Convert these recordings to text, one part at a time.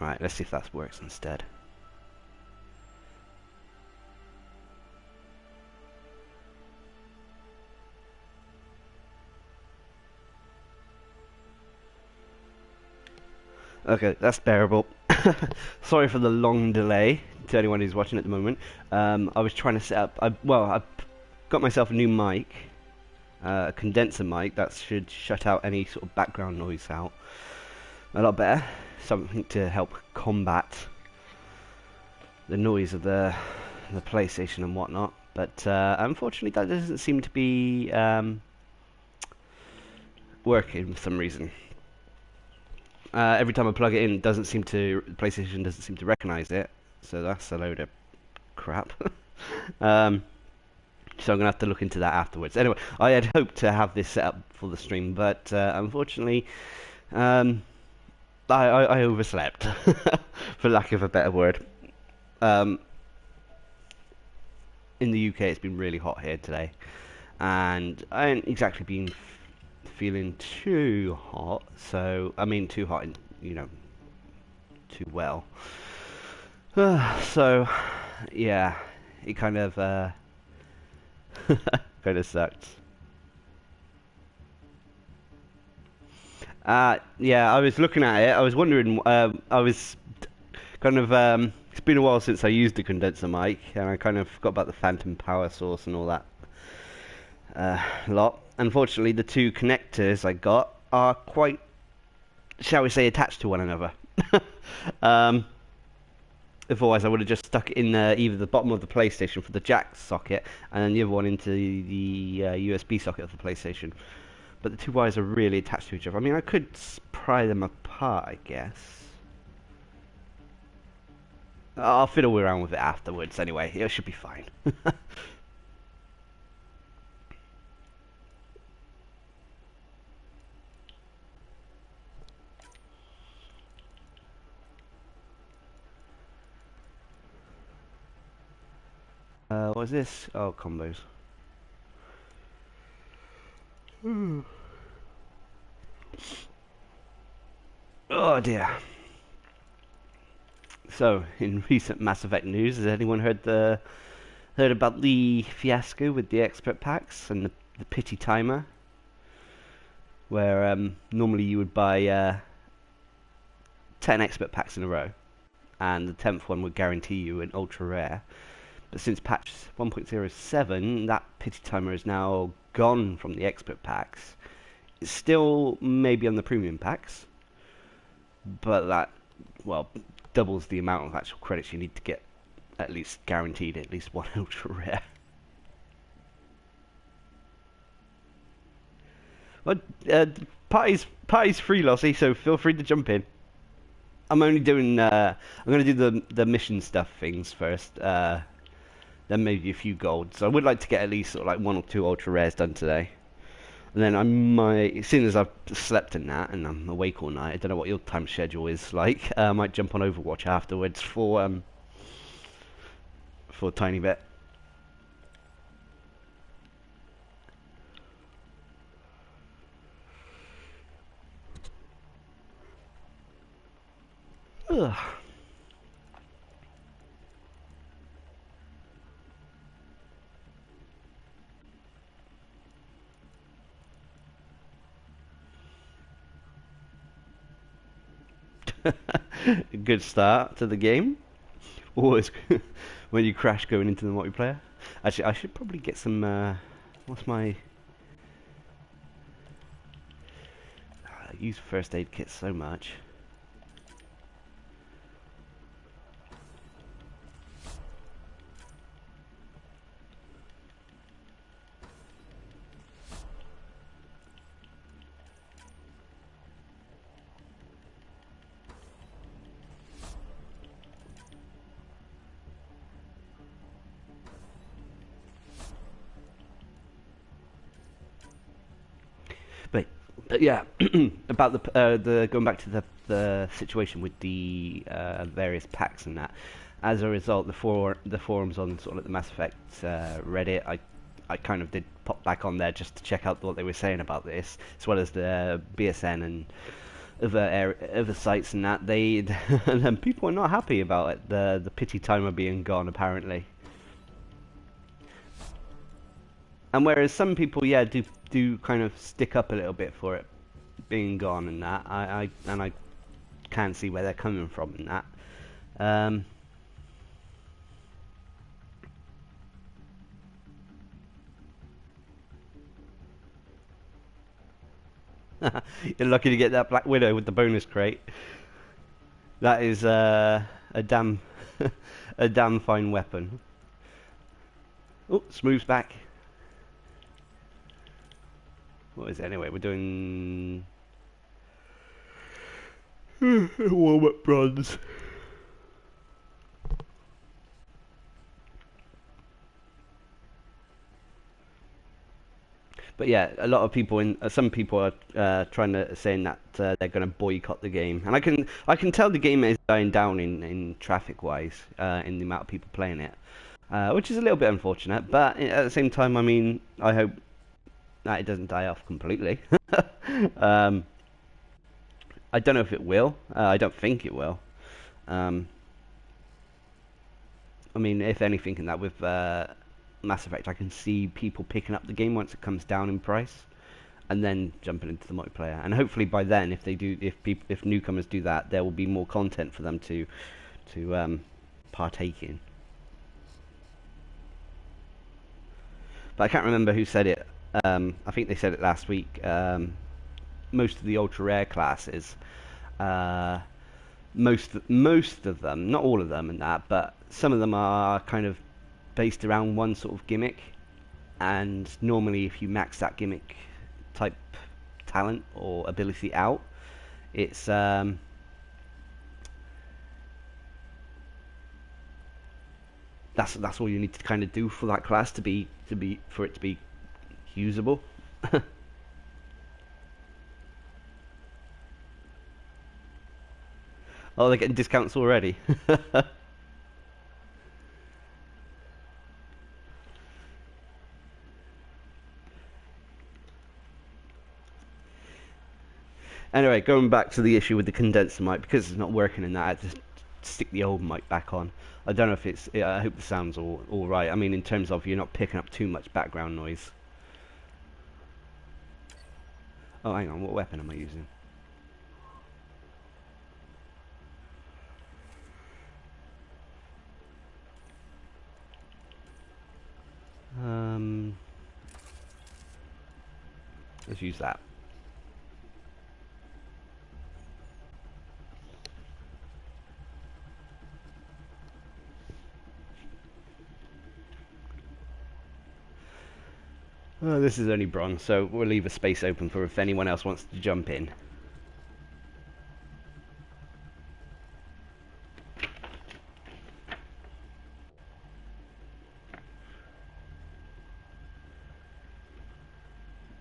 Right, let's see if that works instead. Okay, that's bearable. Sorry for the long delay to anyone who's watching at the moment. I was trying to set up. I got myself a new mic, a condenser mic that should shut out any sort of background noise out a lot better. Something to help combat the noise of the PlayStation and whatnot. But unfortunately, that doesn't seem to be working for some reason. Every time I plug it in, PlayStation doesn't seem to recognize it, so that's a load of crap. So I'm gonna have to look into that afterwards. Anyway, I had hoped to have this set up for the stream, but unfortunately, I overslept, for lack of a better word. In the UK, it's been really hot here today, and I ain't exactly been feeling too hot, so I mean too hot, you know, too well. So yeah, it kind of kind of sucked. Yeah, I was looking at it. I was wondering. I was kind of. It's been a while since I used the condenser mic, and I kind of forgot about the phantom power source and all that lot. Unfortunately, the two connectors I got are quite, shall we say, attached to one another. Otherwise, I would have just stuck it in either the bottom of the PlayStation for the jack socket, and then the other one into the USB socket of the PlayStation. But the two wires are really attached to each other. I mean, I could pry them apart, I guess. I'll fiddle around with it afterwards anyway. It should be fine. What's this? Oh, combos. Oh dear. So, in recent Mass Effect news, has anyone heard about the fiasco with the expert packs and the pity timer? Where normally you would buy 10 expert packs in a row, and the 10th one would guarantee you an ultra rare. But since patch 1.07, that pity timer is now gone from the expert packs. It's still maybe on the premium packs, but that, well, doubles the amount of actual credits you need to get at least guaranteed at least one ultra rare. Well, party's free, Lossie, so feel free to jump in. I'm only doing I'm going to do the mission stuff things first, then maybe a few golds. So I would like to get at least sort of like 1 or 2 ultra rares done today. And then I might, seeing as I've slept in that and I'm awake all night, I don't know what your time schedule is like. I might jump on Overwatch afterwards for a tiny bit. Ugh. Good start to the game. Always when you crash going into the multiplayer. Actually, I should probably get some. What's my? I use first aid kit so much. But yeah, about the going back to the situation with the various packs and that. As a result, the forums on sort of like the Mass Effect Reddit, I kind of did pop back on there just to check out what they were saying about this, as well as the BSN and other sites and that, they and then people are not happy about it. The pity timer being gone apparently. And whereas some people, yeah, do kind of stick up a little bit for it being gone and that, I can see where they're coming from in that. You're lucky to get that Black Widow with the bonus crate. That is a damn a damn fine weapon. Oh, Smooth's back. What is it anyway? We're doing warm-up bronze. But yeah, a lot of people some people are trying to saying that they're going to boycott the game, and I can tell the game is dying down in traffic wise, in the amount of people playing it, which is a little bit unfortunate. But at the same time, I mean, I hope that it doesn't die off completely. I don't know if it will. I don't think it will. I mean, if anything, in that with Mass Effect, I can see people picking up the game once it comes down in price, and then jumping into the multiplayer. And hopefully by then, if newcomers do that, there will be more content for them to partake in. But I can't remember who said it. I think they said it last week. Most of the ultra rare classes, most of them, not all of them, and that, but some of them are kind of based around one sort of gimmick, and normally if you max that gimmick type talent or ability out, it's that's all you need to kind of do for that class to be for it to be usable. Oh, they're getting discounts already. Anyway, going back to the issue with the condenser mic, because it's not working in that, I just stick the old mic back on. I don't know if it's. I hope the sound's all right. I mean, in terms of you're not picking up too much background noise. Oh, hang on. What weapon am I using? Let's use that. This is only bronze, so we'll leave a space open for if anyone else wants to jump in.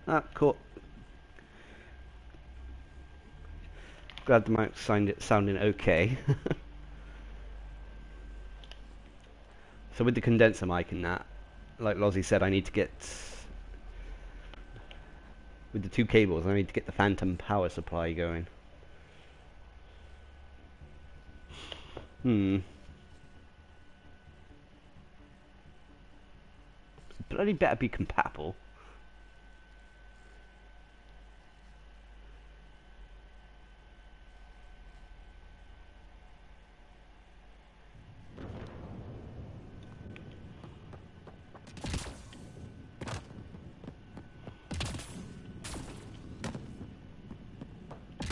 Ah, cool. Glad the mic sounding okay. So with the condenser mic and that, like Lozzie said, I need to get, with the two cables, I need to get the phantom power supply going. Bloody better be compatible.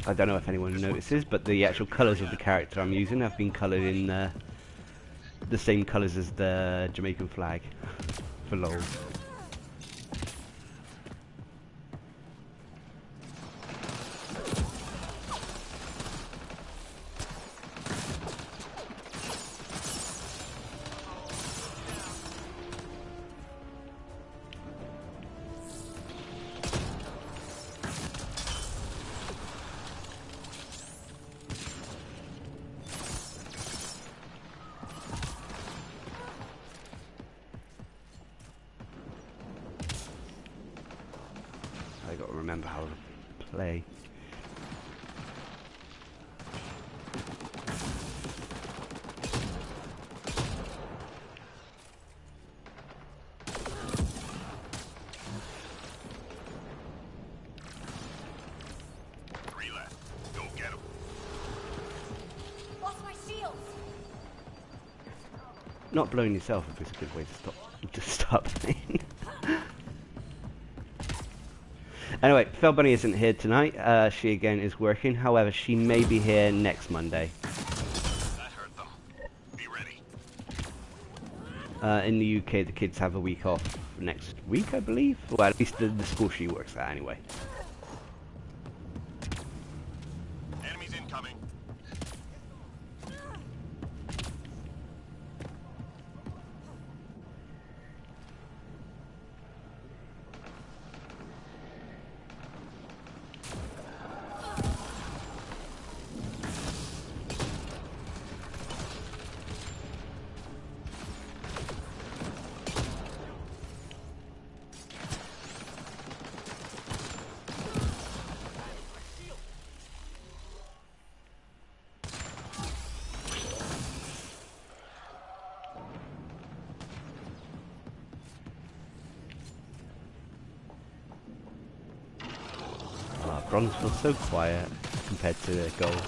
I don't know if anyone notices, but the actual colours of the character I'm using have been coloured in the same colours as the Jamaican flag, for lol. I gotta remember how to play. not blowing yourself up is a good way to stop playing. Anyway, Fel Bunny isn't here tonight. She again is working. However, she may be here next Monday. That hurt them. Be ready. In the UK, the kids have a week off next week, I believe. Well, at least the school she works at, anyway. Enemies incoming. Bronze feels so quiet compared to gold.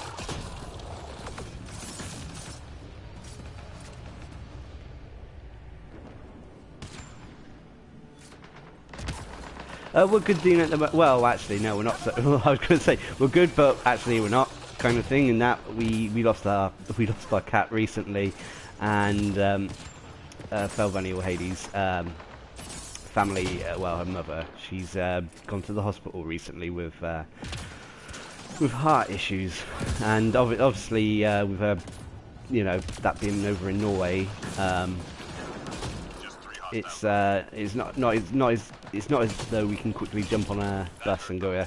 We're good doing at the well, actually, no, we're not. So, I was going to say we're good, but actually we're not, kind of thing. In that we lost our cat recently, and Fel Bunny or Hades' family, well, her mother, she's gone to the hospital recently with heart issues, and obviously with her, you know, that being over in Norway, it's not as though we can quickly jump on a bus and go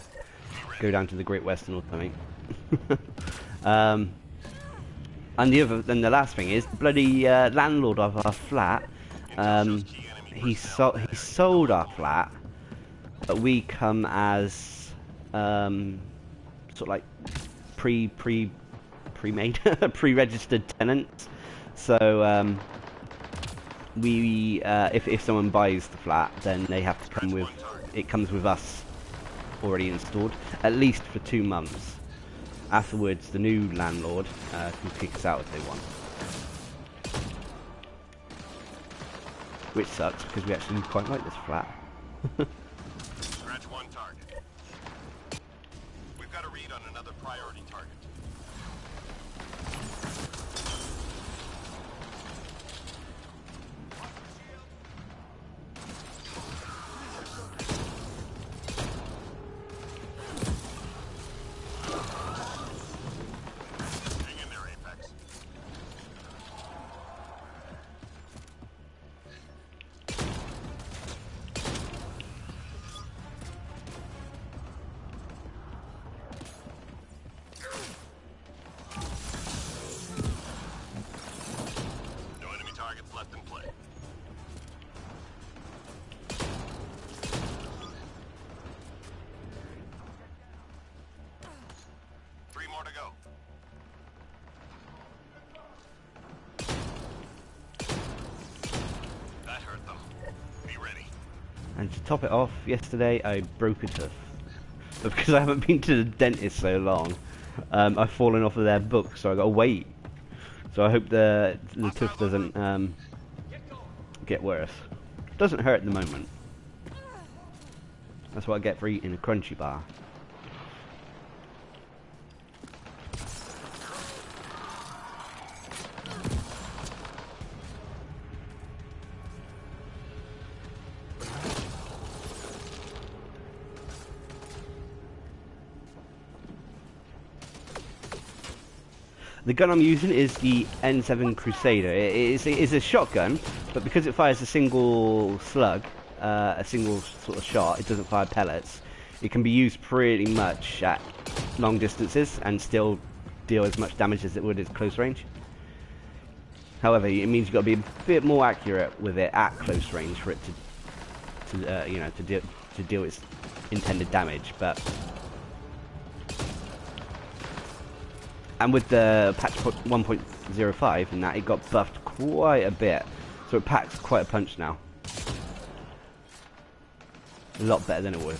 down to the Great Western or something. And the last thing is the bloody landlord of our flat. He sold our flat, but we come as sort of like pre-made pre-registered tenants. So we if someone buys the flat, then they have to come with it. Comes with us already installed, at least for 2 months. Afterwards, the new landlord can kick us out if they want. Which sucks, because we actually quite like this flat. Scratch one target. We've got a read on another priority target. Hang in there, Apex. No enemy targets left in play. Three more to go. That hurt them. Be ready. And to top it off, yesterday I broke a tooth. But because I haven't been to the dentist so long, I've fallen off of their book, so I got to wait. So I hope the tooth doesn't get worse. It doesn't hurt at the moment. That's what I get for eating a crunchy bar. The gun I'm using is the N7 Crusader. It's a shotgun, but because it fires a single slug, a single sort of shot, it doesn't fire pellets. It can be used pretty much at long distances and still deal as much damage as it would at close range. However, it means you've got to be a bit more accurate with it at close range for it to you know, to deal its intended damage. But and with the patch 1.05 and that, it got buffed quite a bit, so it packs quite a punch now. A lot better than it was.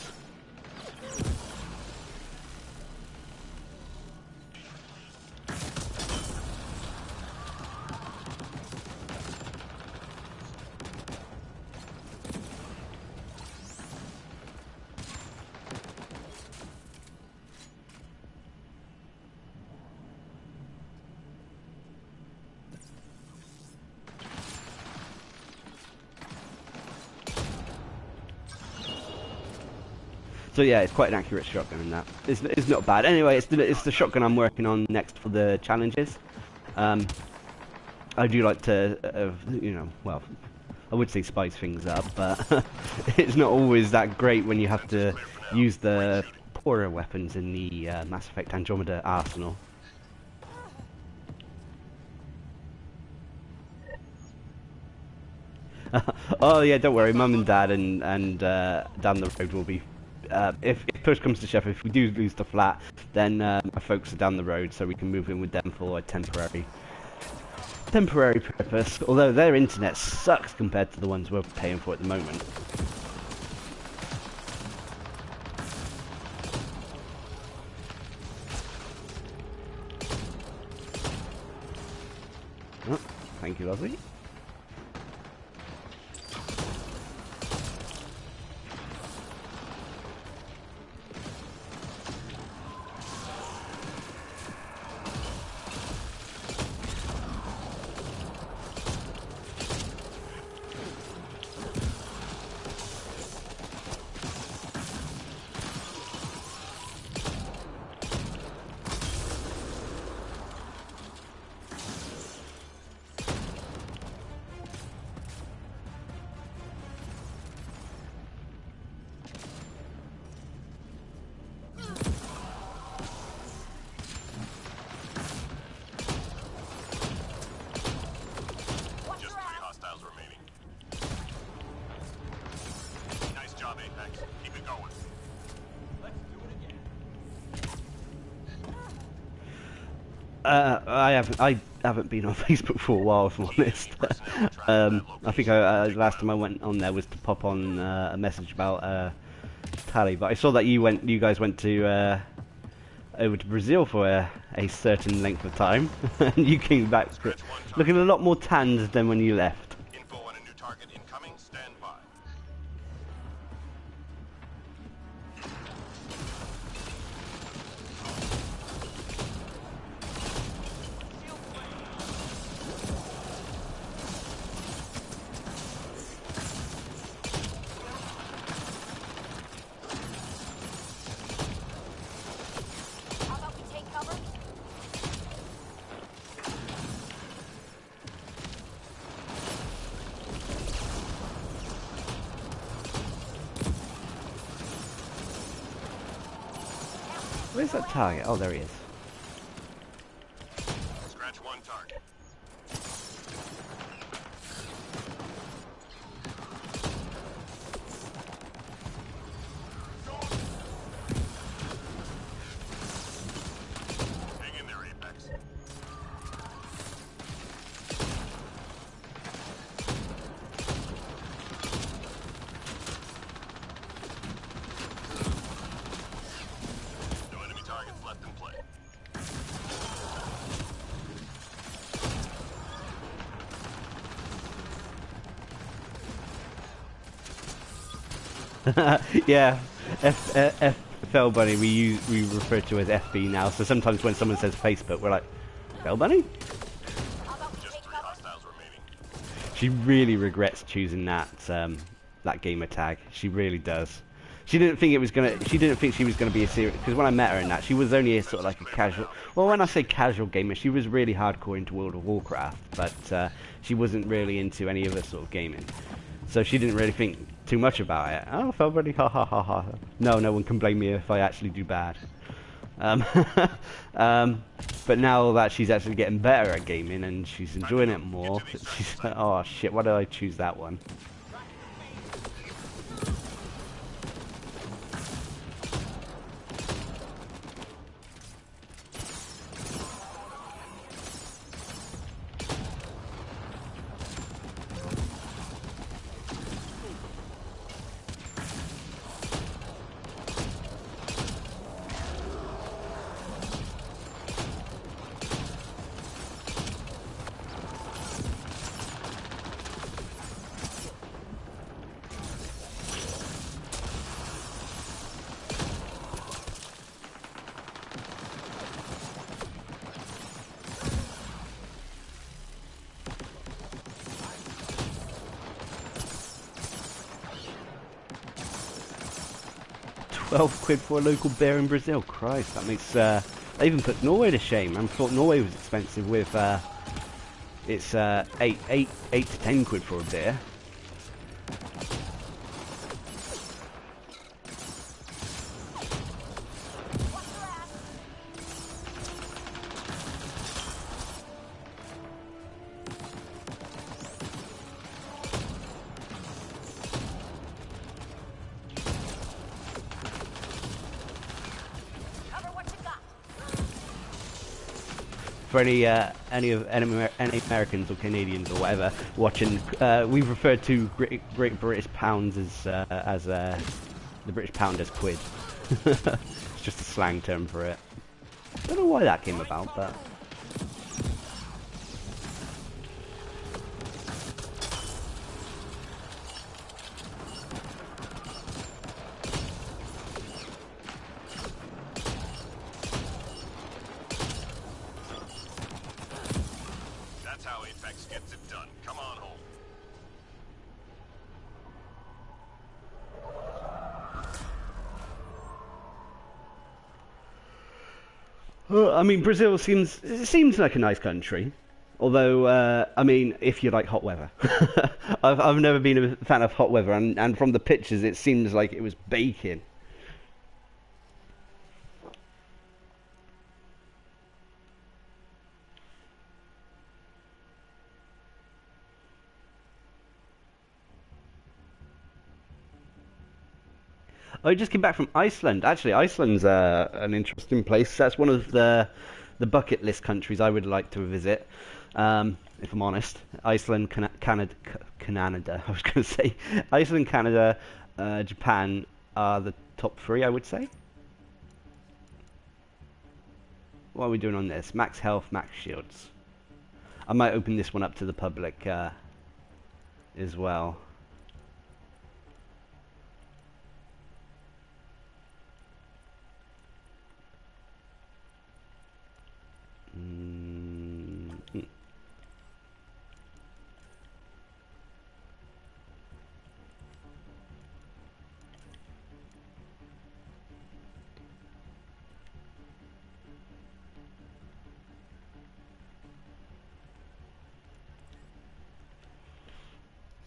So yeah, it's quite an accurate shotgun in that. It's not bad. Anyway, it's the shotgun I'm working on next for the challenges. I do like to, well, I would say spice things up, but it's not always that great when you have to use the poorer weapons in the Mass Effect Andromeda arsenal. Oh yeah, don't worry, Mum and Dad and down the road will be. If push comes to shove, if we do lose the flat, then my folks are down the road, so we can move in with them for a temporary purpose. Although their internet sucks compared to the ones we're paying for at the moment. Oh, thank you, lovely. I haven't been on Facebook for a while, if I'm honest. I think last time I went on there was to pop on a message about Tally, but I saw that you guys went to over to Brazil for a certain length of time, and you came back looking a lot more tanned than when you left. Info on a new target incoming. Stand by. Where's that target? Oh, there he is. Scratch one target. Hang in there, Apex. No enemy targets left in play. Yeah, Fell Bunny we refer to as FB now. So sometimes when someone says Facebook, we're like, Fell Bunny? Just 3 hostiles remaining. She really regrets choosing that gamer tag. She really does. She didn't think it was gonna. She didn't think she was gonna be a serious. Because when I met her in that, she was only a sort of like a casual. Well, when I say casual gamer, she was really hardcore into World of Warcraft, but she wasn't really into any other sort of gaming. So she didn't really think too much about it. Oh, Fell Bunny, ha ha ha ha. No one can blame me if I actually do bad. But now that she's actually getting better at gaming and she's enjoying it more, she's like, oh shit, why did I choose that one? 12 quid for a local beer in Brazil. Christ, that makes they even put Norway to shame. I thought Norway was expensive with it's 8 to 10 quid for a beer. For any Americans or Canadians or whatever watching, we refer to Great British pounds as the British pound as quid. It's just a slang term for it. Don't know why that came about, but. Well, I mean, Brazil seems like a nice country. Although, I mean, if you like hot weather, I've never been a fan of hot weather, and from the pictures, it seems like it was baking. I just came back from Iceland. Actually, Iceland's an interesting place. That's one of the bucket list countries I would like to visit. If I'm honest, Iceland, Canada. I was going to say Iceland, Canada, Japan are the top three, I would say. What are we doing on this? Max health, max shields. I might open this one up to the public as well.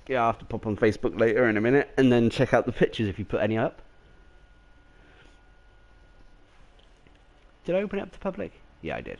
Yeah, I'll have to pop on Facebook later in a minute and then check out the pictures if you put any up. Did I open it up to public? Yeah, I did.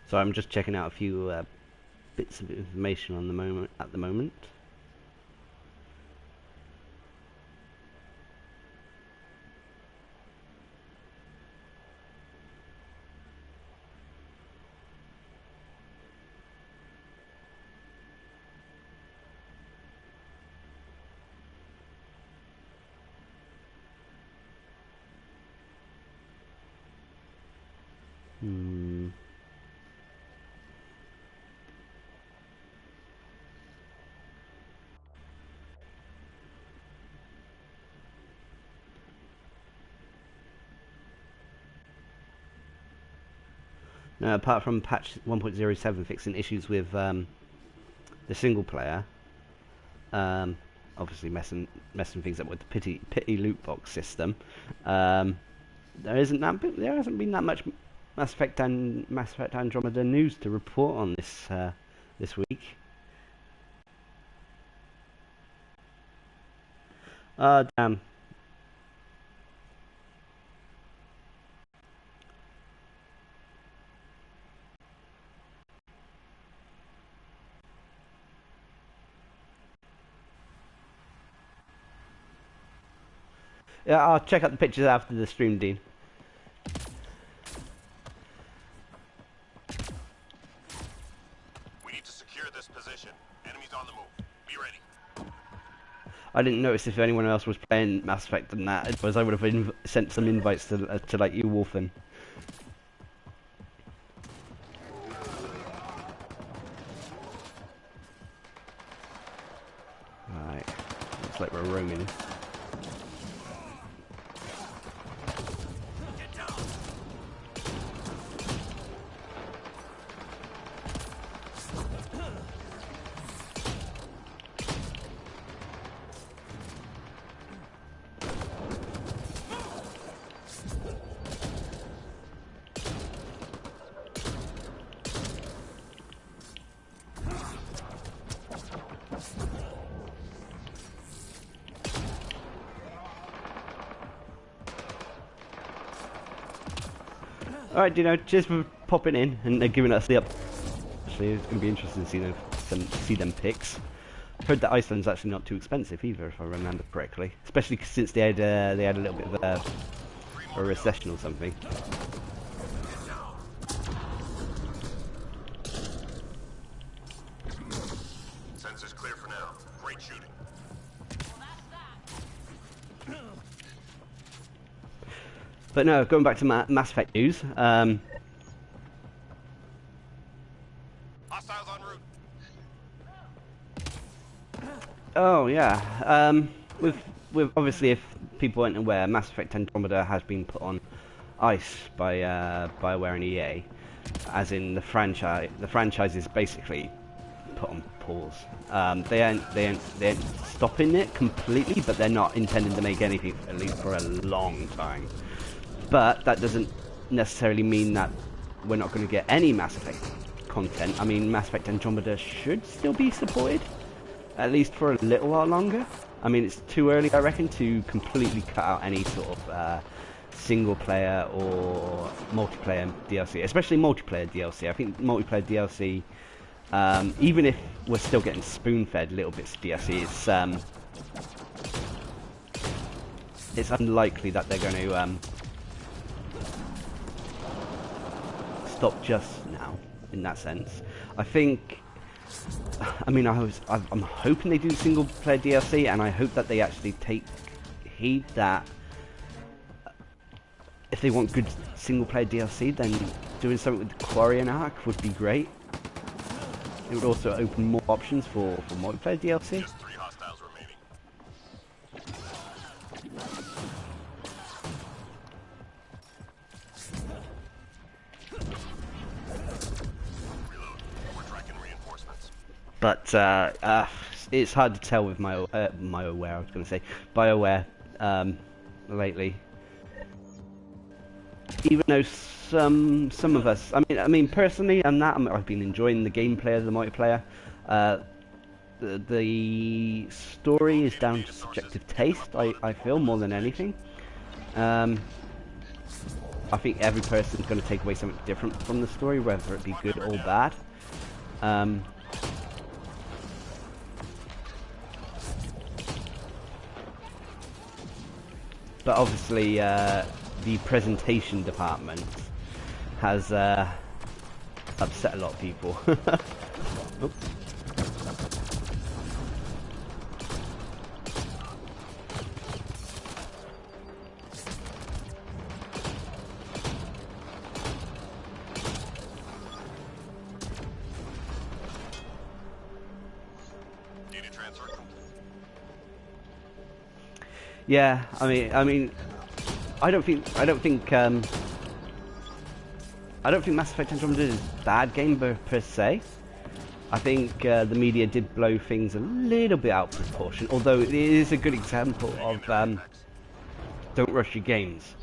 So I'm just checking out a few bits of information on the moment at the moment. Now, apart from patch 1.07 fixing issues with the single player, obviously messing things up with the pity loot box system, there hasn't been that much Mass Effect Andromeda news to report on this week. Damn. Yeah, I'll check out the pictures after the stream, Dean. We need to secure this position. Enemies on the move. Be ready. I didn't notice if anyone else was playing Mass Effect than that, otherwise I would have sent some invites to like you, Wolfen. Right, looks like we're roaming. Alright, Dino, cheers for popping in and giving us the up. Actually, it's going to be interesting to see them pics. Heard that Iceland's actually not too expensive either, if I remember correctly. Especially since they had a little bit of a recession or something. Sensors clear for now. Great shooting. But no, going back to Mass Effect news. Hostiles en route. Oh yeah. With obviously, if people aren't aware, Mass Effect Andromeda has been put on ice by Bioware and EA, as in the franchise. The franchise is basically put on pause. They ain't stopping it completely, but they're not intending to make anything, at least for a long time. But that doesn't necessarily mean that we're not going to get any Mass Effect content. I mean, Mass Effect Andromeda should still be supported, at least for a little while longer. I mean, it's too early, I reckon, to completely cut out any sort of single player or multiplayer DLC, especially multiplayer DLC. I think multiplayer DLC, even if we're still getting spoon-fed little bits of DLC, it's unlikely that they're going to stop just now, in that sense. I think, I mean, I'm hoping they do single player DLC, and I hope that they actually take heed that if they want good single player DLC, then doing something with the Quarian arc would be great. It would also open more options for multiplayer DLC. Just 3 hostiles remaining. Reload. We're tracking reinforcements. But it's hard to tell with BioWare. I was going to say BioWare lately. Even though some of us, I mean personally, I've been enjoying the gameplay of the multiplayer. The story is down to subjective taste. I feel more than anything. I think every person is going to take away something different from the story, whether it be good or bad. But obviously, the presentation department has upset a lot of people. Oops. Data transfer complete. Yeah, I mean, I don't think Mass Effect Andromeda is a bad game per se. I think the media did blow things a little bit out of proportion, although it is a good example of don't rush your games.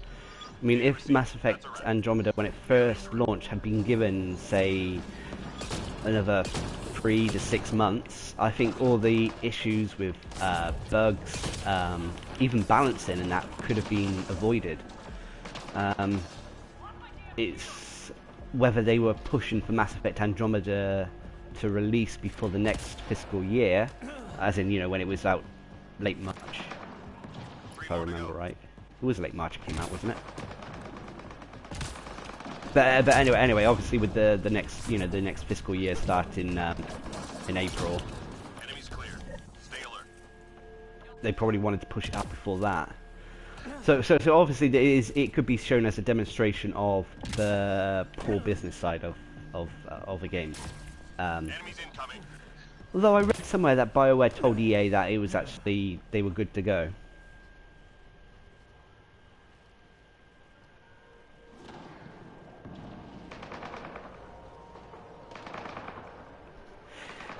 I mean, if Mass Effect Andromeda, when it first launched, had been given, say, another 3 to 6 months, I think all the issues with bugs, even balancing and that could have been avoided. It's whether they were pushing for Mass Effect Andromeda to release before the next fiscal year, as in, you know, when it was out late March, if I remember right. It was late March it came out, wasn't it? But anyway, obviously with the next, you know, the next fiscal year starting in April, Enemies clear. Stay alert. they probably wanted to push it out before that. So obviously it could be shown as a demonstration of the poor business side of a game. Enemies incoming. Although I read somewhere that BioWare told EA that it was actually, they were good to go.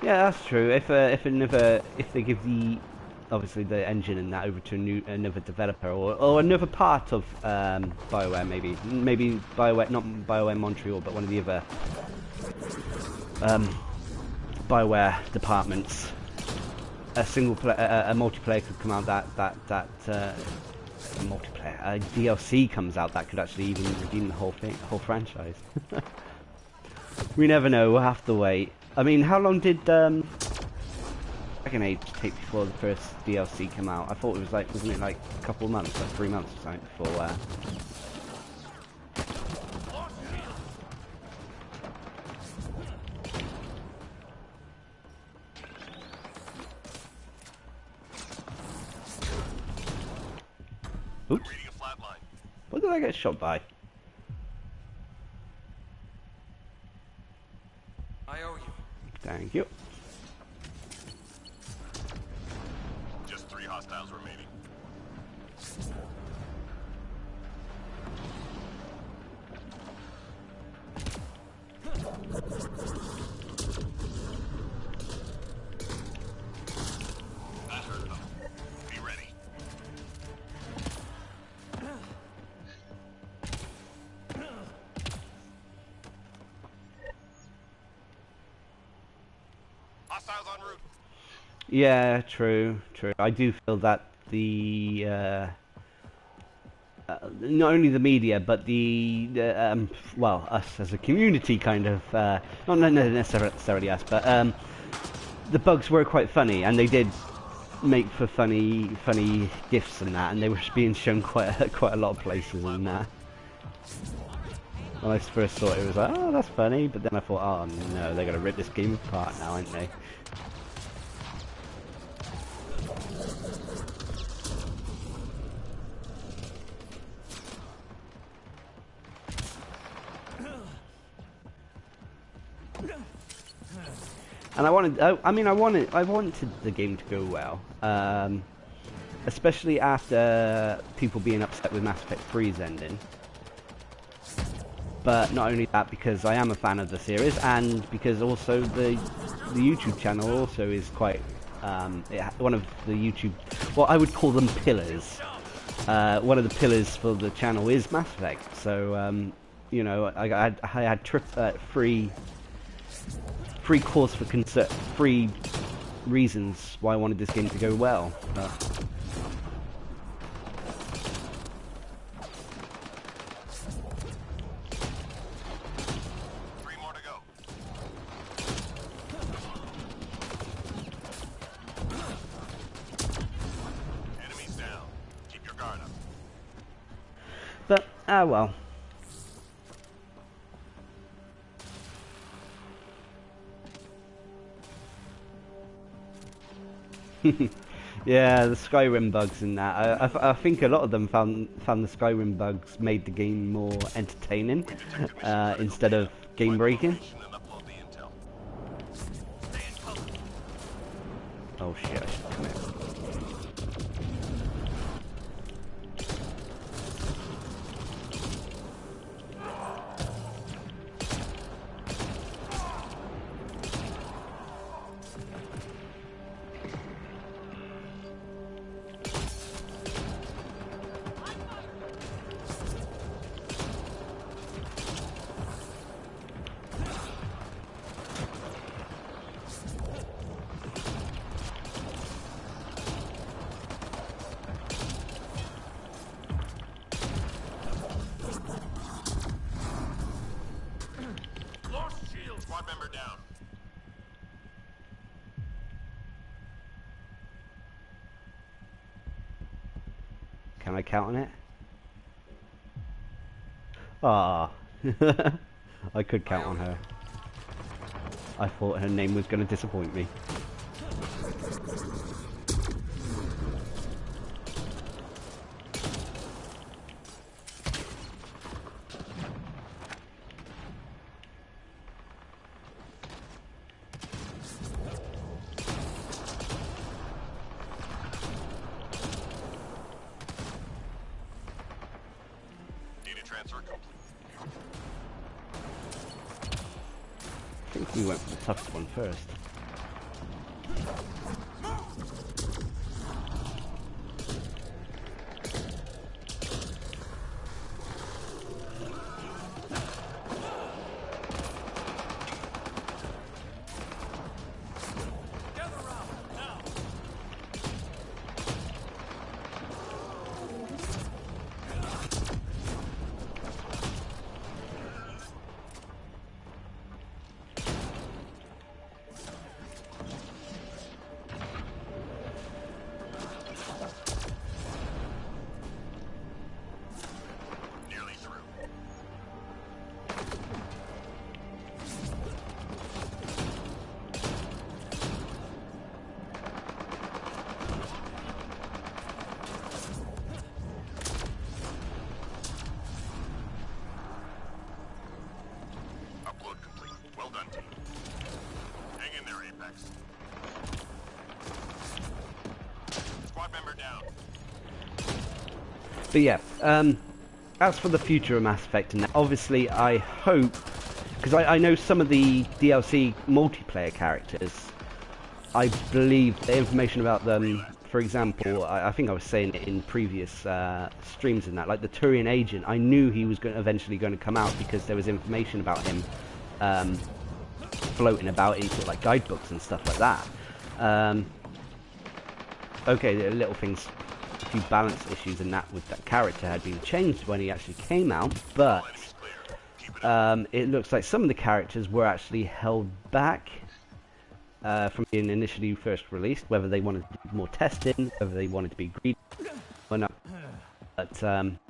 Yeah, that's true. If they give the, obviously the engine and that over to another developer or another part of BioWare, maybe BioWare, not BioWare Montreal, but one of the other BioWare departments, a multiplayer could come out multiplayer, a DLC comes out that could actually even redeem the whole franchise. We never know. We'll have to wait. I mean, how long did Dragon Age take before the first DLC came out? I thought it was like, wasn't it like a couple of months, like 3 months or something before? Oops. Reading a flat line. What did I get shot by? I owe you. Thank you. Just 3 hostiles remaining. That hurt them. Be ready. Hostiles en route. Yeah, true. I do feel that the not only the media, but well, us as a community, kind of not necessarily us, but the bugs were quite funny, and they did make for funny gifs and that, and they were being shown quite a lot of places and that. When I first saw it, it was like, oh, that's funny, but then I thought, oh no, they're gonna rip this game apart now, aren't they? And I wanted the game to go well, especially after people being upset with Mass Effect 3's ending. But not only that, because I am a fan of the series, and because also the YouTube channel also is quite one of the YouTube, well, I would call them pillars. One of the pillars for the channel is Mass Effect. So you know, I had free cause for concern, free reasons why I wanted this game to go well. Three more to go. Enemies down. Keep your guard up. But well. Yeah, the Skyrim bugs and that. I think a lot of them found the Skyrim bugs made the game more entertaining instead of game breaking. Oh shit! I should come in. Squad member down. Can I count on it? Ah, I could count on her. I thought her name was going to disappoint me. Data transfer complete. I think we went for the toughest one first. Nearly through. Upload complete. Well done, team. Hang in there, Apex. Squad member down. But yeah, as for the future of Mass Effect, and obviously I hope, because I know some of the DLC multiplayer characters, I believe the information about them, for example, I think I was saying it in previous streams and that, like the Turian agent, I knew he was eventually going to come out because there was information about him floating about in sort of like guidebooks and stuff like that. Okay, there are little things, a few balance issues and that with that character had been changed when he actually came out, but it looks like some of the characters were actually held back from being initially first released, whether they wanted to do more testing, whether they wanted to be greedy or not. But I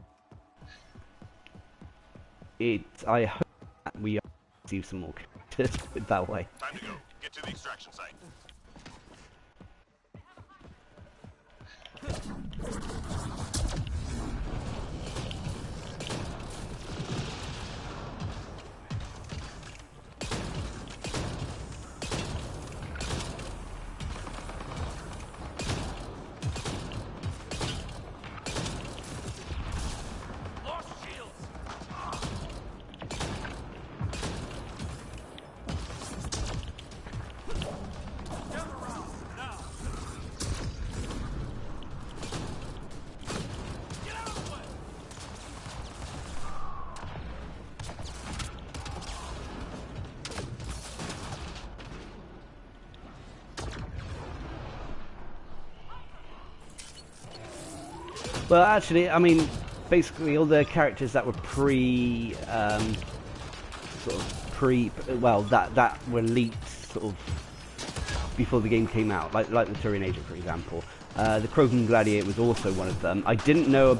hope that we see some more characters with that way. Time to go. Get to the extraction site. Well, actually, I mean, basically all the characters that were well, that were leaked sort of before the game came out, like the Turian agent, for example. The Krogan Gladiator was also one of them. I didn't know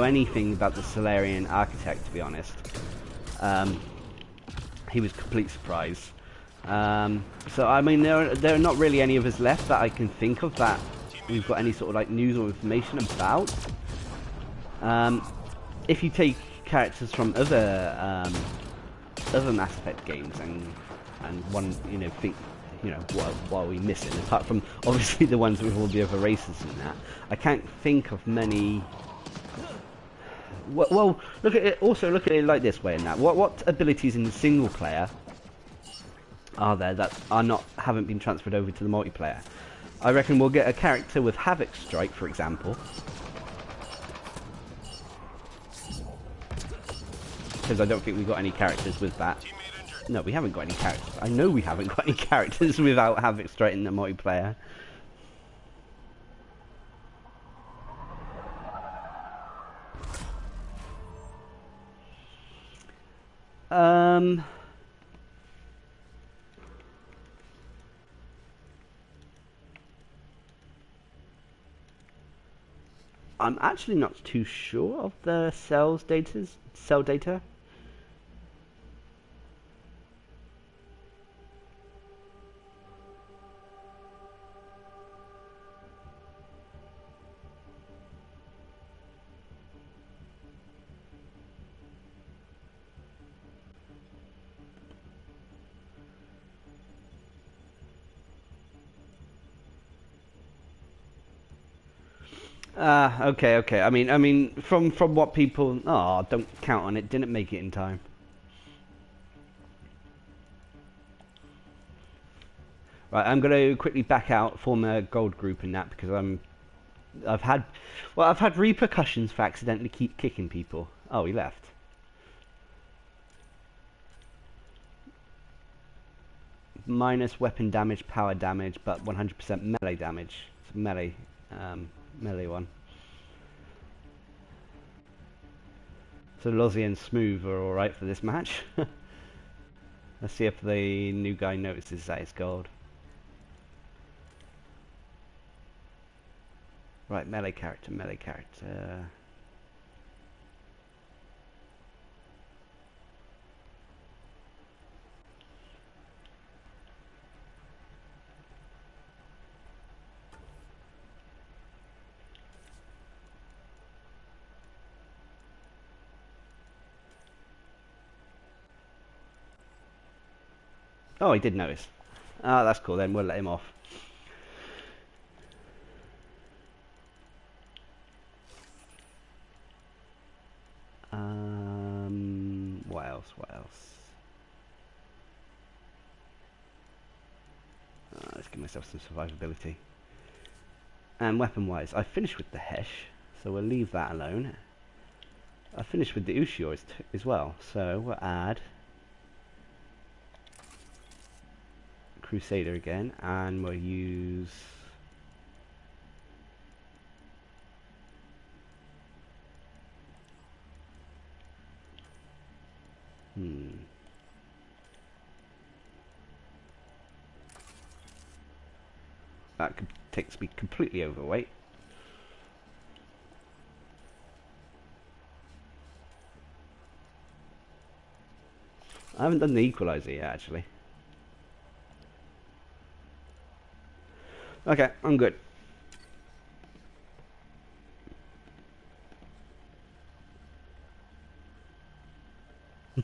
anything about the Solarian Architect, to be honest. He was a complete surprise. So I mean, there are not really any of us left that I can think of that we've got any sort of like news or information about. If you take characters from other Mass Effect games and one, you know, think, you know, what are we missing apart from obviously the ones with all the other races and that, I can't think of many. Well, look at it. Also, look at it like this way and that. What abilities in the single player are there that haven't been transferred over to the multiplayer? I reckon we'll get a character with Havoc Strike, for example, because I don't think we've got any characters with that. No, we haven't got any characters. I know we haven't got any characters without Havoc Strike in the multiplayer. I'm actually not too sure of the cell data. Okay. I mean, from what people, don't count on it. Didn't make it in time. Right, I'm gonna quickly back out, form a gold group in that because I've had repercussions for accidentally keep kicking people. Oh, he left. Minus weapon damage, power damage, but 100% melee damage. It's melee, melee one. So Lozzie and Smooth are alright for this match. Let's see if the new guy notices that it's gold. Right, melee character. Oh, he did notice. Ah, that's cool then, we'll let him off. What else? Let's give myself some survivability. And weapon-wise, I finished with the Hesh, so we'll leave that alone. I finished with the Ushior as well, so we'll add Crusader again, and we'll use that takes me completely overweight. I haven't done the equalizer yet, actually. Okay, I'm good.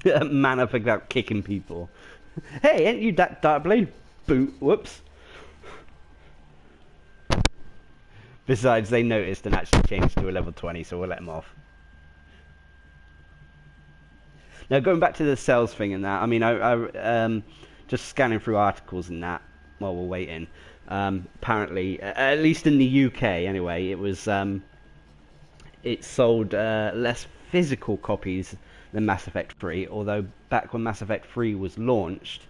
Man up about kicking people. Hey, ain't you that Darcblade? Boot. Whoops. Besides, they noticed and actually changed to a level 20, so we'll let them off. Now, going back to the sales thing and that, I mean, I just scanning through articles and that while we're waiting. Apparently, at least in the UK anyway, it sold less physical copies than Mass Effect 3, although back when Mass Effect 3 was launched,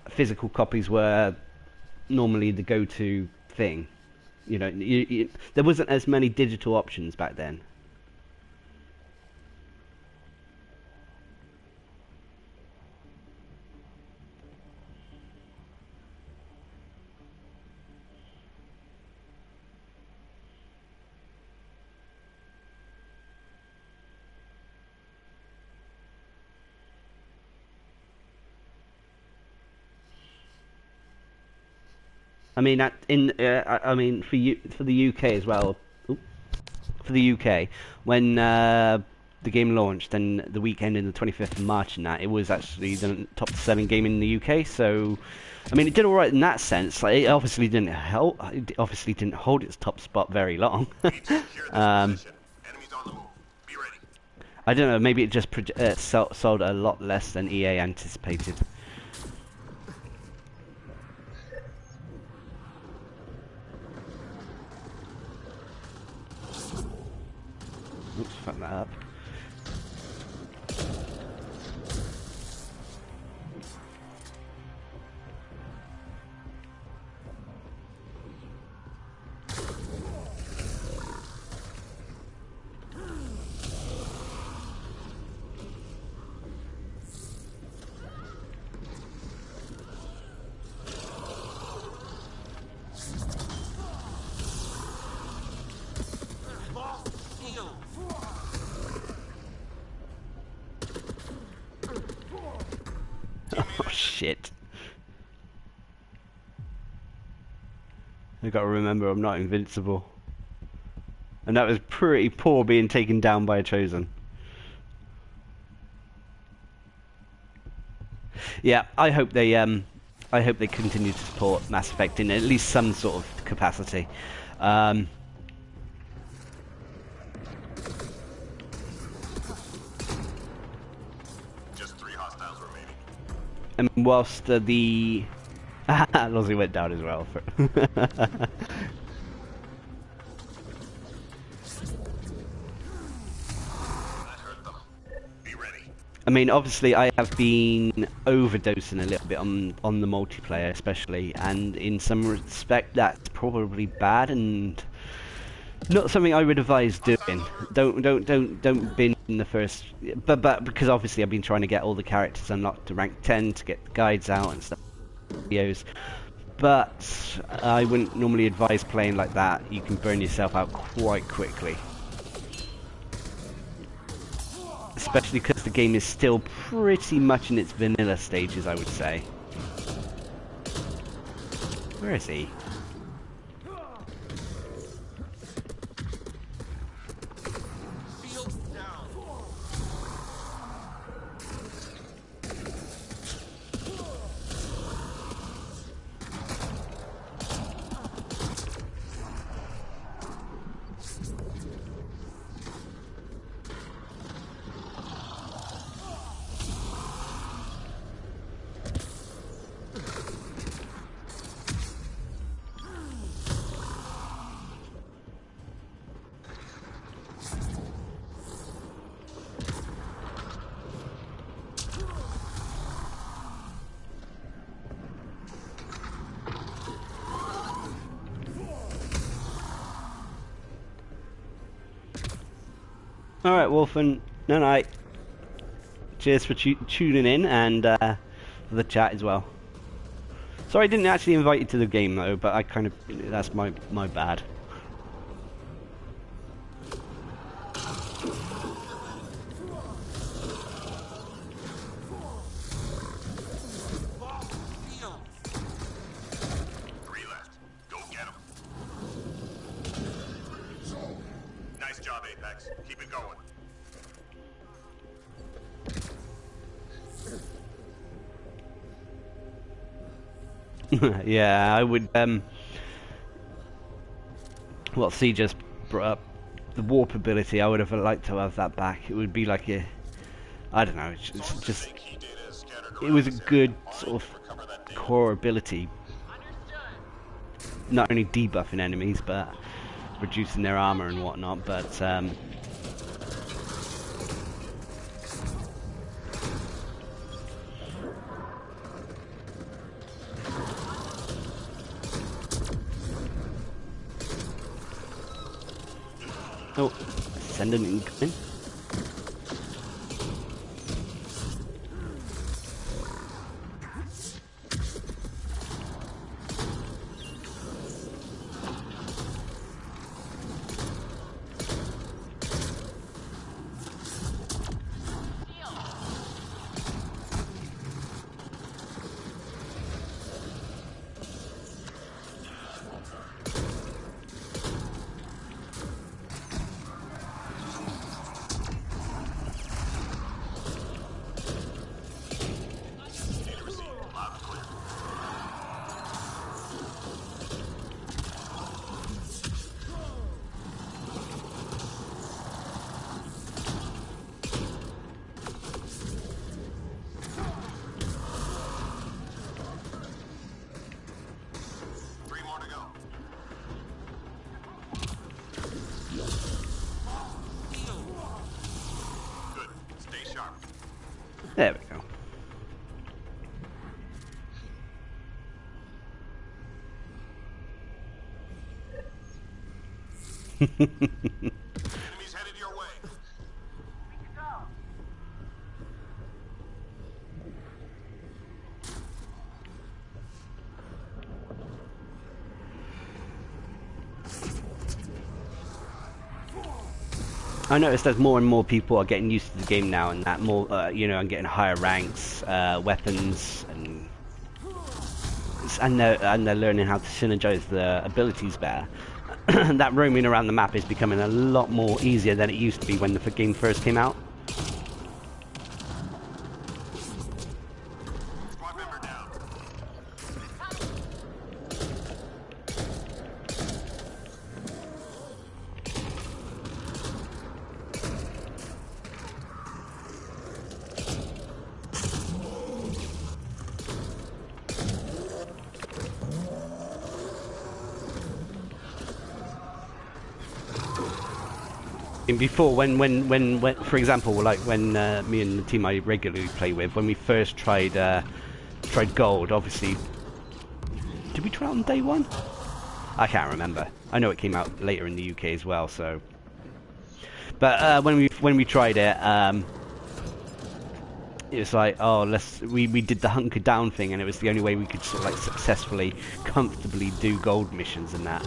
physical copies were normally the go-to thing. You know, there wasn't as many digital options back then. I mean, I mean for the UK as well. For the UK, when the game launched, and the weekend in the 25th of March, and that it was actually the top-selling game in the UK. So, I mean, it did all right in that sense. Like, it obviously didn't help. It obviously didn't hold its top spot very long. I don't know. Maybe it just sold a lot less than EA anticipated. Oops, fuck that up. I gotta remember I'm not invincible. And that was pretty poor being taken down by a Chosen. Yeah, I hope they continue to support Mass Effect in at least some sort of capacity. Just 3 hostiles remaining. And whilst the Lozzie went down as well. I mean, obviously, I have been overdosing a little bit on the multiplayer, especially, and in some respect, that's probably bad and not something I would advise doing. Don't bin in the first, but because obviously I've been trying to get all the characters unlocked to rank 10 to get the guides out and stuff, videos. But I wouldn't normally advise playing like that. You can burn yourself out quite quickly. Especially because the game is still pretty much in its vanilla stages, I would say. Where is he? Alright, Wolfen, no night. Cheers for tuning in and for the chat as well. Sorry I didn't actually invite you to the game though, but I kind of, that's my bad. Yeah, I would, what C just brought up, the warp ability, I would have liked to have that back. It would be like a, I don't know, it's just, it was a good sort of core ability. Not only debuffing enemies, but reducing their armor and whatnot, but, oh, send an incoming. There we go. Enemies headed your way. I noticed as more and more people are getting used to the game now, and that more, you know, I'm getting higher ranks, weapons, and they're learning how to synergize their abilities better. That roaming around the map is becoming a lot more easier than it used to be when the game first came out. Squad member down. And before, when for example, like when me and the team I regularly play with, when we first tried Gold, obviously, did we try it on day one? I can't remember. I know it came out later in the UK as well, so. But when we tried it, it was like, oh, we did the hunker down thing, and it was the only way we could sort of like successfully, comfortably do gold missions and that.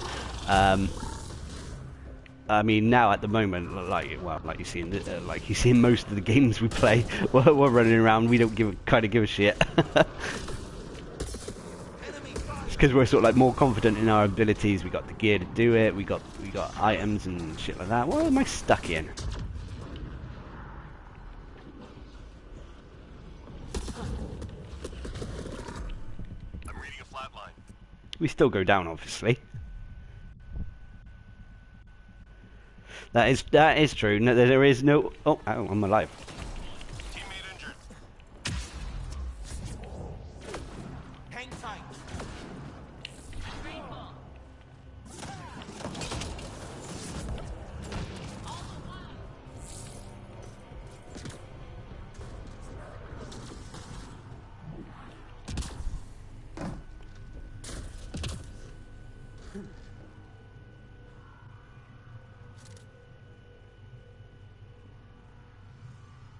I mean, now at the moment, like you see in most of the games we play, we're running around. We don't give a shit. It's because we're sort of like more confident in our abilities. We got the gear to do it. We got items and shit like that. What am I stuck in? I'm reading a flat line. We still go down, obviously. That is true. No, there is no. Oh, I'm alive. Teammate injured. Hang tight.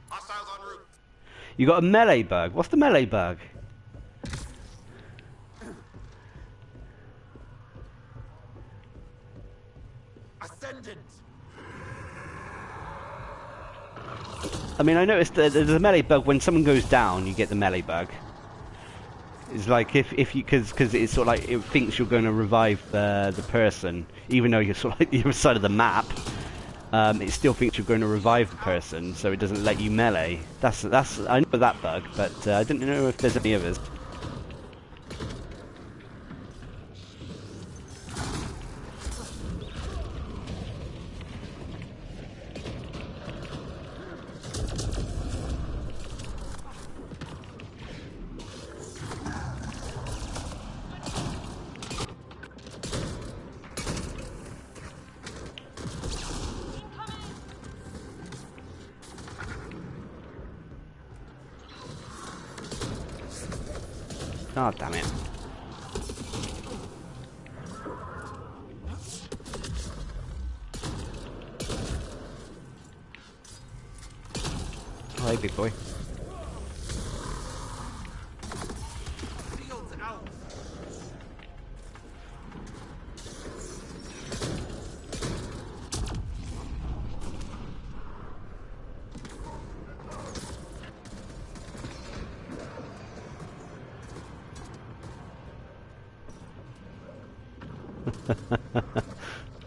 Hostiles en route. You got a melee bug. What's the melee bug? Ascendant. I mean, I noticed that there's a melee bug when someone goes down. You get the melee bug. It's like if you because it's sort of like it thinks you're going to revive the person, even though you're sort of like the other side of the map. It still thinks you're going to revive the person, so it doesn't let you melee. That's I know that bug, but I didn't know if there's any others. Oh, damn it. Oh, hey, big boy. Fields out.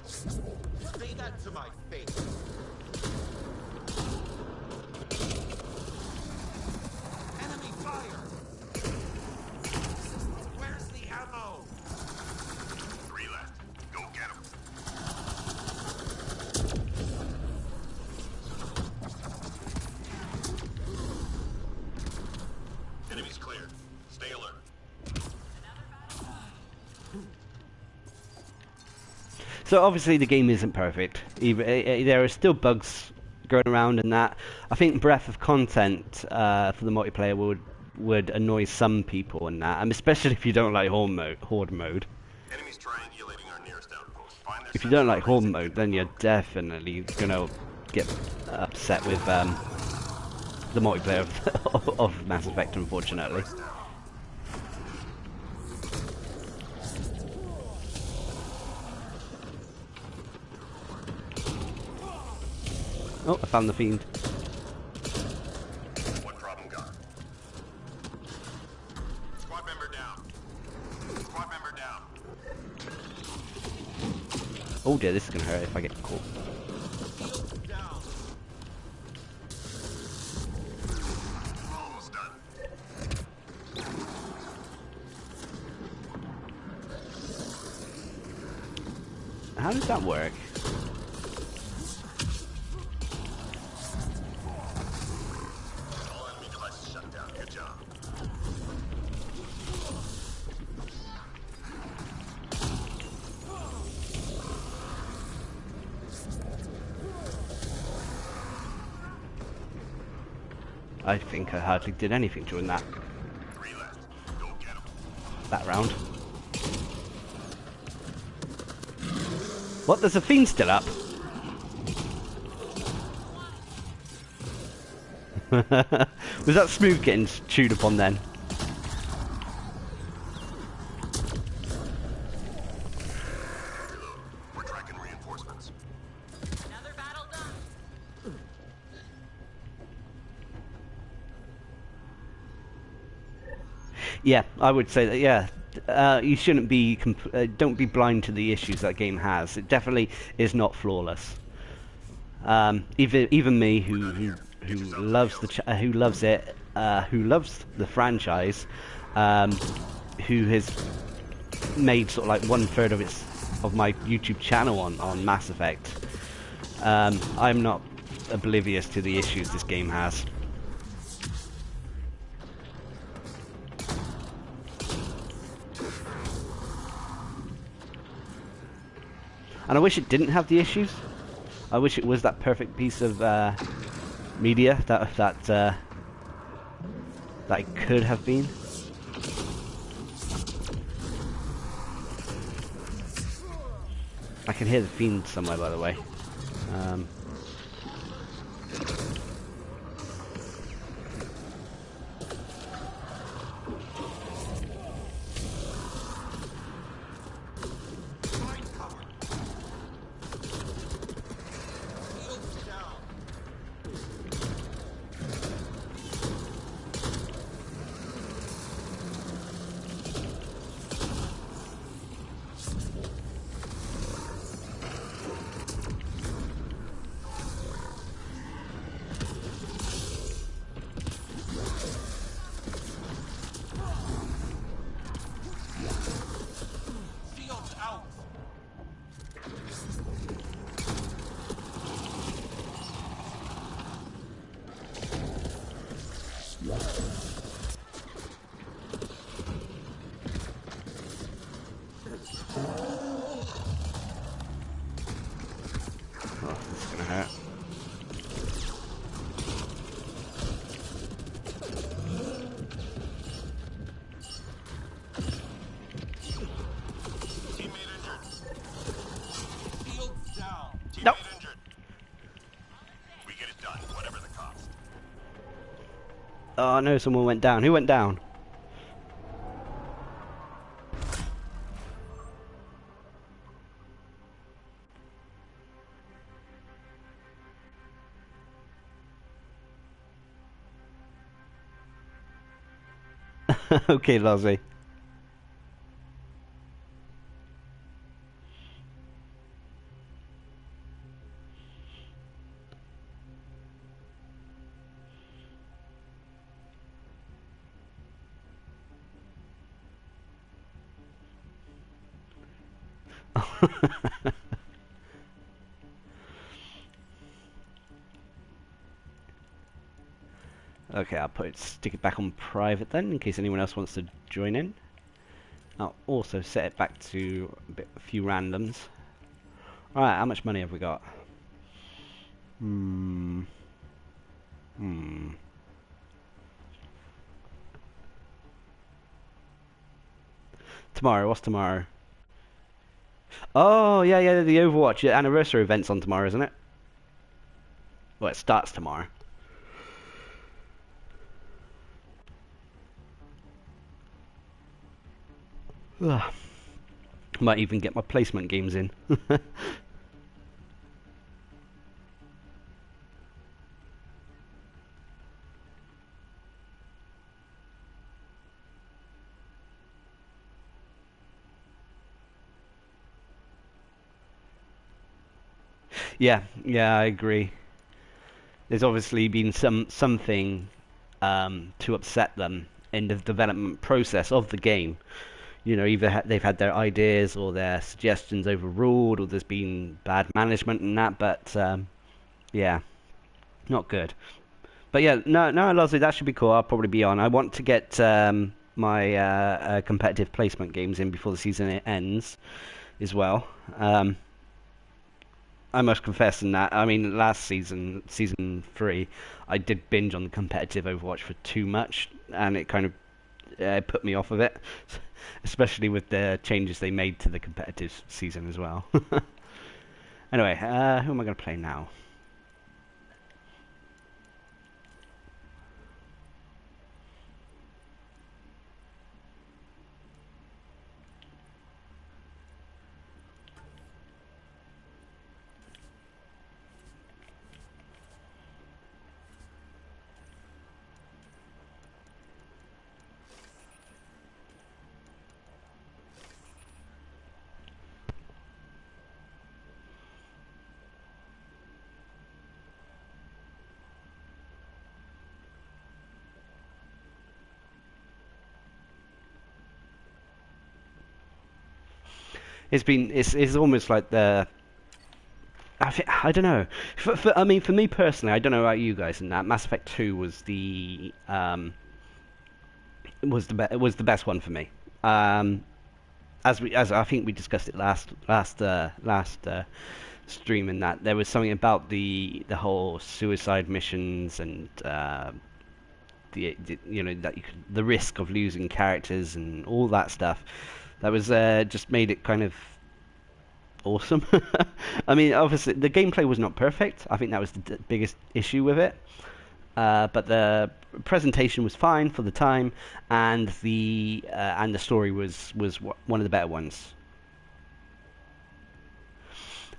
Say that to my face. Enemy fire. Where's the ammo? 3 left. Go get them. Enemy's clear. Stay alert. So obviously the game isn't perfect. There are still bugs going around and that. I think breadth of content for the multiplayer would annoy some people and that, and especially if you don't like horde mode. Enemies triangulating our nearest outpost. Find their If you don't like sensor horde races. mode, then you're definitely gonna get upset with the multiplayer of Mass Effect, unfortunately. Oh, I found the fiend. One problem gone. Squad member down. Oh dear, this is gonna hurt if I get caught. Shields down. Almost done. How does that work? All enemy devices shut down. Good job. I think I hardly did anything during that 3 left. Go get them. round. What? There's a fiend still up? Was that Smooth getting chewed upon then? We're tracking reinforcements. Another battle done. Yeah, I would say that. Yeah, you shouldn't be. Don't be blind to the issues that game has. It definitely is not flawless. Even me, who loves who loves it, who loves the franchise, who has made sort of like 1/3 of my YouTube channel on Mass Effect. I'm not oblivious to the issues this game has. And I wish it didn't have the issues. I wish it was that perfect piece of media that it could have been. I can hear the fiend somewhere, by the way. Find cover. Shields down. Shields out. Oh, this is gonna hurt. Teammate injured. Shields down. Teammate Nope. injured. We get it done, whatever the cost. Oh no, someone went down. Who went down? Okay, Lozzie. Okay, stick it back on private then, in case anyone else wants to join in. I'll also set it back to a few randoms. Alright, how much money have we got? Tomorrow, what's tomorrow? Oh, yeah, the Overwatch anniversary event's on tomorrow, isn't it? Well, it starts tomorrow. Ugh. Might even get my placement games in. Yeah, yeah, I agree. There's obviously been something to upset them in the development process of the game. You know, either they've had their ideas or their suggestions overruled, or there's been bad management and that. But yeah, not good. But yeah, no, Leslie, that should be cool. I'll probably be on. I want to get my competitive placement games in before the season ends as well. I must confess in that. I mean, last season, season 3, I did binge on the competitive Overwatch for too much, and it kind of put me off of it, especially with the changes they made to the competitive season as well. Anyway, who am I going to play now? It's almost like the I don't know. I mean, for me personally, I don't know about you guys. In that Mass Effect 2 was the best one for me. As I think we discussed it last stream, in that there was something about the whole suicide missions and the you know that the risk of losing characters and all that stuff that was just made it kind of awesome. I mean, obviously the gameplay was not perfect. I think that was the biggest issue with it. But the presentation was fine for the time, and the story was one of the better ones.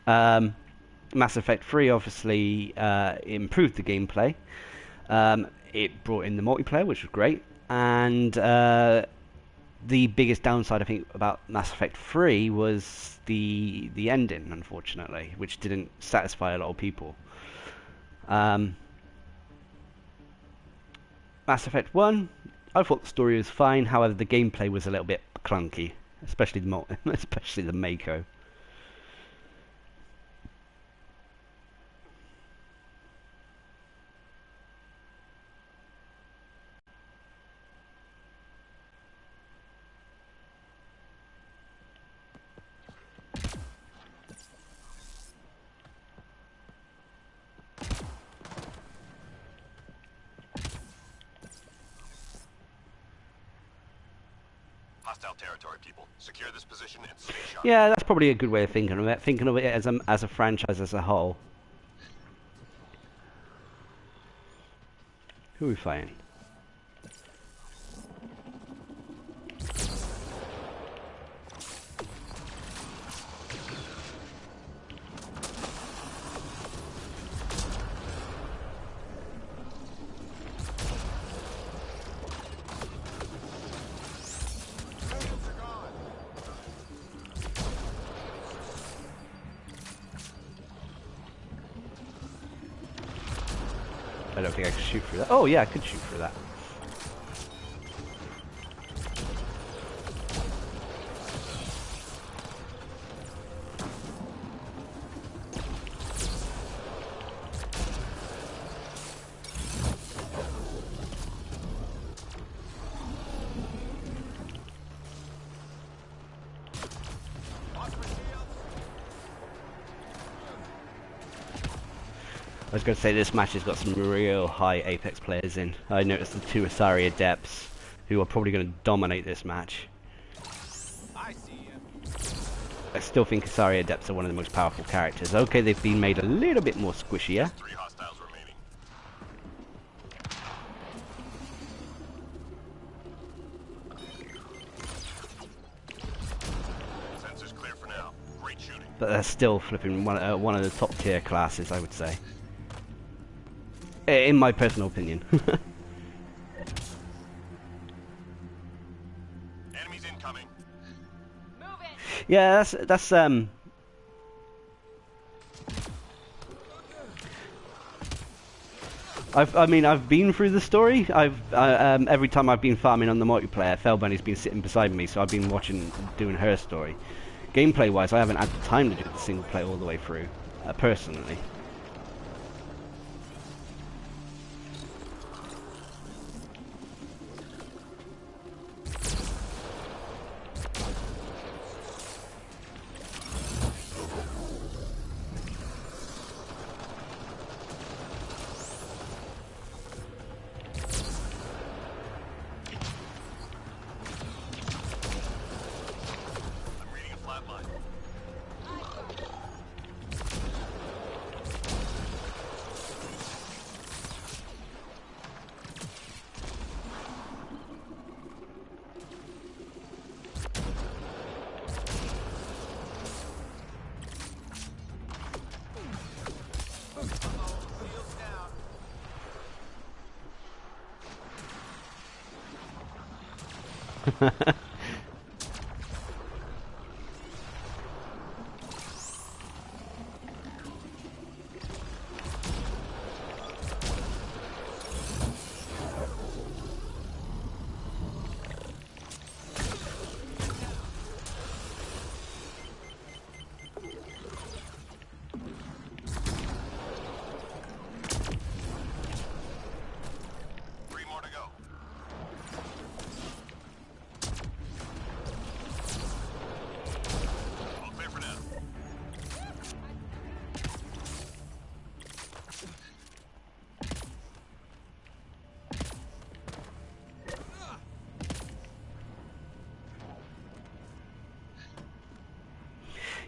Mass Effect 3 obviously improved the gameplay. It brought in the multiplayer, which was great, and the biggest downside I think about Mass Effect 3 was the ending, unfortunately, which didn't satisfy a lot of people. Mass Effect 1, I thought the story was fine. However, the gameplay was a little bit clunky, especially especially the Mako. Hostile territory, people. Secure this position and stay sharp. Yeah, that's probably a good way of thinking of it. Thinking of it as a franchise as a whole. Who are we fighting? I don't think I can shoot through that. Oh yeah, I could shoot through that. I was going to say this match has got some real high Apex players in. I noticed the 2 Asari Adepts, who are probably going to dominate this match. I see you. I still think Asari Adepts are one of the most powerful characters. Okay, they've been made a little bit more squishier. 3 hostiles remaining. Sensors clear for now. Great shooting. But they're still flipping one of the top tier classes, I would say. In my personal opinion. Enemies incoming. Move it. Yeah, that's I mean, I've been through the story. Every time I've been farming on the multiplayer, Felbunny's been sitting beside me, so I've been doing her story. Gameplay-wise, I haven't had the time to do the single play all the way through, personally.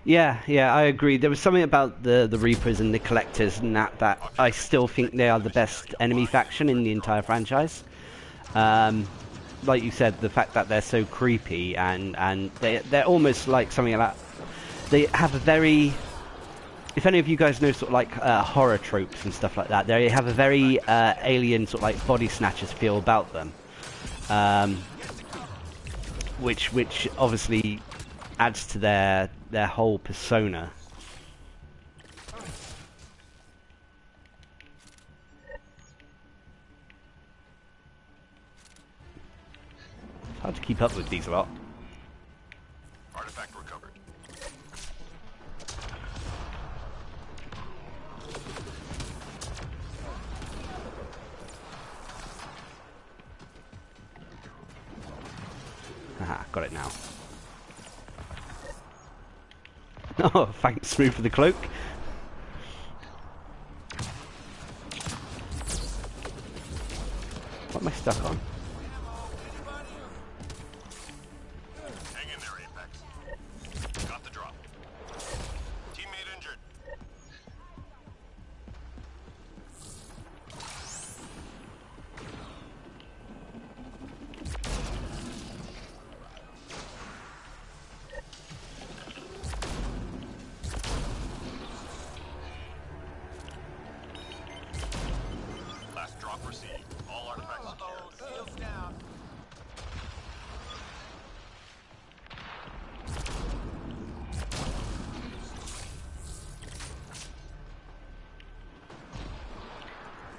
Yeah, I agree. There was something about the Reapers and the Collectors and that I still think they are the best enemy faction in the entire franchise. Like you said, the fact that they're so creepy and they're almost like something like that. They have a very... If any of you guys know sort of like horror tropes and stuff like that, they have a very alien sort of like body snatchers feel about them. Which obviously adds to their whole persona. It's hard to keep up with these a lot. Artifact recovered. Haha, got it now. Oh, thanks, Smooth, for the cloak. What am I stuck on? Hang in there, Apex. Got the drop. Teammate injured. Last drop received. All artifacts secured. Shields down.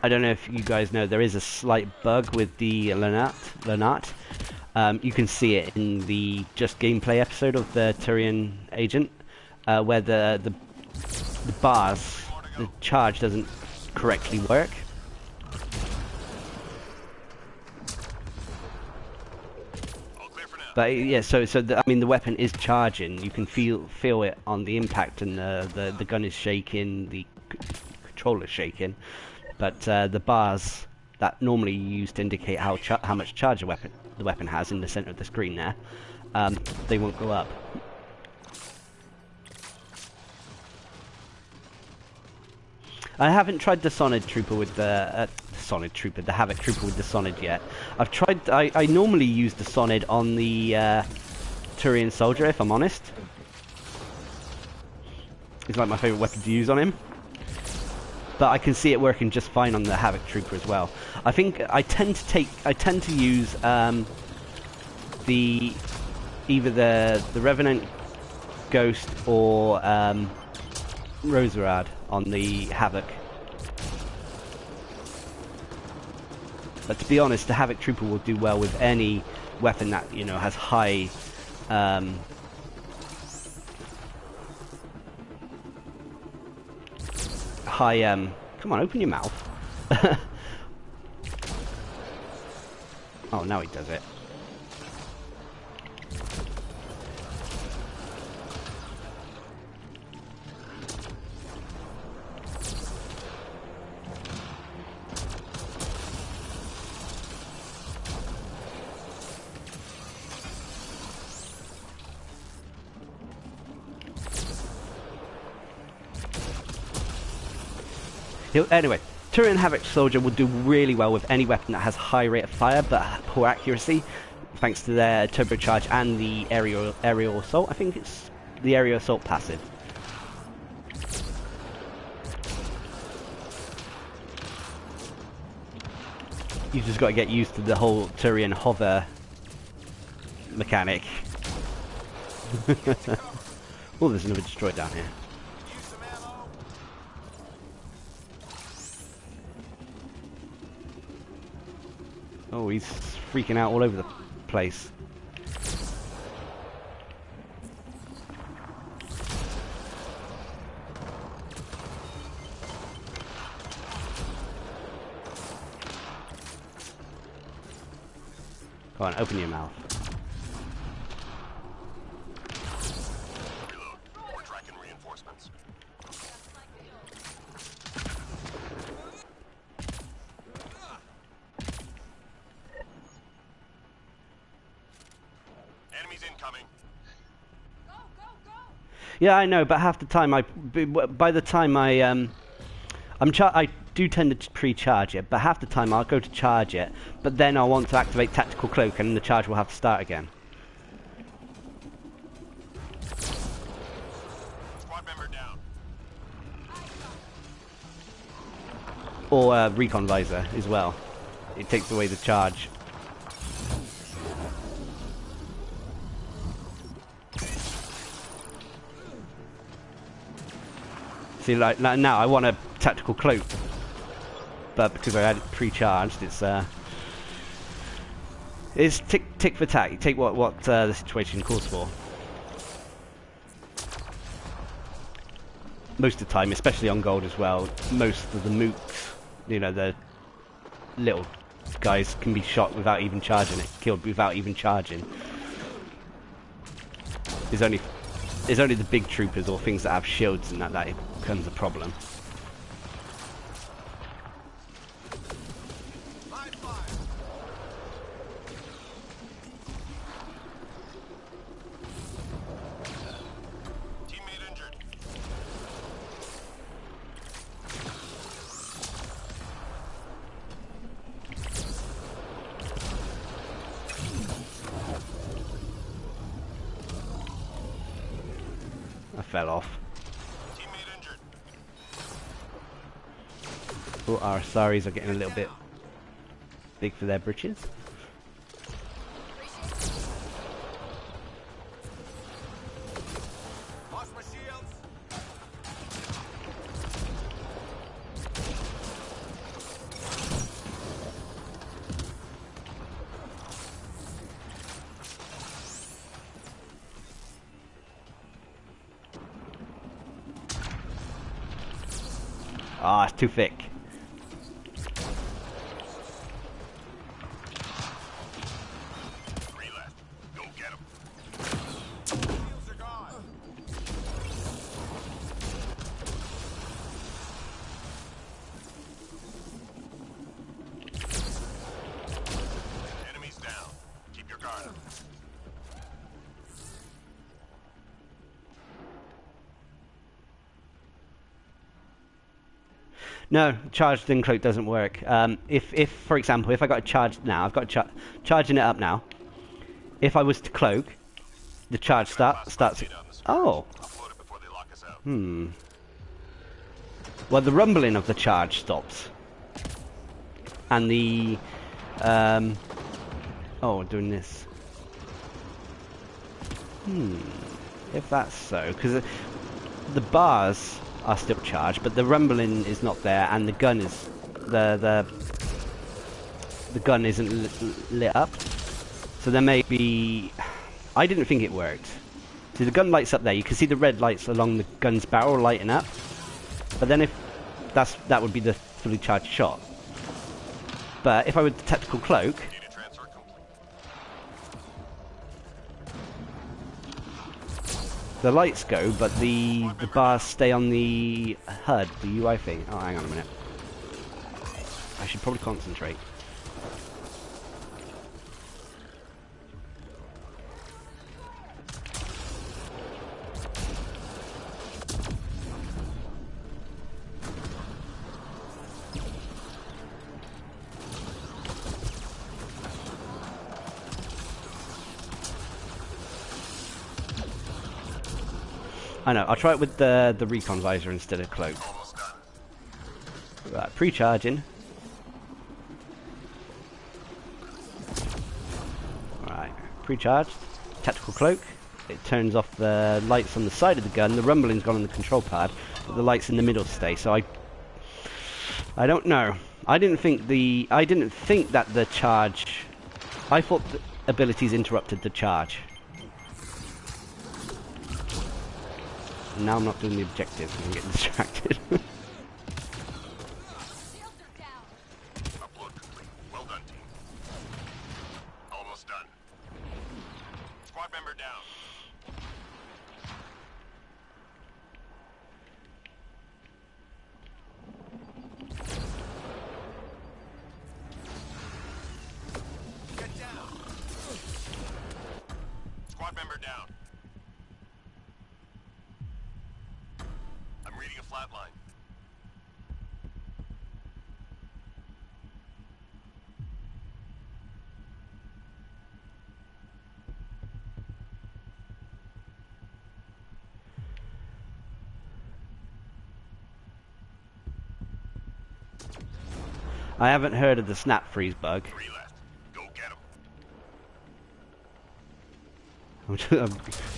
I don't know if you guys know, there is a slight bug with the Lanat. You can see it in the Just Gameplay episode of the Turian Agent, where the bars, the charge doesn't correctly work. All clear for now. But yeah, I mean, the weapon is charging. You can feel it on the impact, and the gun is shaking, the controller's shaking. But the bars that normally you use to indicate how much charge the weapon has in the center of the screen there, they won't go up. I haven't tried the Sonid Trooper with the Havoc Trooper with the Sonid yet. I've tried. I normally use the Sonid on the Turian Soldier, if I'm honest. It's like my favorite weapon to use on him. But I can see it working just fine on the Havoc Trooper as well. I think I tend to use either the Revenant Ghost or Roserad on the Havoc. But to be honest, the Havoc Trooper will do well with any weapon that, you know, has high... come on, open your mouth. Oh, now he does it. Anyway, Turian Havoc Soldier will do really well with any weapon that has high rate of fire but poor accuracy, thanks to their turbocharge and the aerial assault. I think it's the aerial assault passive. You just got to get used to the whole Turian hover mechanic. Oh, there's another destroyer down here. Oh, he's freaking out all over the place. Come on, open your mouth. Reload. We're tracking reinforcements. Enemies incoming. Go, go, go! Yeah, I know, but half the time by the time I do tend to pre-charge it, but half the time I'll go to charge it, but then I'll want to activate Tactical Cloak and the charge will have to start again. Squad member down. Or Recon Visor as well. It takes away the charge. See, like now I want a Tactical Cloak, but because I had it pre-charged, it's tick for tack. You take what the situation calls for. Most of the time, especially on gold as well, most of the mooks, you know, the little guys can be shot without even charging it, killed without even charging. It's only the big troopers or things that have shields and that it becomes a problem. Teammate injured. I fell off. Teammate injured. Oh, our Asaris are getting a little bit big for their britches. Lost my shields. Ah, it's too thick. Three left. Go get 'em. Shields are gone. Enemies down. Keep your guard up. No, charged in cloak doesn't work. If for example, if I got a charge now, I've got charging it up now. If I was to cloak, the charge starts. Oh. Upload it before they lock us out. Well, the rumbling of the charge stops, and the oh, doing this. If that's so, because the bars are still charged, but the rumbling is not there, and the gun is the the gun isn't lit up. So there may be... I didn't think it worked. See, the gun lights up there. You can see the red lights along the gun's barrel lighting up. But then if that would be the fully charged shot. But if I were the tactical cloak, Data transfer complete. the lights go, but the bars stay on the HUD, the UI thing. Oh, hang on a minute. I should probably concentrate. I know, I'll try it with the recon visor instead of cloak. Almost done. Right, pre-charging. Alright, pre-charged. Tactical cloak. It turns off the lights on the side of the gun. The rumbling's gone on the control pad, but the lights in the middle stay. So I don't know. I didn't think that the charge... I thought the abilities interrupted the charge. Now I'm not doing the objective, I'm getting distracted. Shields are down. Upload complete. Well done, team. Almost done. Squad member down. Get down. Squad member down. I'm reading a flat line. I haven't heard of the snap freeze bug, 3 left. Go get 'em.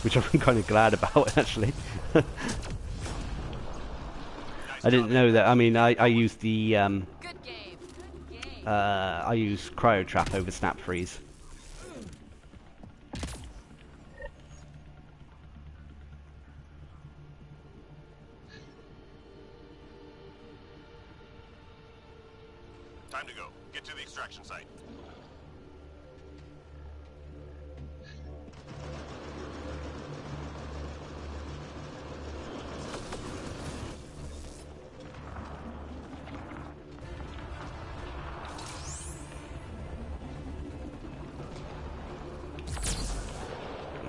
which I'm kind of glad about, actually. I didn't know that. I mean, I use the Good game. Good game. I use cryo trap over snap freeze. Time to go. Get to the extraction site.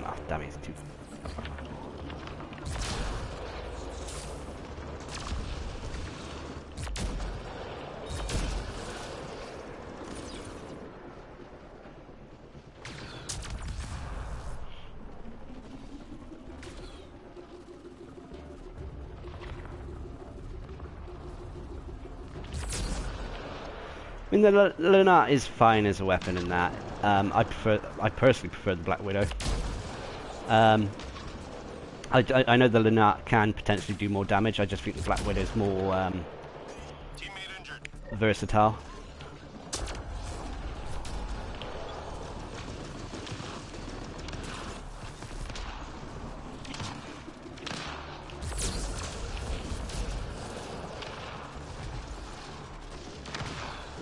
Oh, damn it, it's too... I mean, the Lunat is fine as a weapon in that. I personally prefer the Black Widow. I know the Lunat can potentially do more damage. I just think the Black Widow is more Teammate injured. versatile.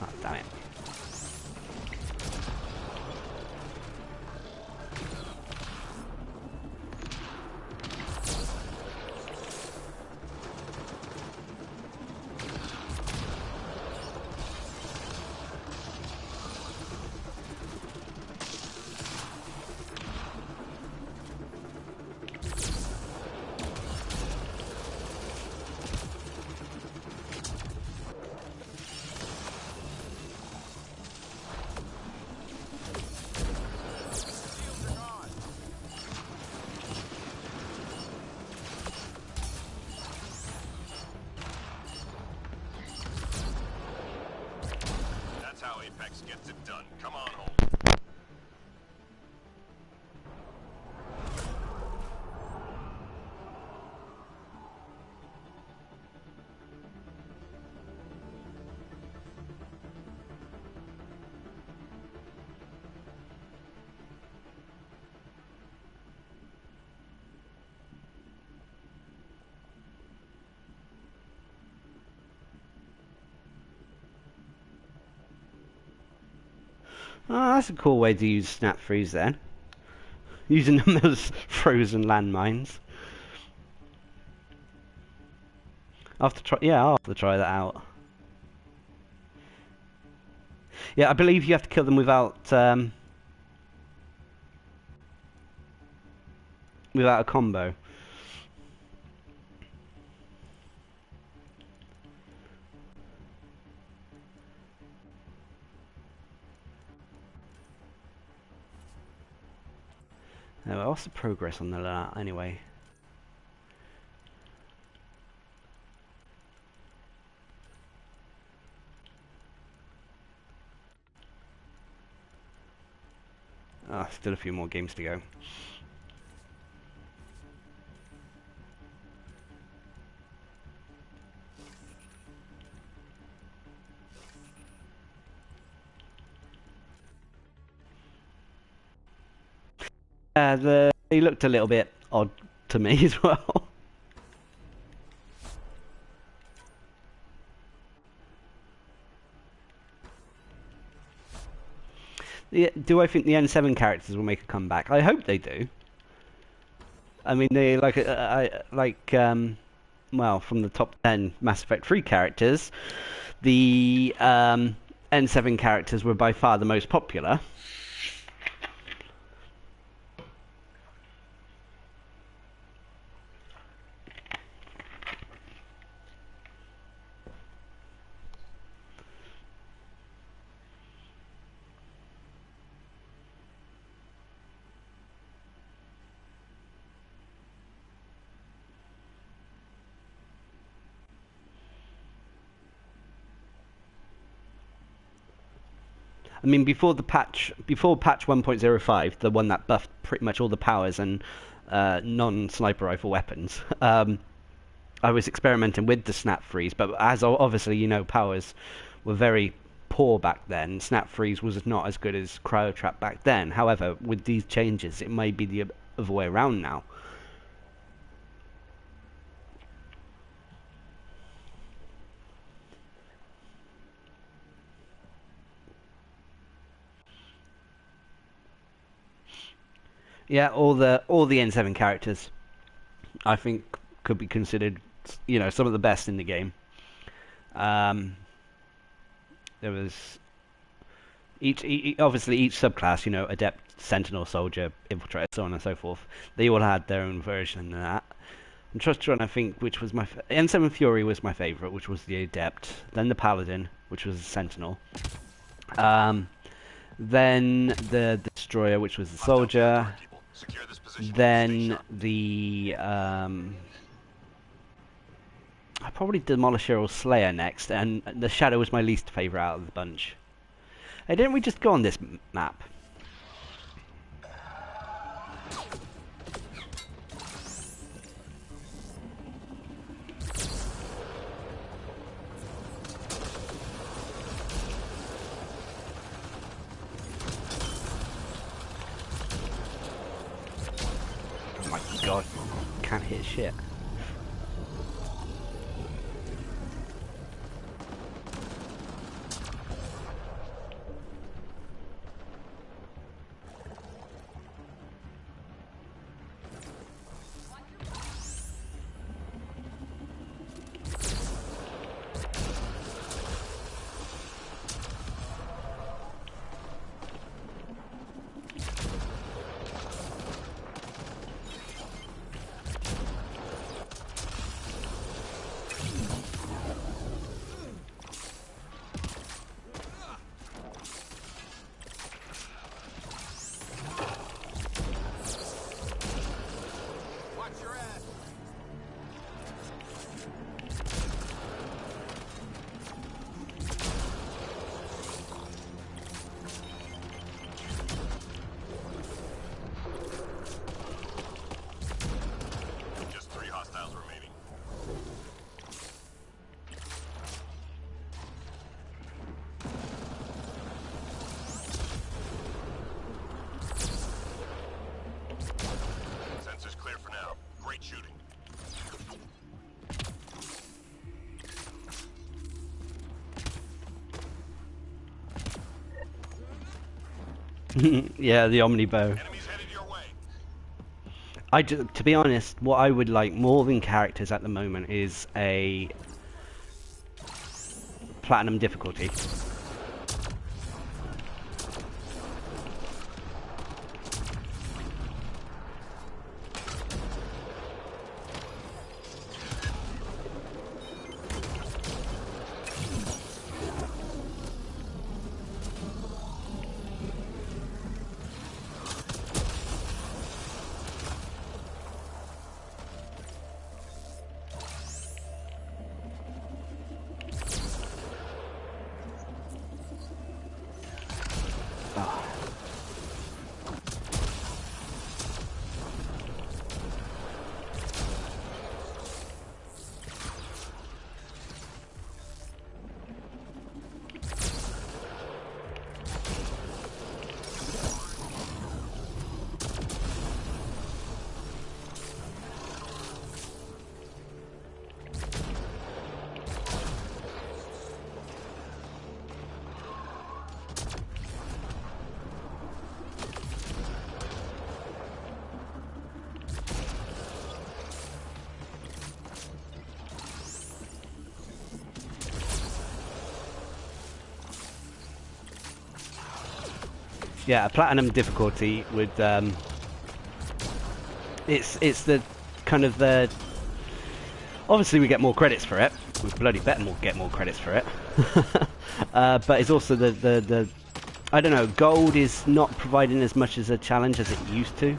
Oh, damn it. Shields are gone. That's how Apex gets it done. Come on home. Oh, that's a cool way to use snap freeze then. Using them as frozen landmines. I'll have to try. Yeah, I'll have to try that out. Yeah, I believe you have to kill them without without a combo. Oh, what's the progress on that anyway? Ah, still a few more games to go. They looked a little bit odd to me as well. Yeah, do I think the N7 characters will make a comeback? I hope they do. I mean, they well, from the top 10 Mass Effect 3 characters, the N7 characters were by far the most popular. I mean, before patch 1.05, the one that buffed pretty much all the powers and non-sniper rifle weapons, I was experimenting with the snap freeze, but as obviously you know, powers were very poor back then. Snap freeze was not as good as cryo trap back then. However, with these changes, it may be the other way around now. Yeah, all the N7 characters, I think, could be considered, you know, some of the best in the game. There was obviously each subclass, you know, adept, sentinel, soldier, infiltrator, so on and so forth. They all had their own version of that. I'm just trying to think which was my N7 Fury was my favorite, which was the adept. Then the paladin, which was the sentinel. Then the destroyer, which was the soldier. Then the I probably Demolisher or Slayer next, and the Shadow was my least favourite out of the bunch. Hey, didn't we just go on this map? Oh my god, can't hit shit. Yeah, the Omnibow. Enemies headed your way. To be honest, what I would like more than characters at the moment is a platinum difficulty. Yeah, a platinum difficulty would it's the kind of the obviously we get more credits for it. We bloody better get more credits for it. But it's also the I don't know, gold is not providing as much as a challenge as it used to.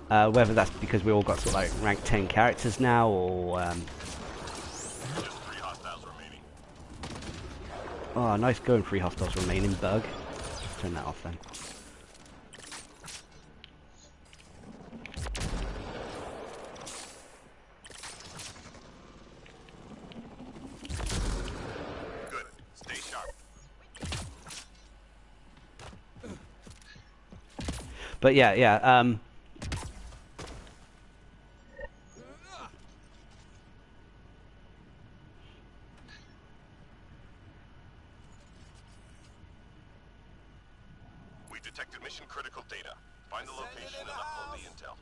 Whether that's because we all got sort of like rank 10 characters now, or Just 3 hostiles remaining. oh, nice going, 3 hostiles remaining bug. Turn that off then. Good. Stay sharp. But yeah. We detected mission critical data. Find the location and upload the intel.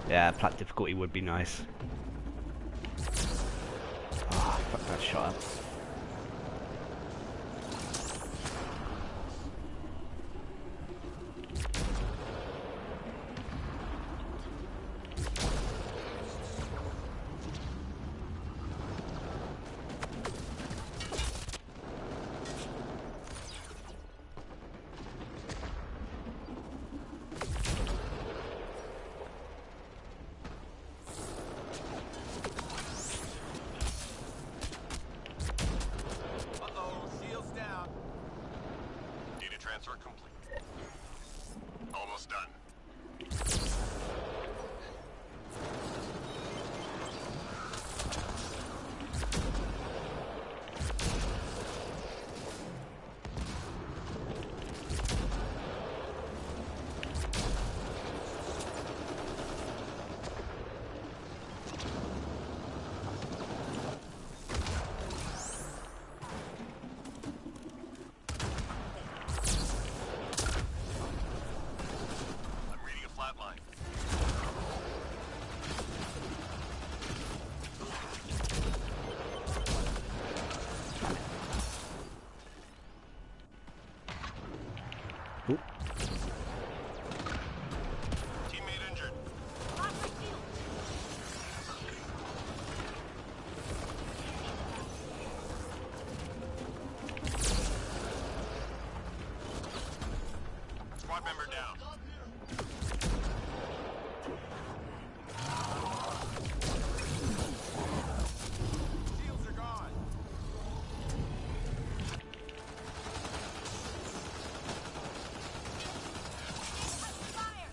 Yeah, plat difficulty would be nice. Ah, fuck that shot up. Uh-oh, shields down. Data transfer complete. Almost done. I'm reading a flat line. Ooh. Teammate injured. Squad member down. Shields are gone. Fire!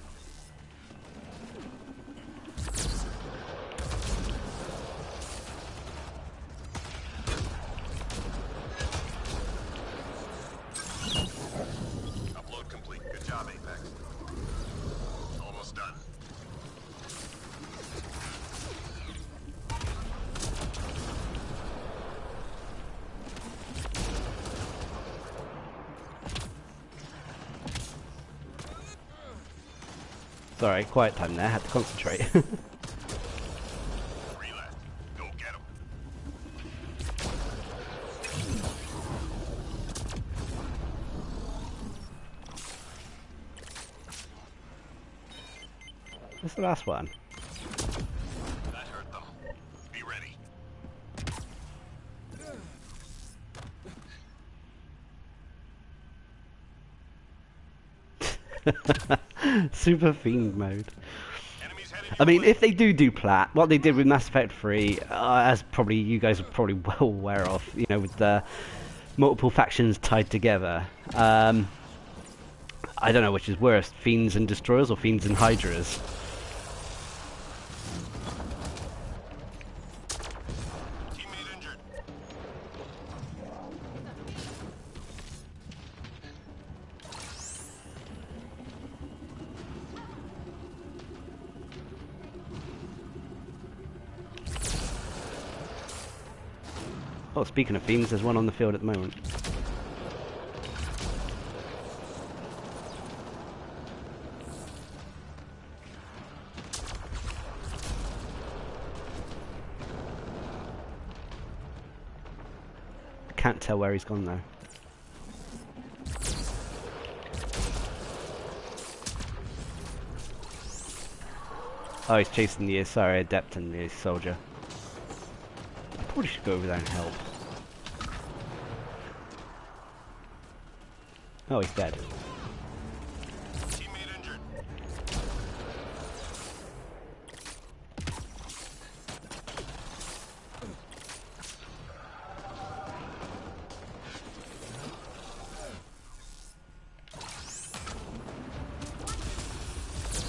Upload complete. Good job, Apex. Sorry, quiet time there. Had to concentrate. 3 left. Go get 'em. What's the last one? That hurt them. Be ready. Super fiend mode. Enemies headed I your mean, way. if they do plat, what they did with Mass Effect 3, as probably you guys are probably well aware of, you know, with the multiple factions tied together. I don't know which is worse, fiends and destroyers or fiends and hydras. Teammate injured. Oh, speaking of fiends, there's one on the field at the moment. Can't tell where he's gone though. Oh, he's chasing the adept and the soldier. I probably should go over there and help. Oh, he's dead. Teammate injured.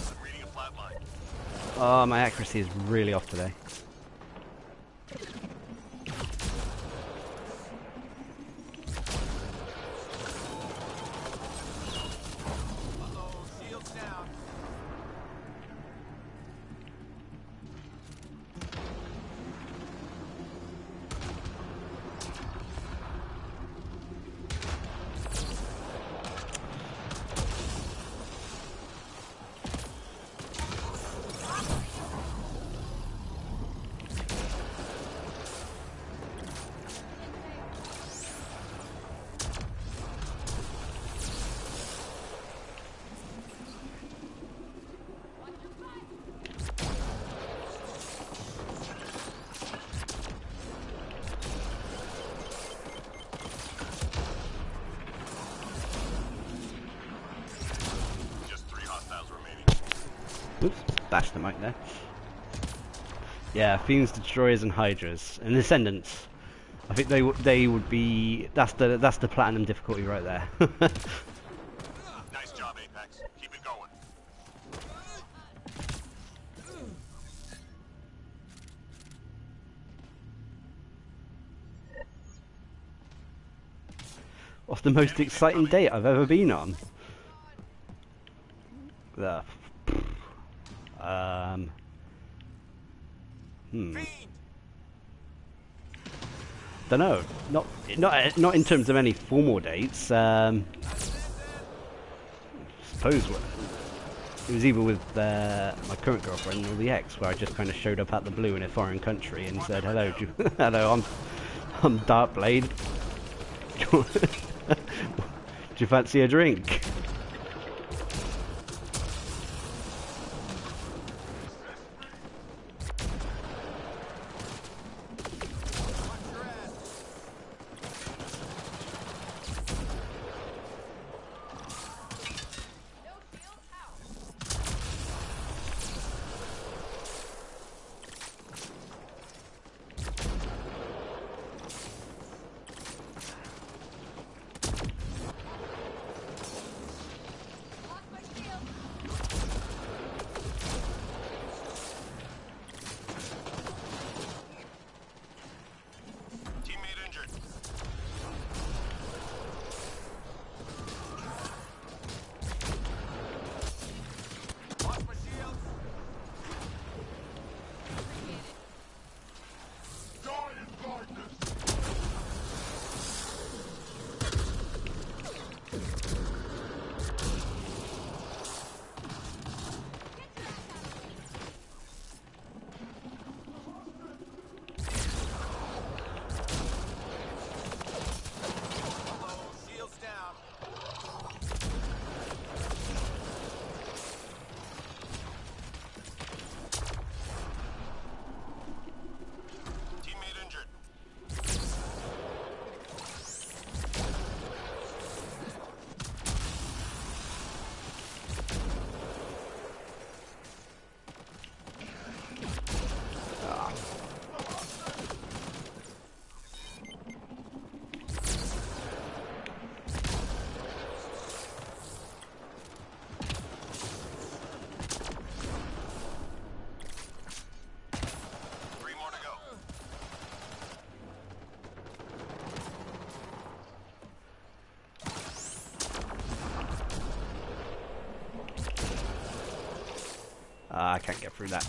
I'm reading a flat line. Oh, my accuracy is really off today. Uh-oh, shields down. Just 3 hostiles remaining. Oops, bashed the mic there. Yeah, fiends, destroyers, and hydras, and ascendants. I think they would be. That's the platinum difficulty right there. Nice job, Apex. Keep it going. What's the most exciting date I've ever been on? The. Fiend! Don't know. Not in terms of any formal dates. Suppose it was either with my current girlfriend or the ex, where I just kind of showed up out the blue in a foreign country and said, "Hello, hello, I'm Darcblade. Do you fancy a drink?" Watch your ass. No shield out. I can't get through that.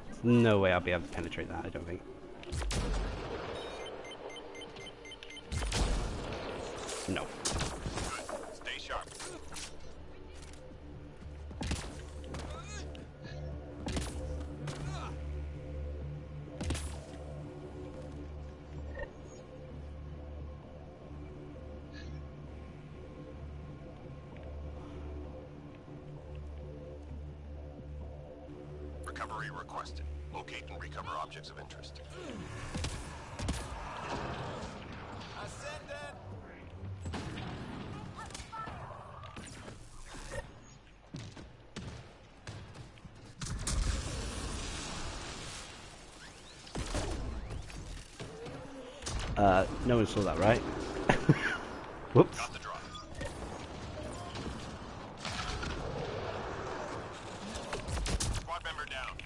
There's no way I'll be able to penetrate that, I don't think. No. Good. Stay sharp. Recovery requested. Locate and recover objects of interest. Ascendant. No one saw that, right? Whoops. Got the drop. Squad member down.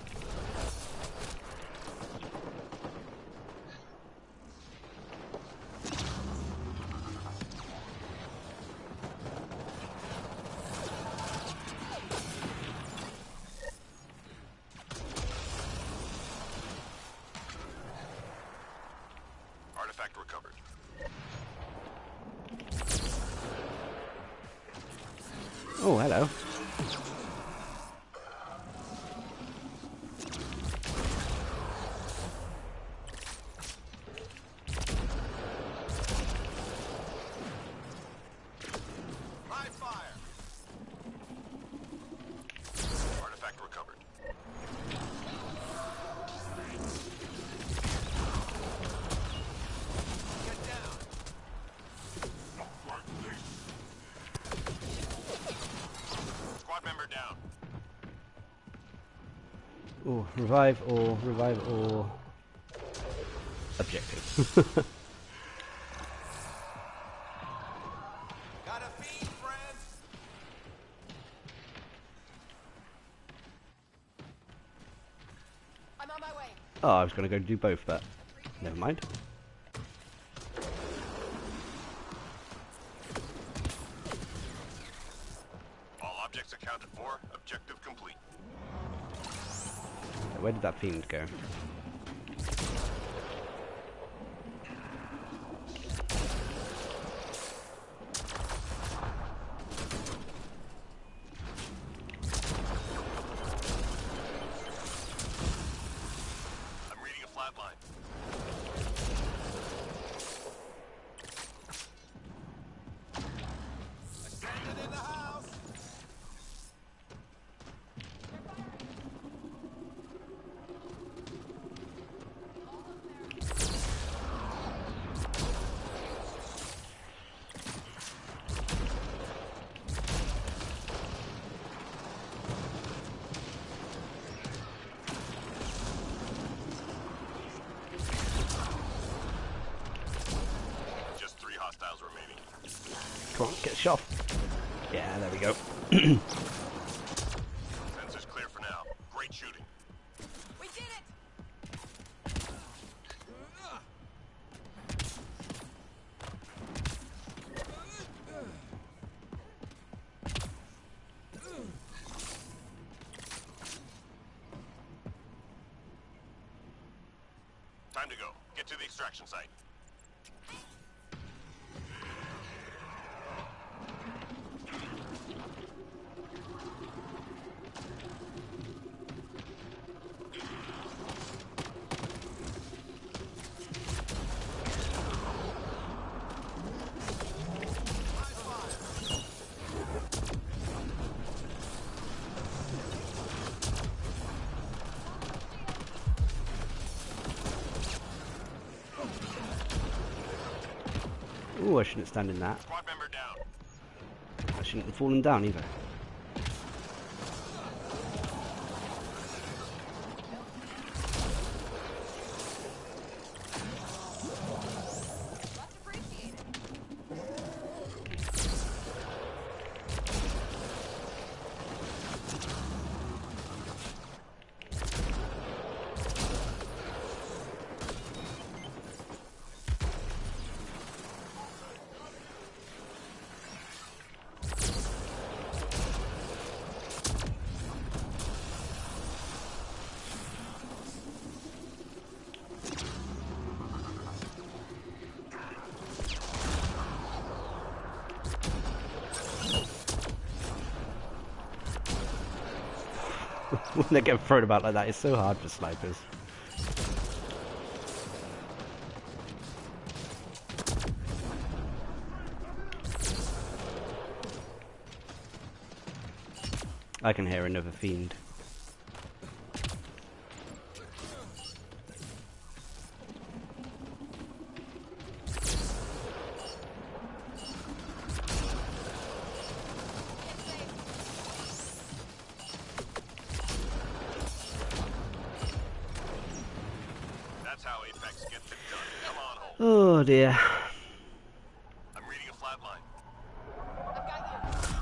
Artifact recovered. Oh, hello. My fire. Artifact recovered. Get down. Squad member down. Oh, revive or objective. Got a feed, friend. I'm on my way. Oh, I was going to go do both, but never mind. All objects accounted for. Objective complete. Where did that fiend go? I'm reading a flatline. Ascendant in the house. Just 3 hostiles remaining. Come on, get a shot. Yeah, there we go. Sensors clear for now. Great shooting. We did it! Time to go. Get to the extraction site. Ooh, I shouldn't stand in that. Squad member down. I shouldn't have fallen down either. Much appreciated. when they get thrown about like that, it's so hard for snipers. I can hear another fiend. That's how Apex gets it done. Come on, Holt. Oh dear. I'm reading a flat line. I've got you.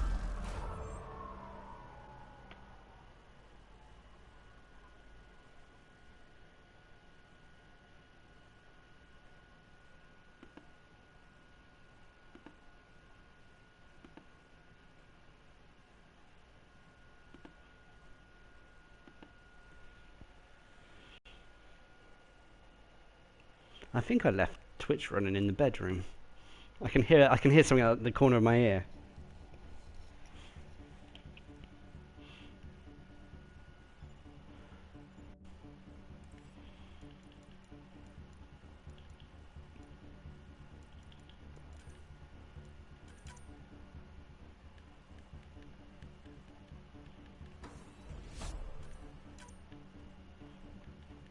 I think I left Twitch running in the bedroom. I can hear something out the corner of my ear.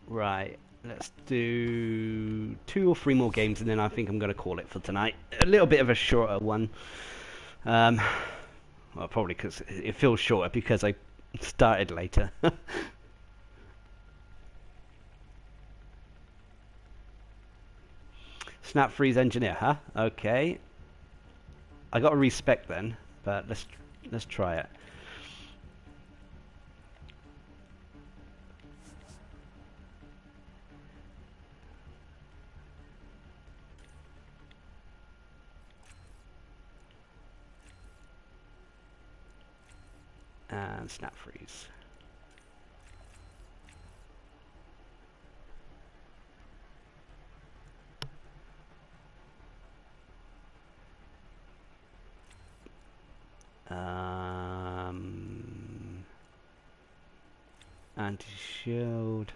Right, let's do 2 or 3 more games and then I think I'm going to call it for tonight. A little bit of a shorter one. Well, probably because it feels shorter because I started later. Snap freeze engineer, huh? Okay. I got to respec then, but let's try it. And snap freeze. Anti-shield.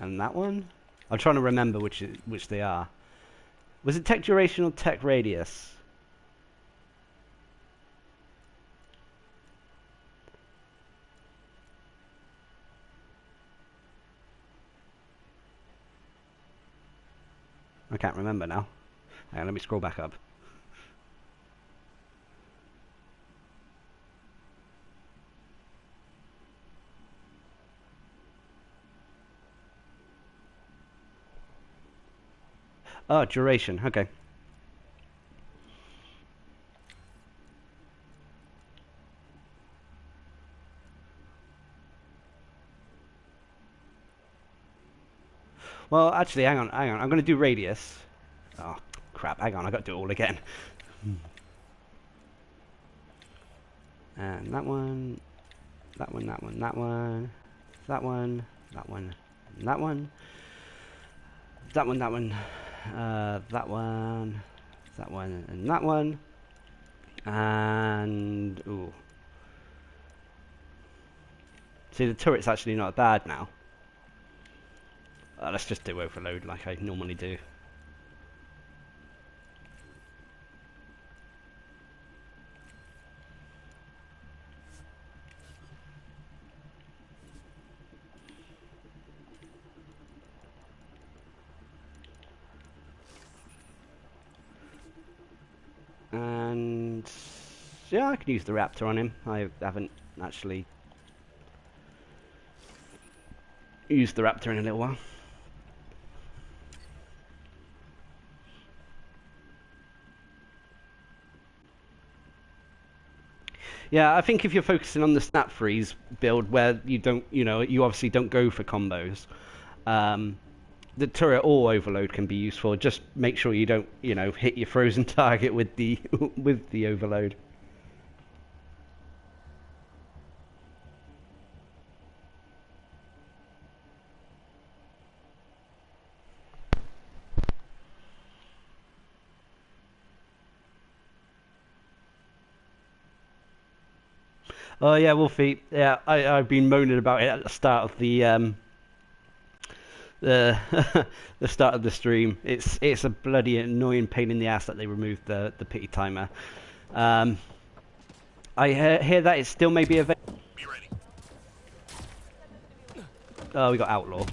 And that one? I'm trying to remember which they are. Was it tech duration or tech radius? I can't remember now. Hang on, let me scroll back up. Oh, duration. Okay. Well, actually, hang on. I'm going to do radius. Oh, crap. Hang on, I got to do it all again. And that one, that one, that one, that one, that one, that one, and that one, that one, that one, that one, that one, and that one, and ooh. See, the turret's actually not bad now. Let's just do overload like I normally do. And yeah, I can use the raptor on him. I haven't actually used the raptor in a little while. Yeah, I think if you're focusing on the snap freeze build where you don't, you obviously don't go for combos, the turret or overload can be useful. Just make sure you don't, hit your frozen target with the with the overload. Oh yeah, Wolfie. Yeah, I've been moaning about it at the start of the the start of the stream. It's a bloody annoying pain in the ass that they removed the pity timer. I hear that it still may be available. Be ready. Oh, we got outlaw.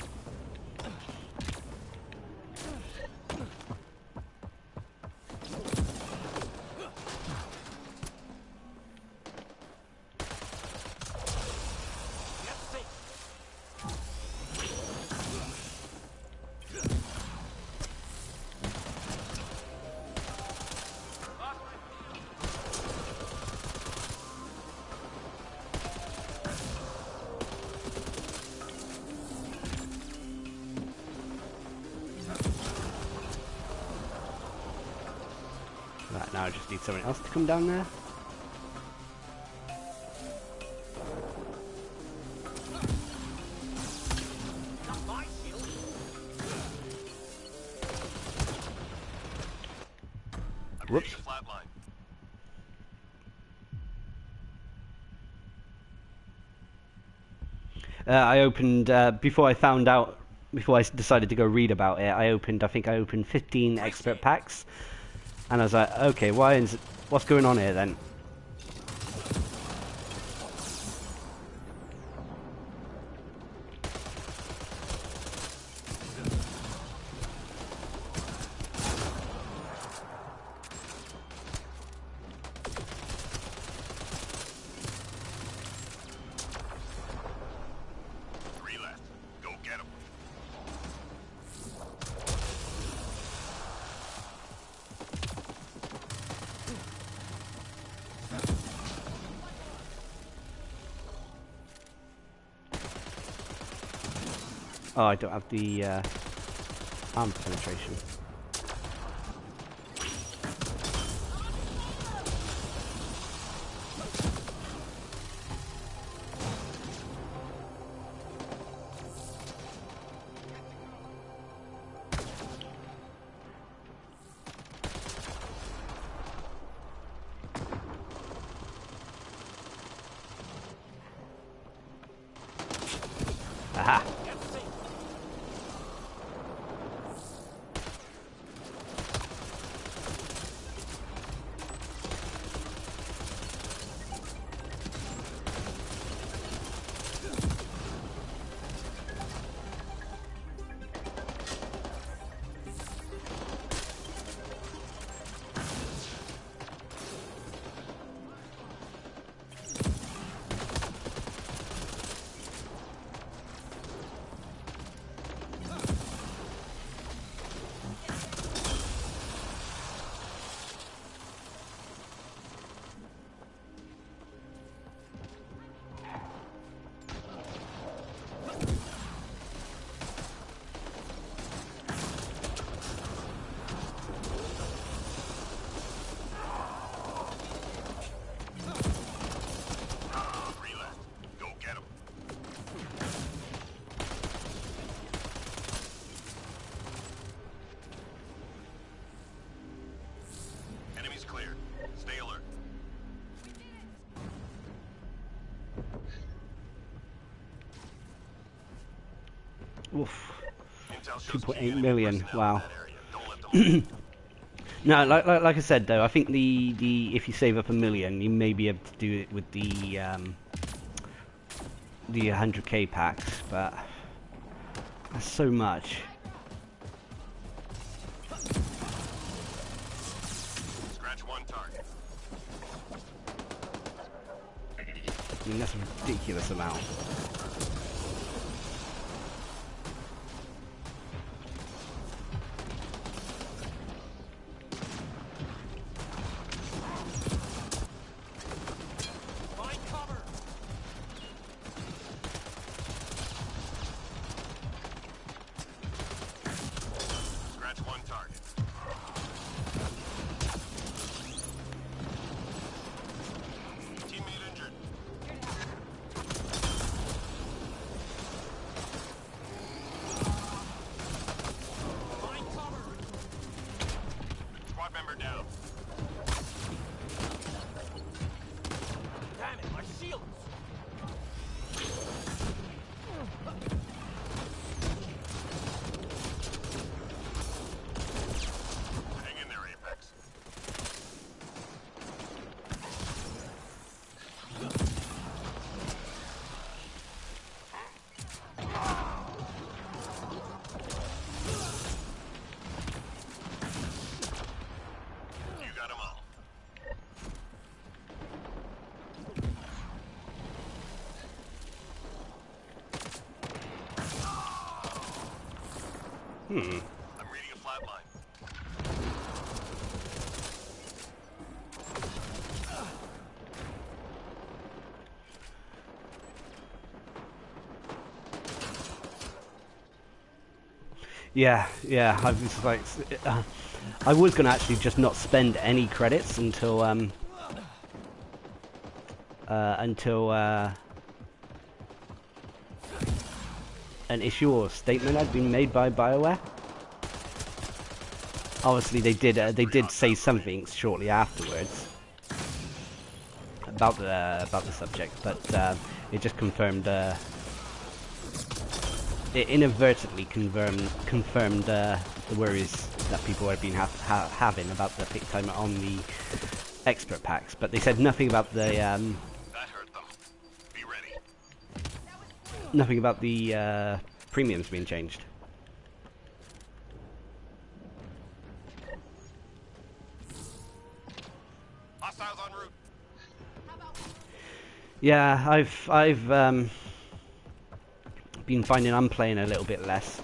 Right, now I just need someone else to come down there. Whoops. Flatline. I opened before I found out. Before I decided to go read about it, I think I opened 15 expert packs, and I was like, okay, what's going on here then? Oh, I don't have the arm penetration. Aha! Oof. 2.8 million. Wow. No, like I said though, I think the if you save up $1 million, you may be able to do it with the 100k packs, but that's so much. Scratch one target. I mean, that's a ridiculous amount. I'm reading a flatline. Yeah, yeah. I was like, I was gonna actually just not spend any credits until an issue or statement had been made by Bioware. Obviously, they did say something shortly afterwards about the subject, but it just confirmed. It inadvertently confirmed the worries that people had been having about the pick timer on the expert packs, but they said nothing about the That hurt them. Be ready. nothing about the premiums being changed. Hostiles en route. Yeah, I've been finding I'm playing a little bit less.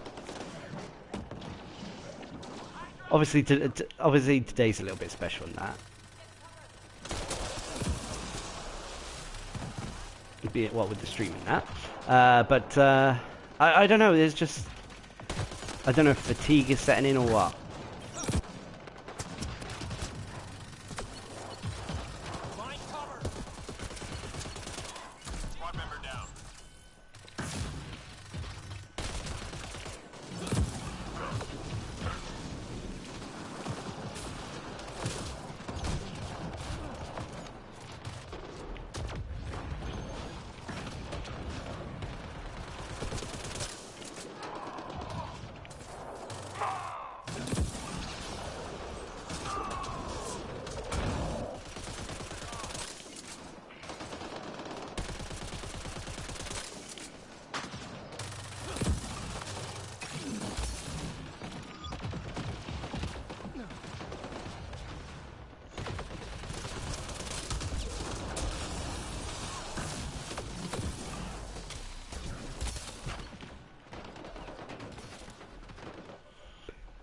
Obviously, obviously today's a little bit special in that. Be it what with the stream and that, but I don't know. There's just I don't know if fatigue is setting in or what. Squad member down.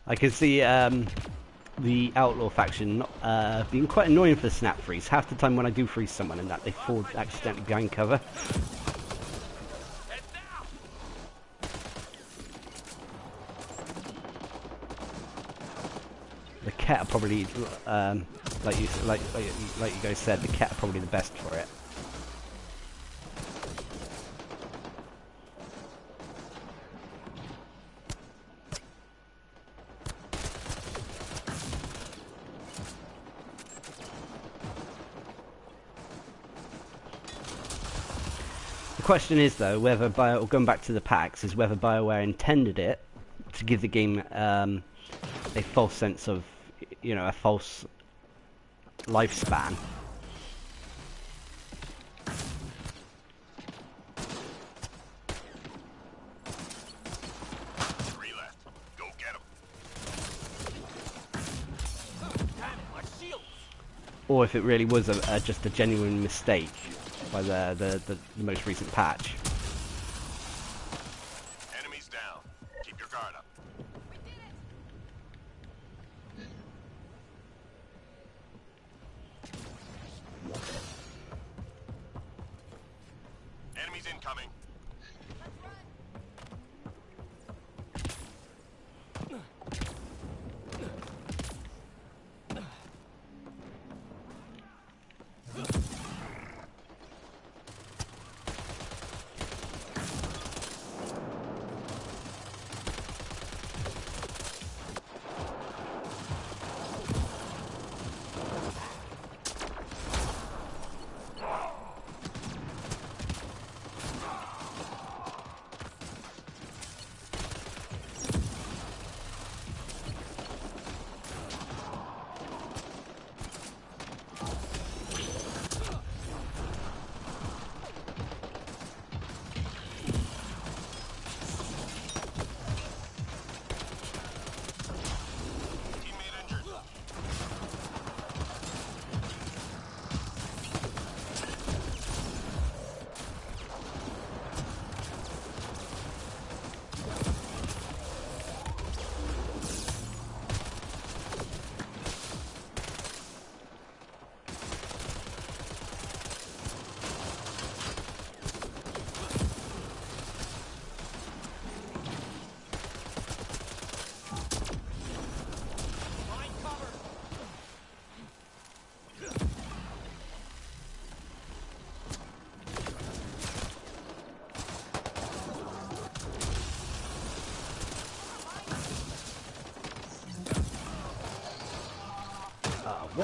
I can see the Outlaw faction being quite annoying for the snap freeze. Half the time when I do freeze someone and that, they fall accidentally behind cover. The cat are probably, like you guys said, the cat are probably the best for it. The question is, though, whether going back to the packs, is whether Bioware intended it to give the game a false sense of, you know, a false lifespan. Three left. Go get them. Or if it really was just a genuine mistake by the most recent patch. Enemies down. Keep your guard up. Enemies incoming.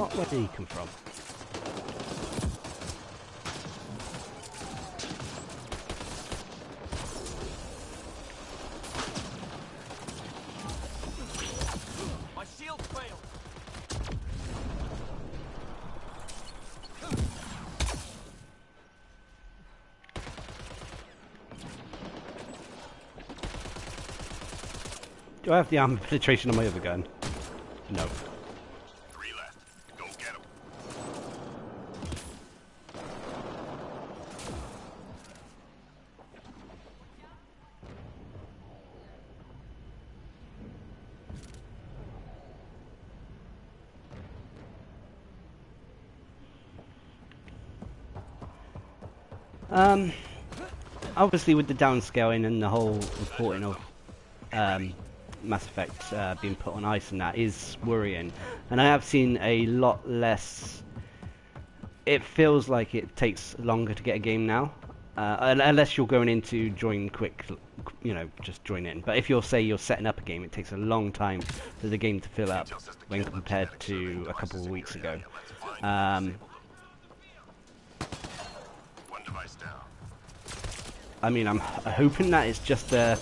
What? Where did he come from? My shield failed. Do I have the armor penetration on my other gun? No. 3 left. Go get him. Obviously with the downscaling and the whole reporting of Mass Effect being put on ice and that is worrying, and I have seen a lot less. It feels like it takes longer to get a game now, unless you're going in to join quick, you know, just join in. But if you're setting up a game, it takes a long time for the game to fill up when compared to a couple of weeks ago. One device down. I mean, I'm hoping that it's just a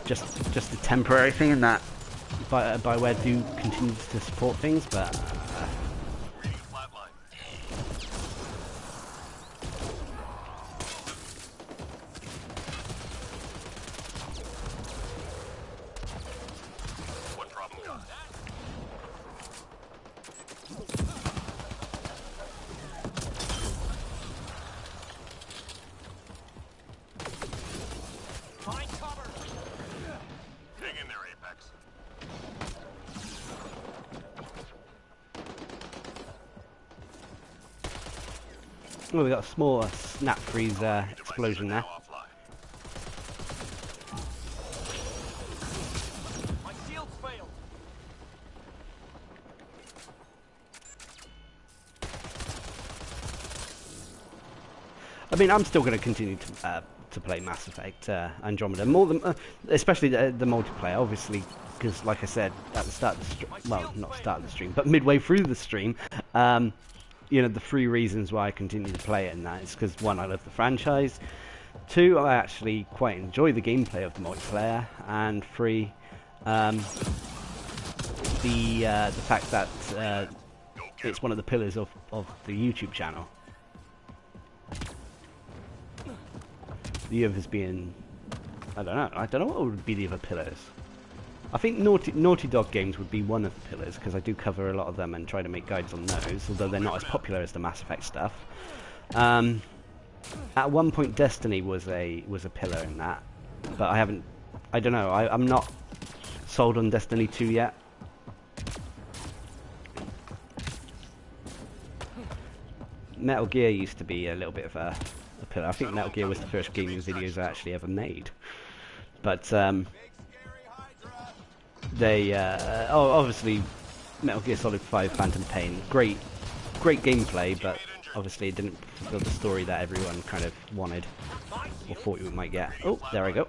just a temporary thing, and that Bioware do continue to support things, but Reading flatline. One problem gone. Find cover. Hang in there, Apex. well, we got a small snap freeze explosion there. Now offline. My shields failed. I mean, I'm still going to continue to play Mass Effect Andromeda, more than especially the multiplayer, obviously, because like I said at the start of the stream, well, not start of the stream, but midway through the stream, you know, the 3 reasons why I continue to play it, and that is because 1, I love the franchise, 2, I actually quite enjoy the gameplay of the multiplayer, and 3, the fact that it's one of the pillars of the YouTube channel. The others being, I don't know what would be the other pillars. I think Naughty Dog games would be one of the pillars, because I do cover a lot of them and try to make guides on those, although they're not as popular as the Mass Effect stuff. At one point Destiny was a pillar in that, but I don't know, I'm not sold on Destiny 2 yet. Metal Gear used to be a little bit of a pillar. I think Metal Gear was the first gaming videos I actually ever made. But they obviously Metal Gear Solid 5 Phantom Pain, great gameplay, but obviously it didn't fulfill the story that everyone kind of wanted or thought you might get. Oh, there I go.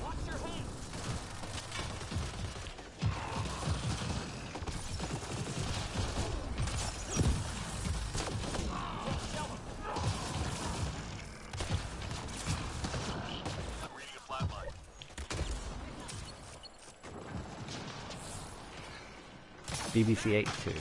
Watch your hands. I'm reading a flatline. BBC 8-2.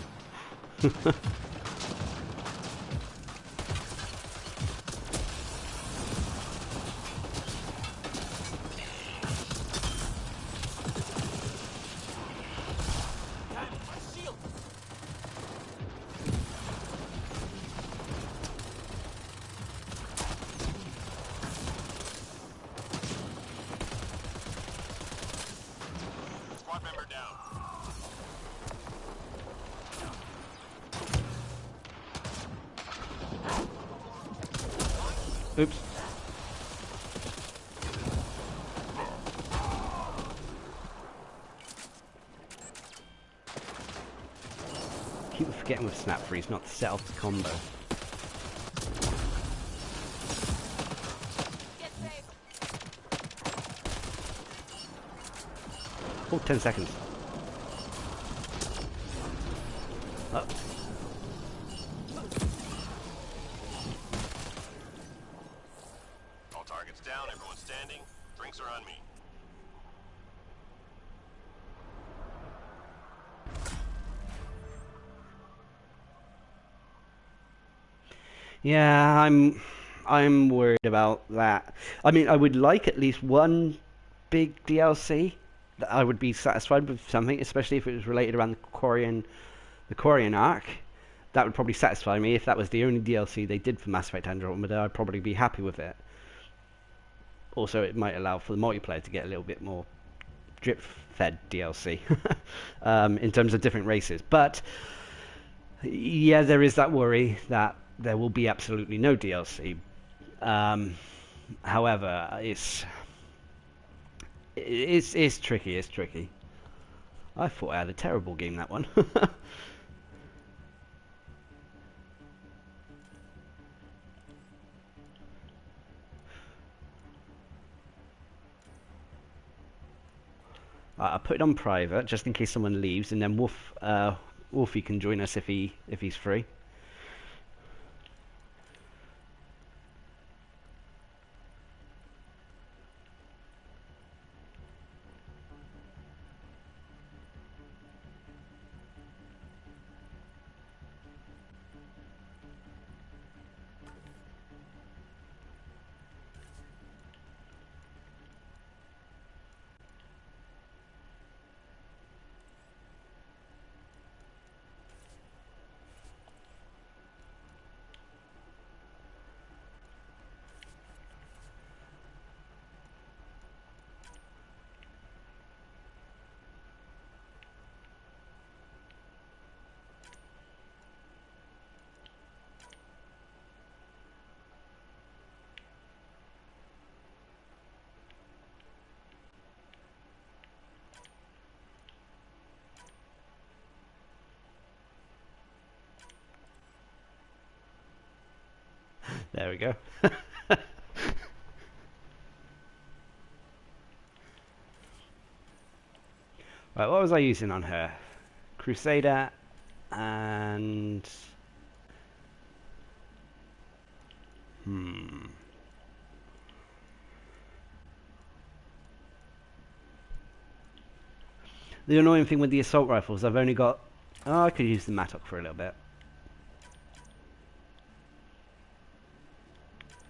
My shield. Squad member down. Oops. keep forgetting with Snap Freeze not to set off the combo. Get safe. Oh, 10 seconds. Oh. All targets down, everyone standing. Drinks are on me. Yeah, I'm worried about that. I mean, I would like at least one big DLC that I would be satisfied with something, especially if it was related around the Quarian arc. That would probably satisfy me. If that was the only DLC they did for Mass Effect Andromeda, I'd probably be happy with it. Also, it might allow for the multiplayer to get a little bit more drip-fed DLC in terms of different races. But yeah, there is that worry that there will be absolutely no DLC. However, it's tricky. It's tricky. I thought I had a terrible game, that one. I put it on private just in case someone leaves, and then Wolfie can join us if he's free. There we go. Right, what was I using on her? Crusader and... The annoying thing with the assault rifles, I've only got... Oh, I could use the Mattock for a little bit.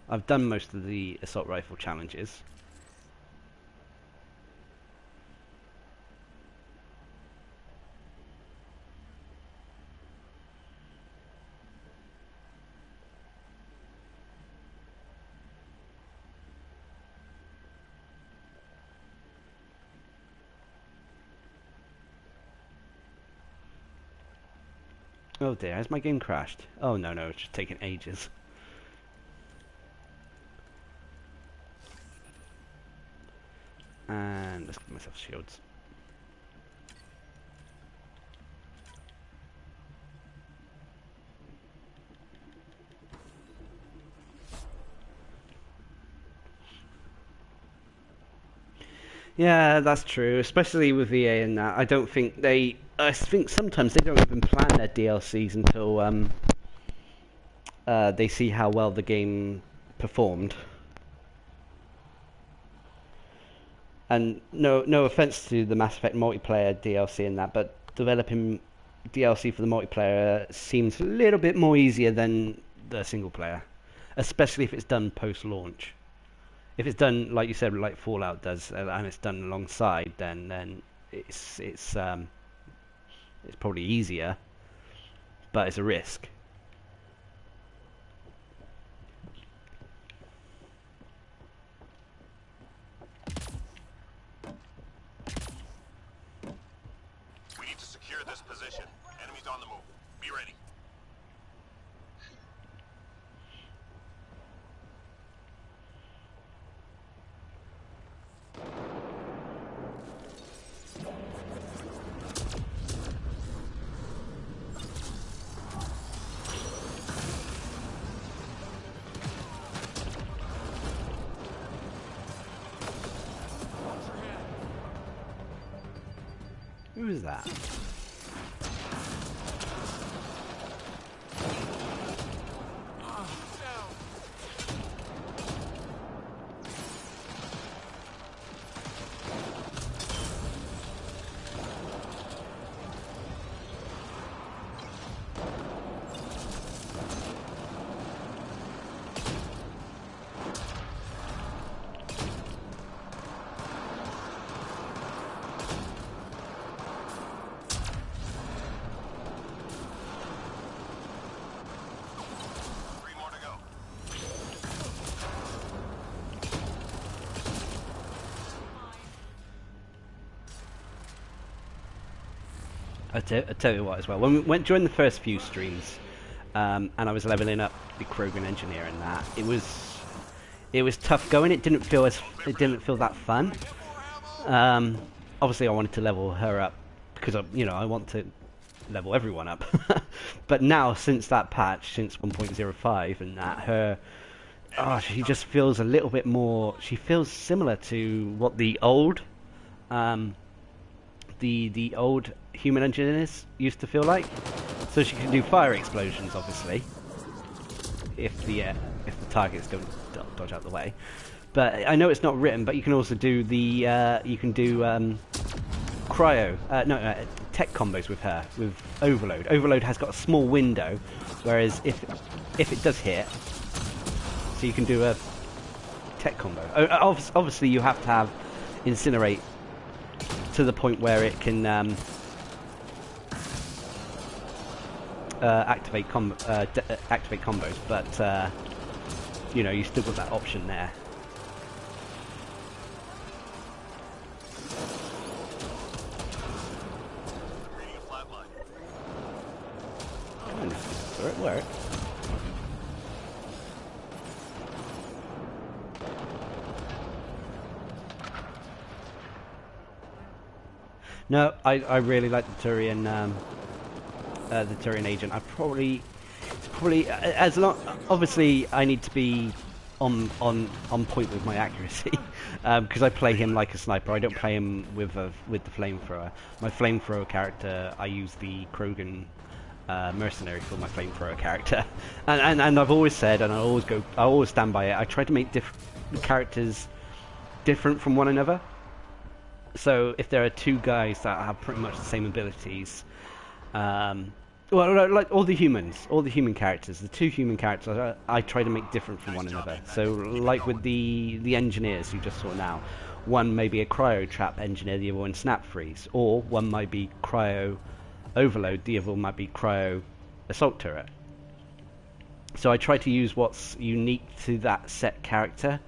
I've done most of the assault rifle challenges. Oh dear, has my game crashed? Oh no, it's just taking ages. And let's give myself shields. Yeah, that's true, especially with VA and that. I don't think they... I think sometimes they don't even plan their DLCs until they see how well the game performed. And no offense to the Mass Effect multiplayer DLC and that, but developing DLC for the multiplayer seems a little bit more easier than the single player, especially if it's done post-launch. If it's done like you said, like Fallout does, and it's done alongside, then it's probably easier, but it's a risk. We need to secure this position. Enemies on the move. Be ready. was that? Three more to go. I tell you what as well. When we went during the first few streams, and I was leveling up the Krogan engineer and that, it was tough going. It didn't feel that fun. Obviously, I wanted to level her up because I want to level everyone up. But now, since that patch, since 1.05 and that, she just feels a little bit more. She feels similar to what the old human engineers used to feel like. So she can do fire explosions, obviously, if the targets don't dodge out the way. But I know it's not written, but you can also do tech combos with her, with Overload. Overload has got a small window, whereas if it does hit, so you can do a tech combo. Obviously, you have to have Incinerate to the point where it can activate combos, but you still got that option there. Reading a flat line. It worked. No, I really like the Turian agent. It's probably as long. Obviously, I need to be on point with my accuracy because I play him like a sniper. I don't play him with the flamethrower. My flamethrower character, I use the Krogan mercenary for my flamethrower character, and I've always said, and I always stand by it. I try to make characters different from one another. So if there are two guys that have pretty much the same abilities, like all the human characters, the two human characters, I try to make different from one another. So like with the engineers you just saw now, one may be a cryo trap engineer, the other one snap freeze, or one might be cryo overload, the other one might be cryo assault turret. So I try to use what's unique to that set character,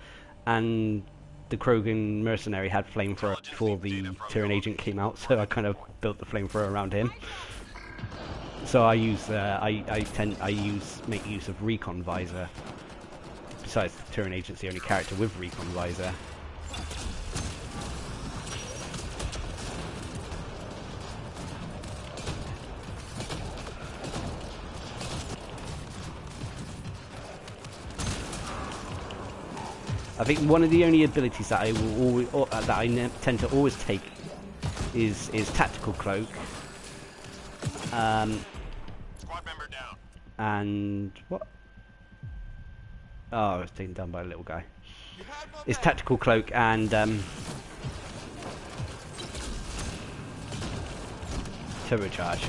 and the Krogan mercenary had flamethrower before the Turian agent came out, so I kind of built the flamethrower around him. So I use make use of recon visor. Besides, the Turian agent's the only character with recon visor. I think one of the only abilities that I will always, tend to always take is tactical cloak. Squad member down. And what? Oh, I was taken down by a little guy. It's tactical cloak and turbocharge.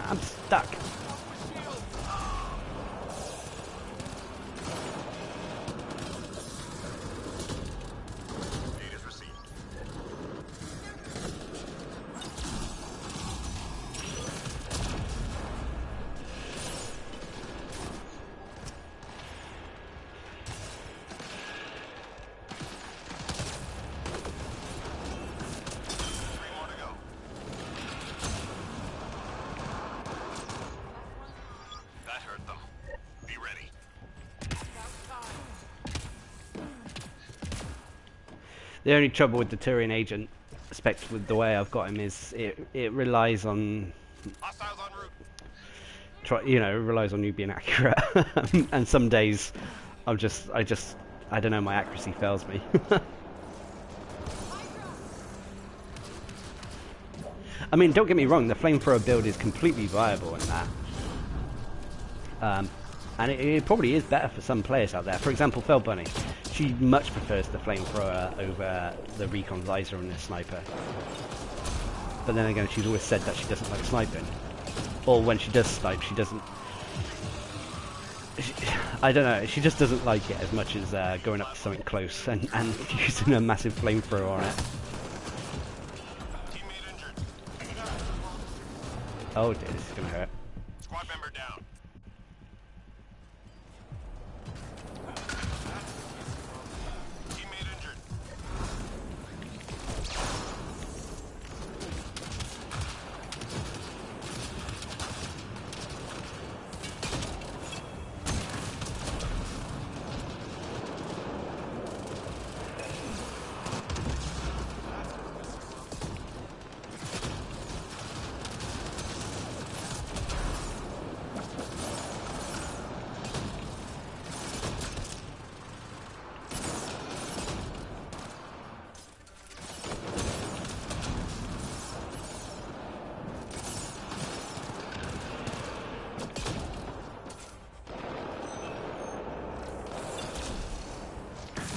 I'm stuck. Aid is received. Three more to go. That hurt them. Be ready. The only trouble with the Turian agent, especially with the way I've got him, is it relies on Hostiles en route. it relies on you being accurate. And some days I just I don't know, my accuracy fails me. I mean, don't get me wrong, the flamethrower build is completely viable in that. And it probably is better for some players out there. For example, Fel Bunny. She much prefers the flamethrower over the recon visor and the sniper. But then again, she's always said that she doesn't like sniping. Or when she does snipe, she doesn't... I don't know, she just doesn't like it as much as going up to something close and using a massive flamethrower on it. Teammate injured. Oh dear, this is gonna hurt. Squad member down. Teammate injured.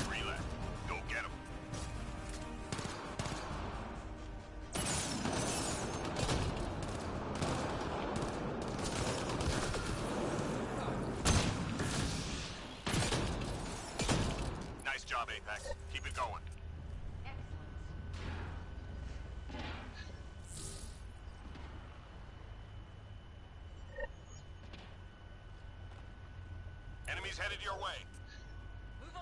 Relay. Go get him. Nice job, Apex. Keep it going. Enemies headed your way. Move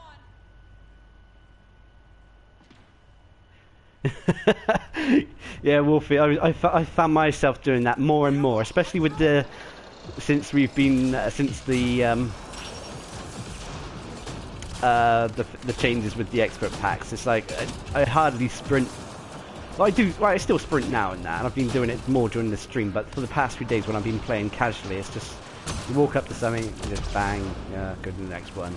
on. Yeah, Wolfie, I found myself doing that more and more, especially with the... Since we've been... since the changes with the expert packs. It's like, I hardly sprint... Well, I still sprint now and that, and I've been doing it more during the stream, but for the past few days when I've been playing casually, it's just... You walk up to something, and just bang, go to the next one.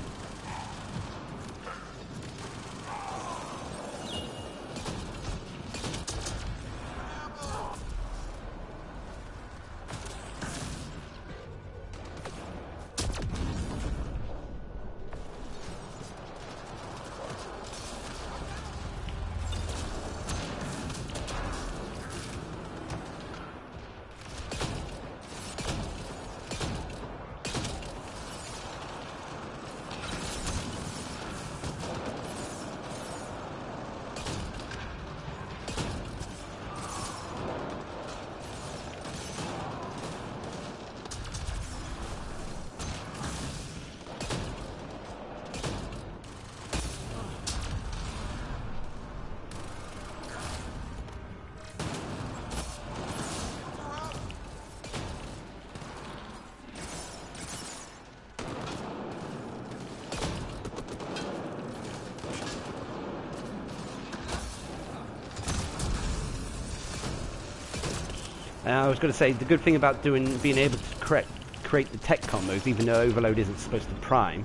I was going to say, the good thing about being able to create the tech combos, even though Overload isn't supposed to prime,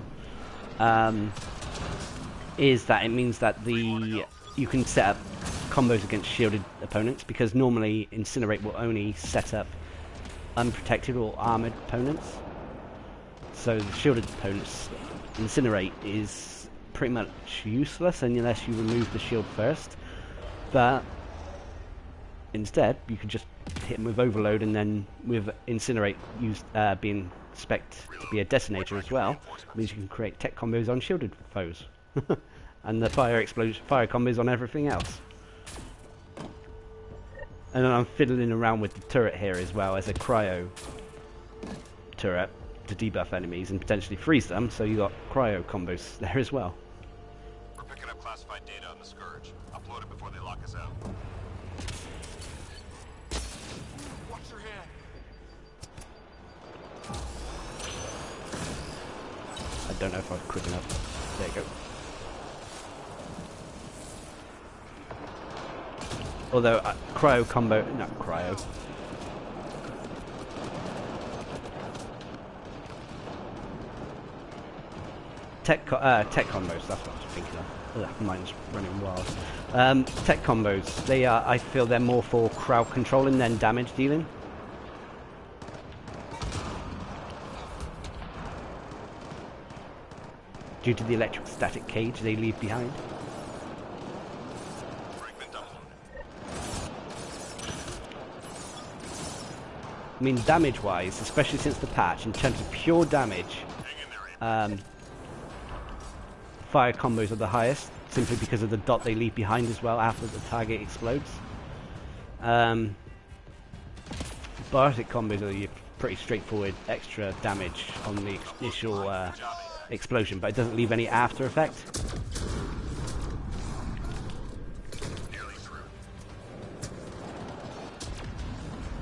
is that it means that you can set up combos against shielded opponents, because normally Incinerate will only set up unprotected or armored opponents. So the shielded opponents, Incinerate is pretty much useless unless you remove the shield first. But instead, you can just hit them with Overload, and then with Incinerate being spec'd to be a detonator as well, means you can create tech combos on shielded foes. And the fire combos on everything else. And then I'm fiddling around with the turret here as well as a cryo turret to debuff enemies and potentially freeze them, so you got cryo combos there as well. We're picking up classified data on the Scourge. Upload it before they lock us out. Watch your hand. I don't know if I'm quick enough. There you go. Although, cryo combo... Not cryo. tech combos. That's what I was thinking of. Ugh, mine's running wild. Tech combos. They are. I feel they're more for crowd controlling than damage dealing. Due to the electrostatic cage they leave behind. Fragment uploaded. I mean, damage-wise, especially since the patch, in terms of pure damage, Hang in there, Ape. fire combos are the highest, simply because of the dot they leave behind as well after the target explodes. Bardic combos are your pretty straightforward extra damage on the initial explosion, but it doesn't leave any after effect. Nearly through.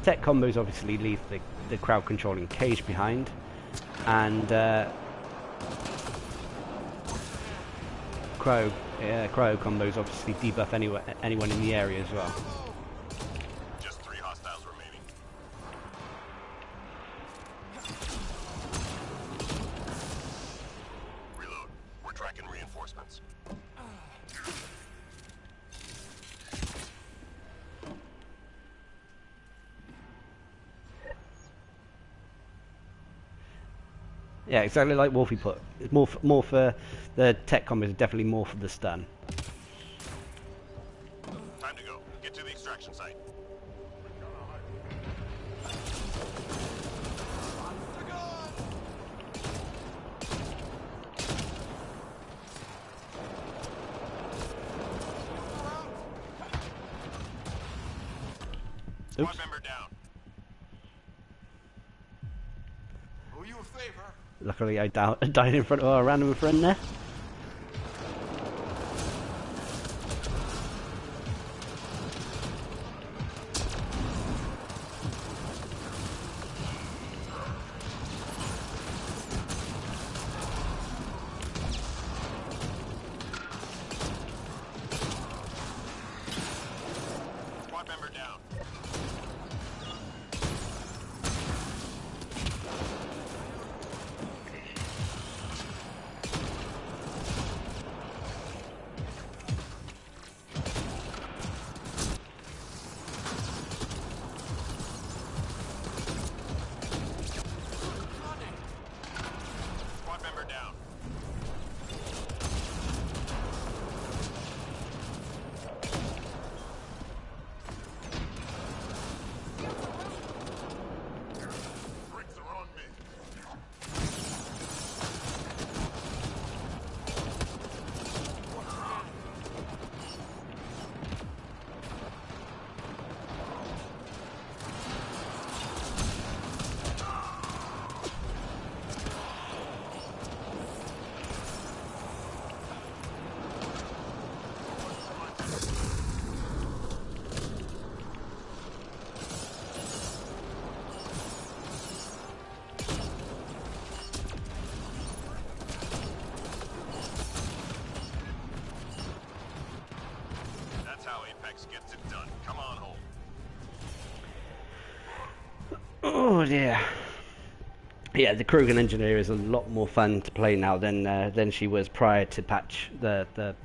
Tech combos obviously leave the crowd controlling cage behind, and cryo combos obviously debuff anyone in the area as well. Just 3 hostiles remaining. Reload. We're tracking reinforcements. Yeah, exactly like Wolfie put. It's more for the tech combos are definitely more for the stun. Time to go. Get to the extraction site. Oops. Squad member down. Owe you a favor. Luckily I died in front of our random friend there. Squad member down. Squad member down. Bricks are on me. That's how Apex gets it done. Come on home. Oh dear. Yeah, the Krogan Engineer is a lot more fun to play now than she was prior to patch the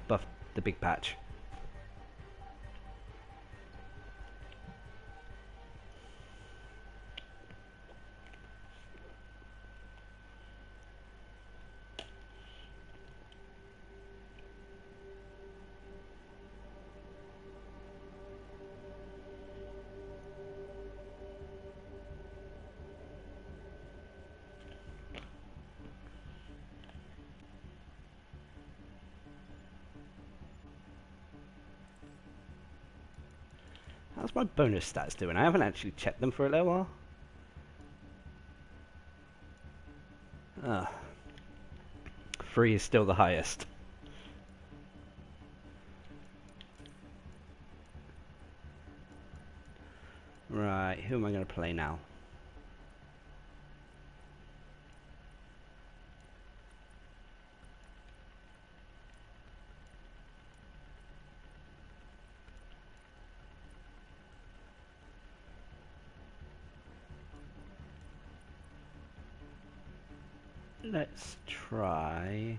big patch. How's my bonus stats doing? I haven't actually checked them for a little while. Ah, 3 is still the highest. Right, who am I going to play now? Let's try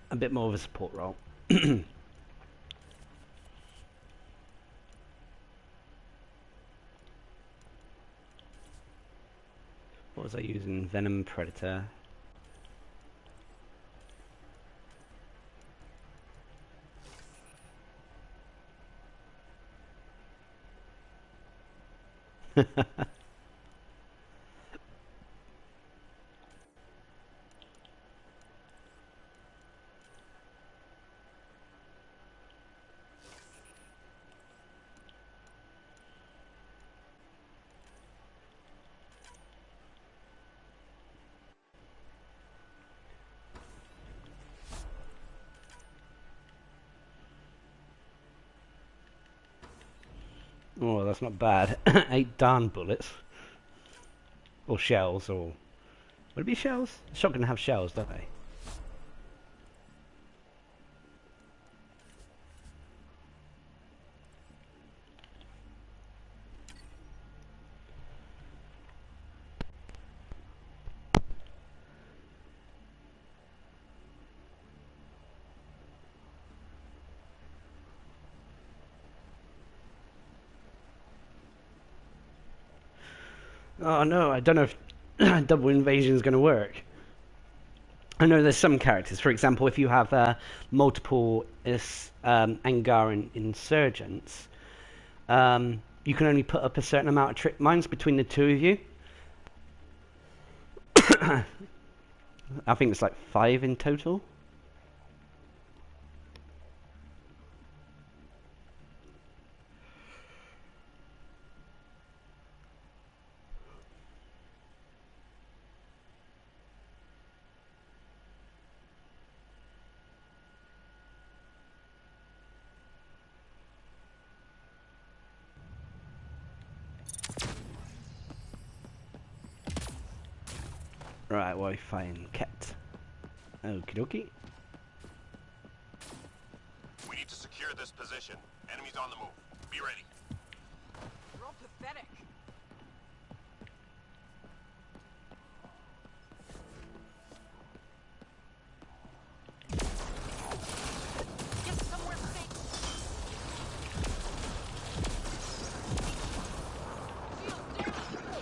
a bit more of a support role. What was I using? Venom, Predator. Oh, that's not bad. 8 darn bullets. Or shells, or... Would it be shells? Shotgun have shells, don't they? Oh no, I don't know if double invasion is going to work. I know there's some characters, for example, if you have multiple Angaran insurgents, you can only put up a certain amount of trip mines between the two of you. I think it's like 5 in total. Right, Wi-Fi and cat. Okie dokie. We need to secure this position. Enemies on the move. Be ready. You're all pathetic. Get somewhere safe. Shield down.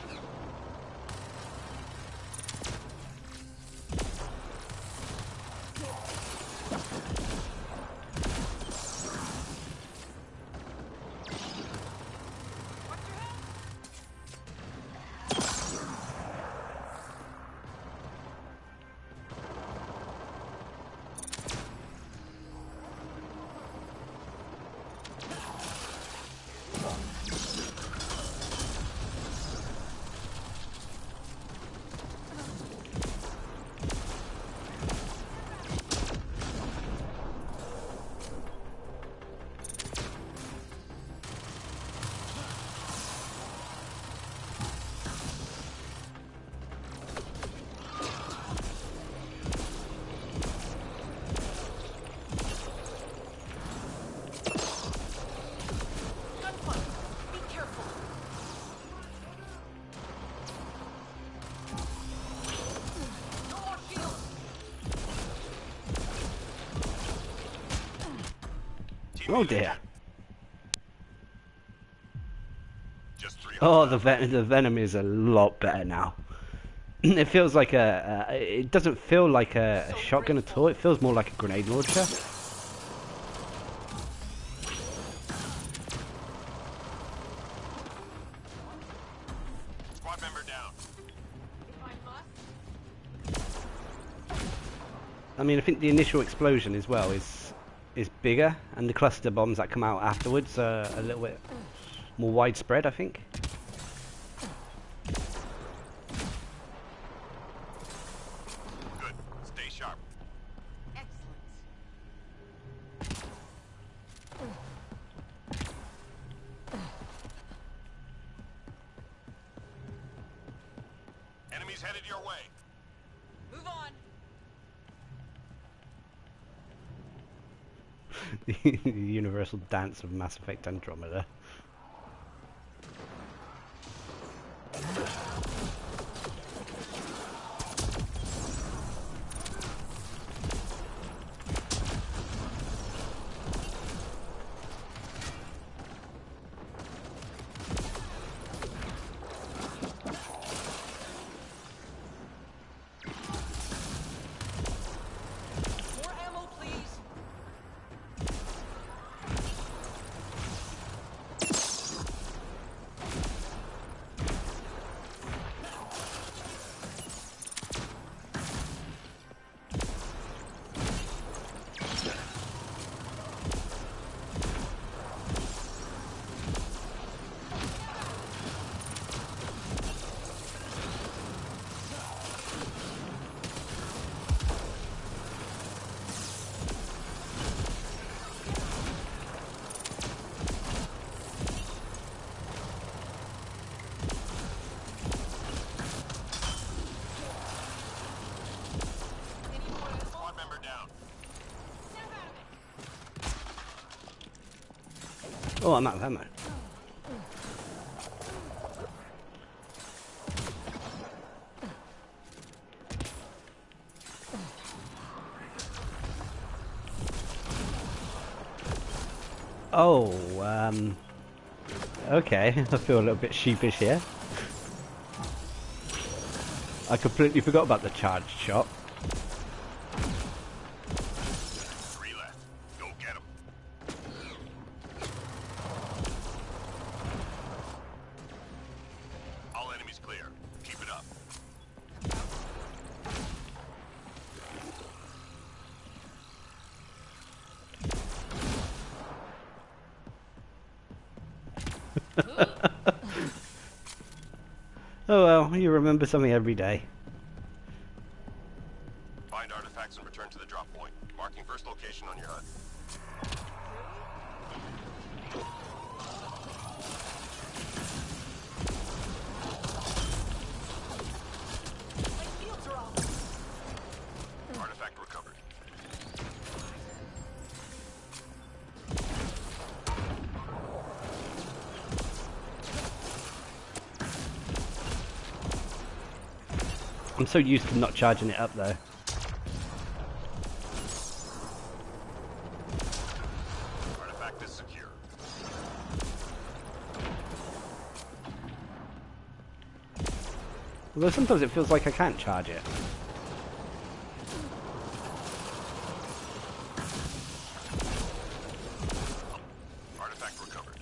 Watch your head. Gunfire. Be careful. No more shields. Team Oh leader, dear. just 3 Oh, the venom is a lot better now. It feels like it doesn't feel like a shotgun at all. It feels more like a grenade launcher. Squad member down. If I must. I mean, I think the initial explosion as well is bigger, and the cluster bombs that come out afterwards are a little bit more widespread, I think. Good. Stay sharp. Excellent. Enemies headed your way. Move on. The universal dance of Mass Effect Andromeda. Oh, I'm out of ammo. Oh, okay. I feel a little bit sheepish here. I completely forgot about the charged shot. 3 left. Go get 'em. All enemies clear. Keep it up. Oh well, you remember something every day. Find artifacts and return to the drop point. Marking first location on your HUD. My shields are off. Artifact recovered. I'm so used to not charging it up though. Artifact is secure. Although sometimes it feels like I can't charge it. Artifact recovered.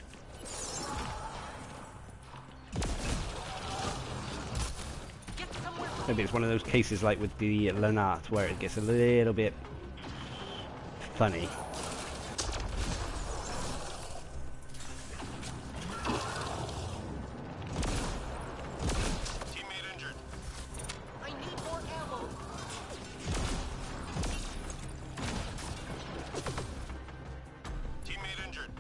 Get somewhere. Maybe it's one of those cases like with the Lanart where it gets a little bit funny. Teammate injured. I need more ammo. Teammate injured.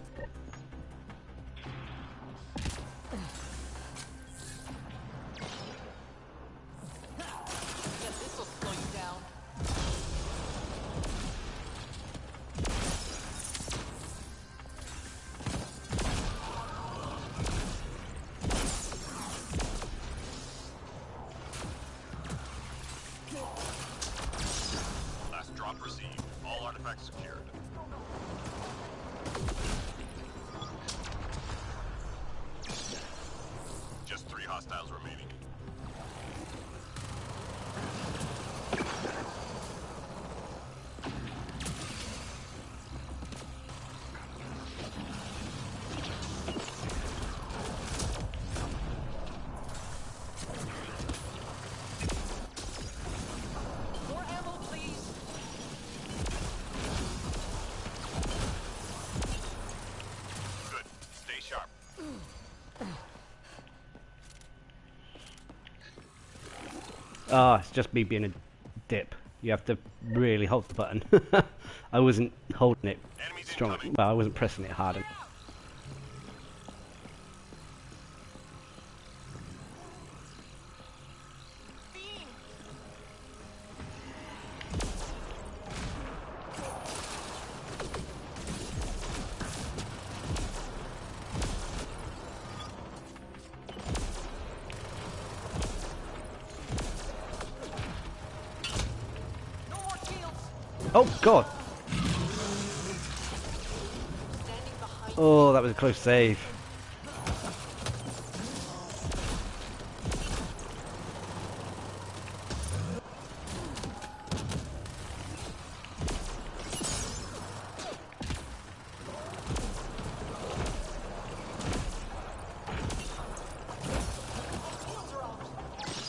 Yeah, this'll slow you down. Last drop received. All artifacts secured. Just 3 hostiles remaining. More ammo, please. Good. Stay sharp. Ah, it's just me being a dip. You have to really hold the button. I wasn't holding it Enemies strong. incoming. Well, I wasn't pressing it hard enough. Beam. No more shields. Oh god! Standing behind. Oh, that was a close save. Shields are off.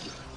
Shields are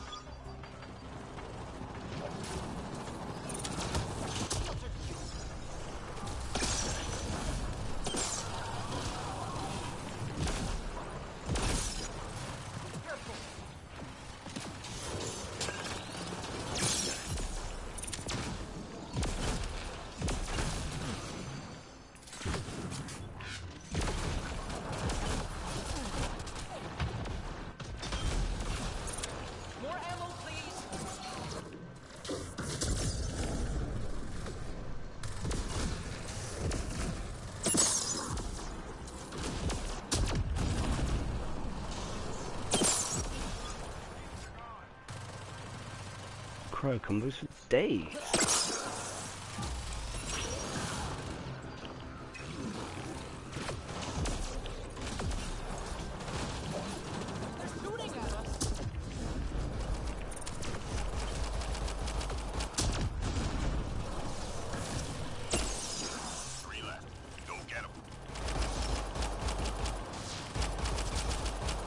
pro combos for days. They're shooting at us. 3 left. Go get them.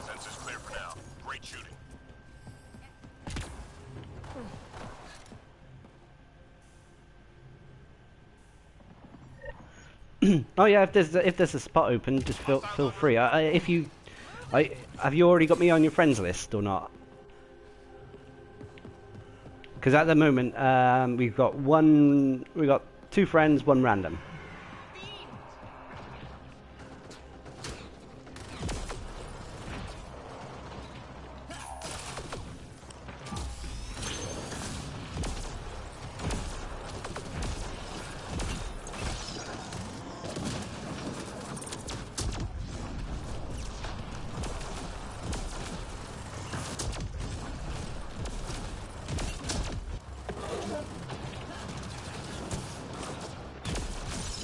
Sensors clear for now. Great shooting. Oh yeah, if there's a spot open, just feel free. Have you already got me on your friends list or not? Because at the moment we've got 2 friends, 1 random.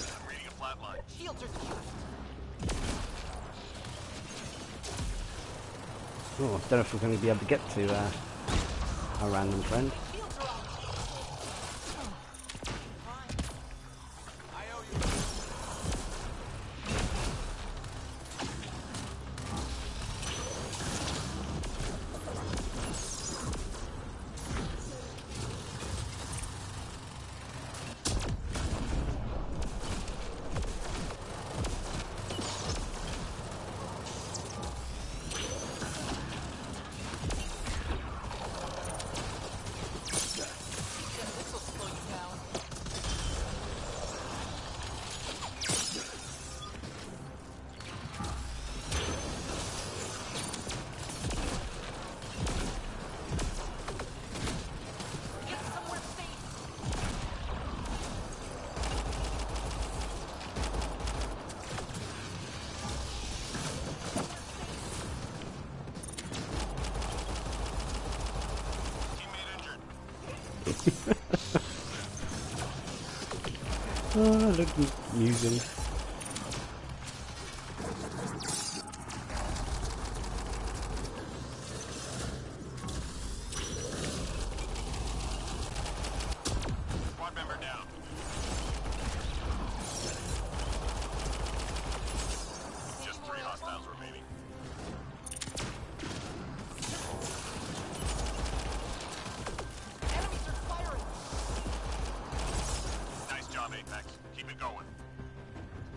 I'm reading a flat line. Shields are fused. Oh, I don't know if we're going to be able to get to our random friend. Shields are up. Fine. I owe you. This will slow you down. Get somewhere safe. Teammate injured. Oh, look, amusing. Squad member down. Just 3 hostiles remaining. Enemies are firing. Nice job, Apex. Keep it going.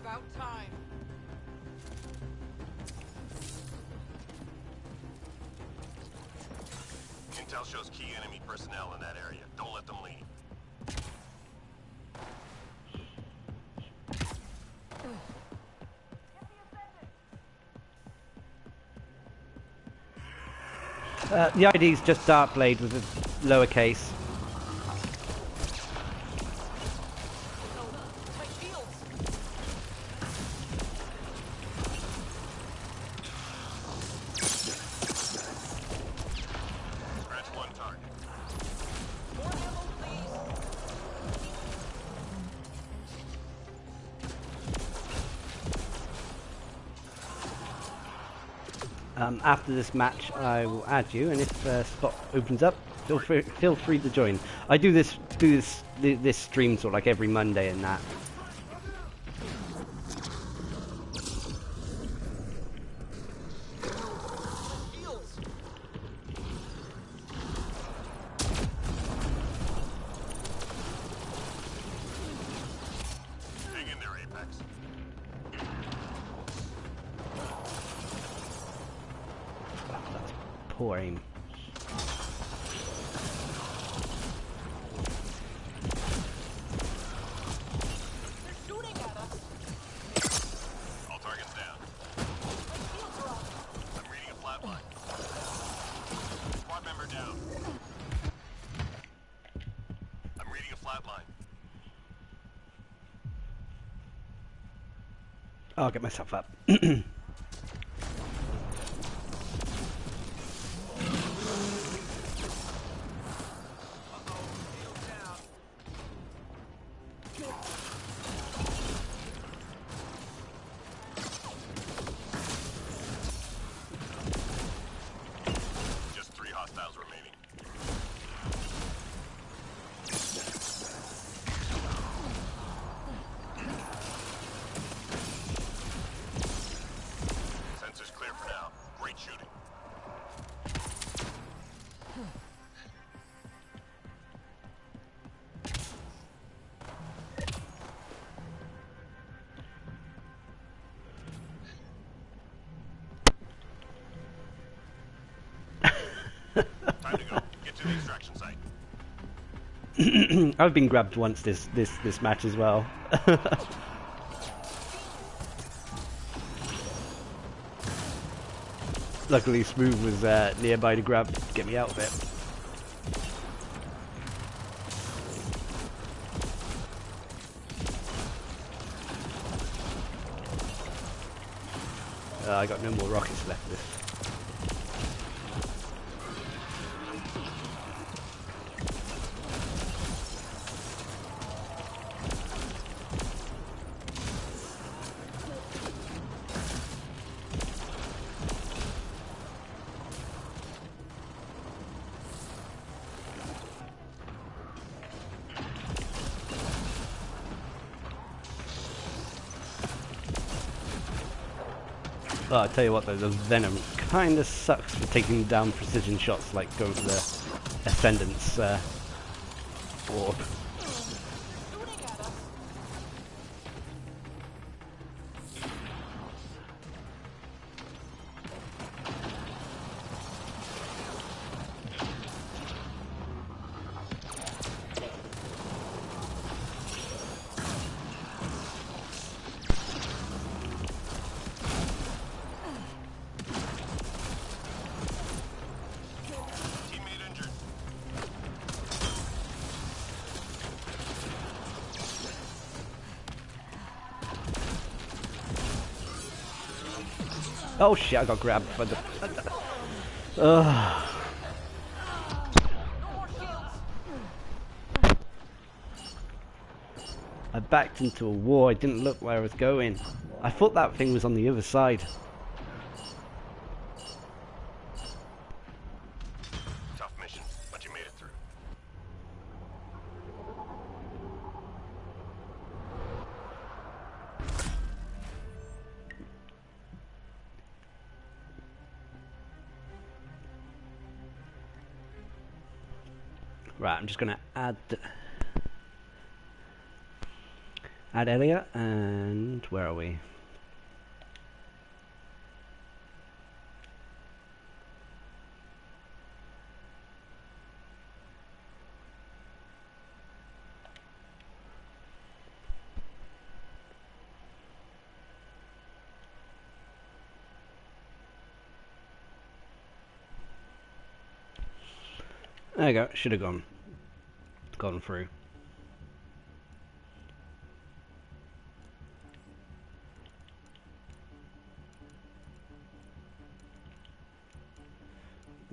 About time. Intel shows key enemy personnel in that area. Don't let them leave. The ID is just Darcblade with a lowercase. No, my shields. Scratch 1 target. More ammo, please. After this match, I will add you, and if a spot opens up, feel free to join. I do this stream sort of like every Monday and that. Shields. Hang in there, Apex. Poor aim. They're shooting at us. All targets down. My shields are up. I'm reading a flat line. Squad member down. I'm reading a flat line. I'll get myself up. the extraction site. I've been grabbed once this match as well. Luckily, Smooth was nearby to get me out of it. I got no more rockets left this. Oh, I'll tell you what though, the Venom kinda sucks for taking down precision shots like going for the Ascendant's orb. Shooting at us. Teammate injured. Oh shit, I got grabbed by the... No more shields. I backed into a wall, I didn't look where I was going. I thought that thing was on the other side. Tough mission, but you made it through. Right, I'm just gonna add Elliot, and where are we? There you go, should have gone through.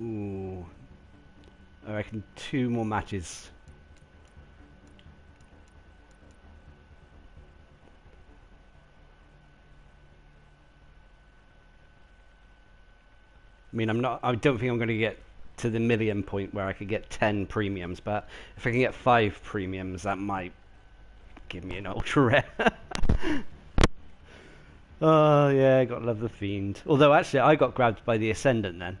Ooh. I reckon 2 more matches. I mean, I don't think I'm going to get to the million point where I could get 10 premiums, but if I can get 5 premiums, that might give me an ultra rare. Oh yeah, gotta love the Fiend. Although actually, I got grabbed by the Ascendant then.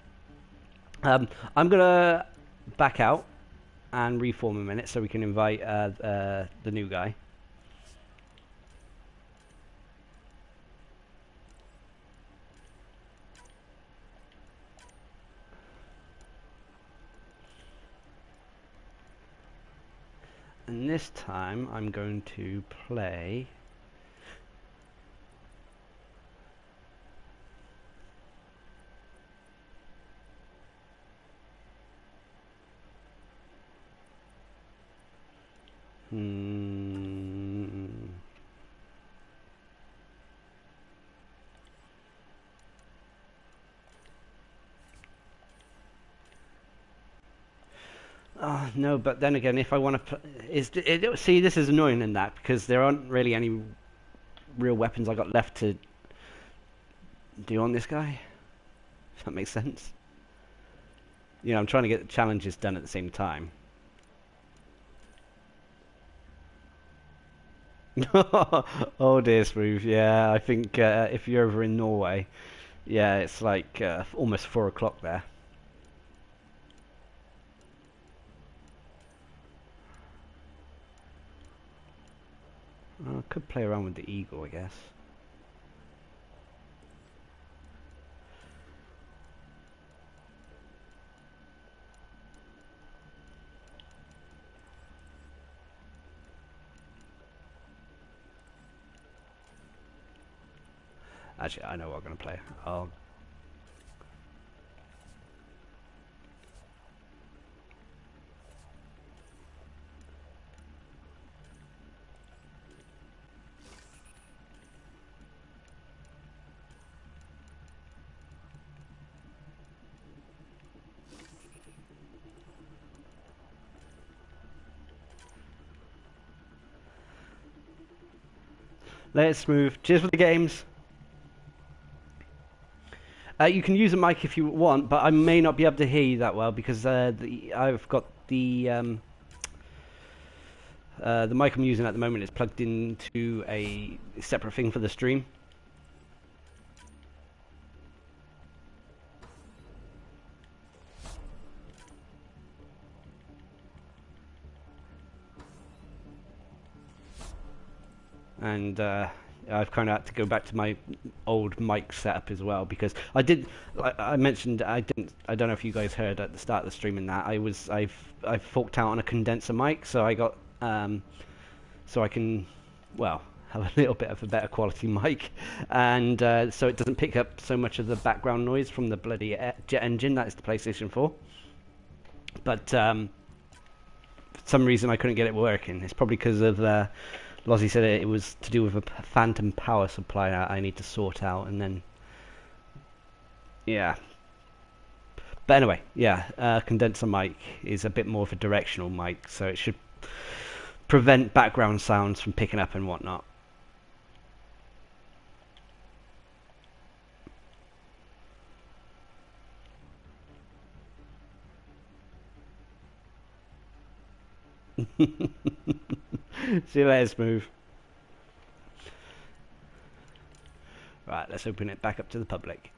I'm gonna back out and reform a minute so we can invite the new guy. And this time I'm going to play Oh, no, but then again, if I want to... See, this is annoying in that, because there aren't really any real weapons I got left to do on this guy. If that makes sense. You know, I'm trying to get the challenges done at the same time. Oh dear, Smooth. Yeah, I think if you're over in Norway, yeah, it's like almost 4 o'clock there. I could play around with the Eagle, I guess. Actually, I know what I'm going to play. I'll... Let's move. Cheers for the games. You can use a mic if you want, but I may not be able to hear you that well because I've got the mic I'm using at the moment is plugged into a separate thing for the stream. And I've kind of had to go back to my old mic setup as well because I mentioned I don't know if you guys heard at the start of the stream in that I forked out on a condenser mic, so I got so I can have a little bit of a better quality mic, and so it doesn't pick up so much of the background noise from the bloody jet engine that is the PlayStation 4. But for some reason I couldn't get it working. It's probably because of Lozzie said it was to do with a phantom power supply that I need to sort out, and then yeah. But anyway, yeah, condenser mic is a bit more of a directional mic, so it should prevent background sounds from picking up and whatnot. See you later, Smooth. Right, let's open it back up to the public.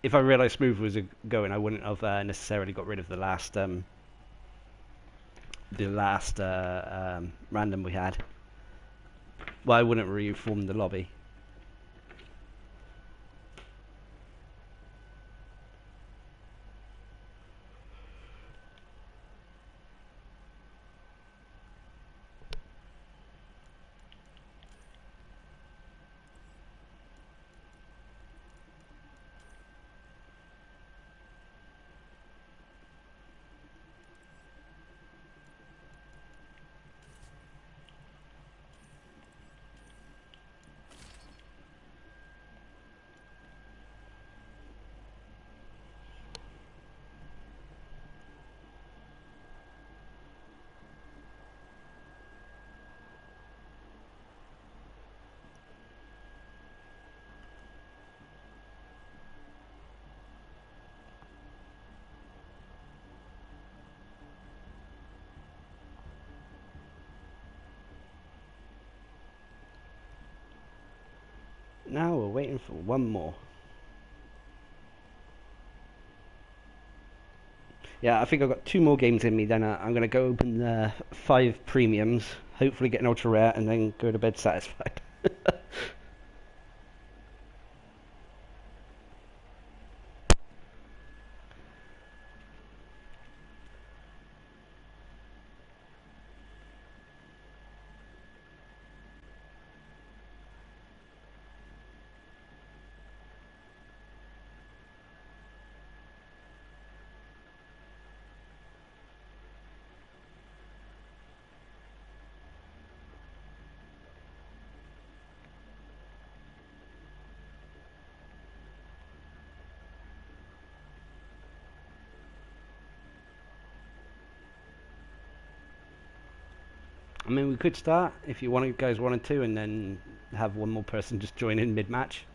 If I realised Smooth was going, I wouldn't have necessarily got rid of the last random we had. Well, I wouldn't reform the lobby. Now we're waiting for one more. Yeah, I think I've got 2 more games in me, then I'm going to go open the 5 premiums, hopefully get an ultra rare, and then go to bed satisfied. I mean, we could start if you guys wanted to, and then have one more person just join in mid-match.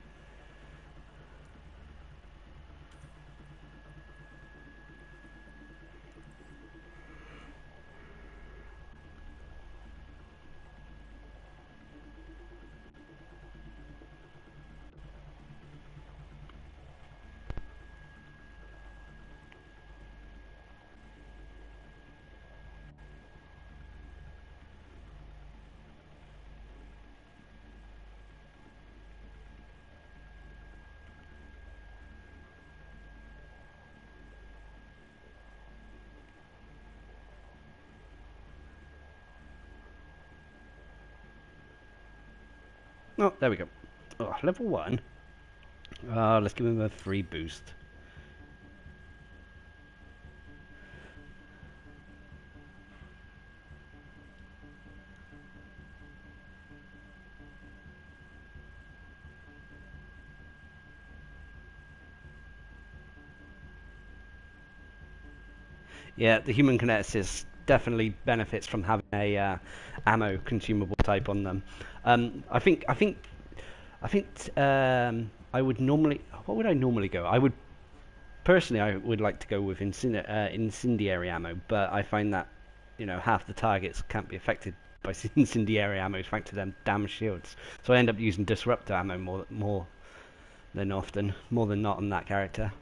Oh, there we go. Oh, level 1. Let's give him a free boost. Yeah, the human kineticist definitely benefits from having a ammo consumable type on them. I would normally. What would I normally go? I would like to go with incendiary ammo, but I find that half the targets can't be affected by incendiary ammo thanks to them damn shields. So I end up using disruptor ammo more than not on that character.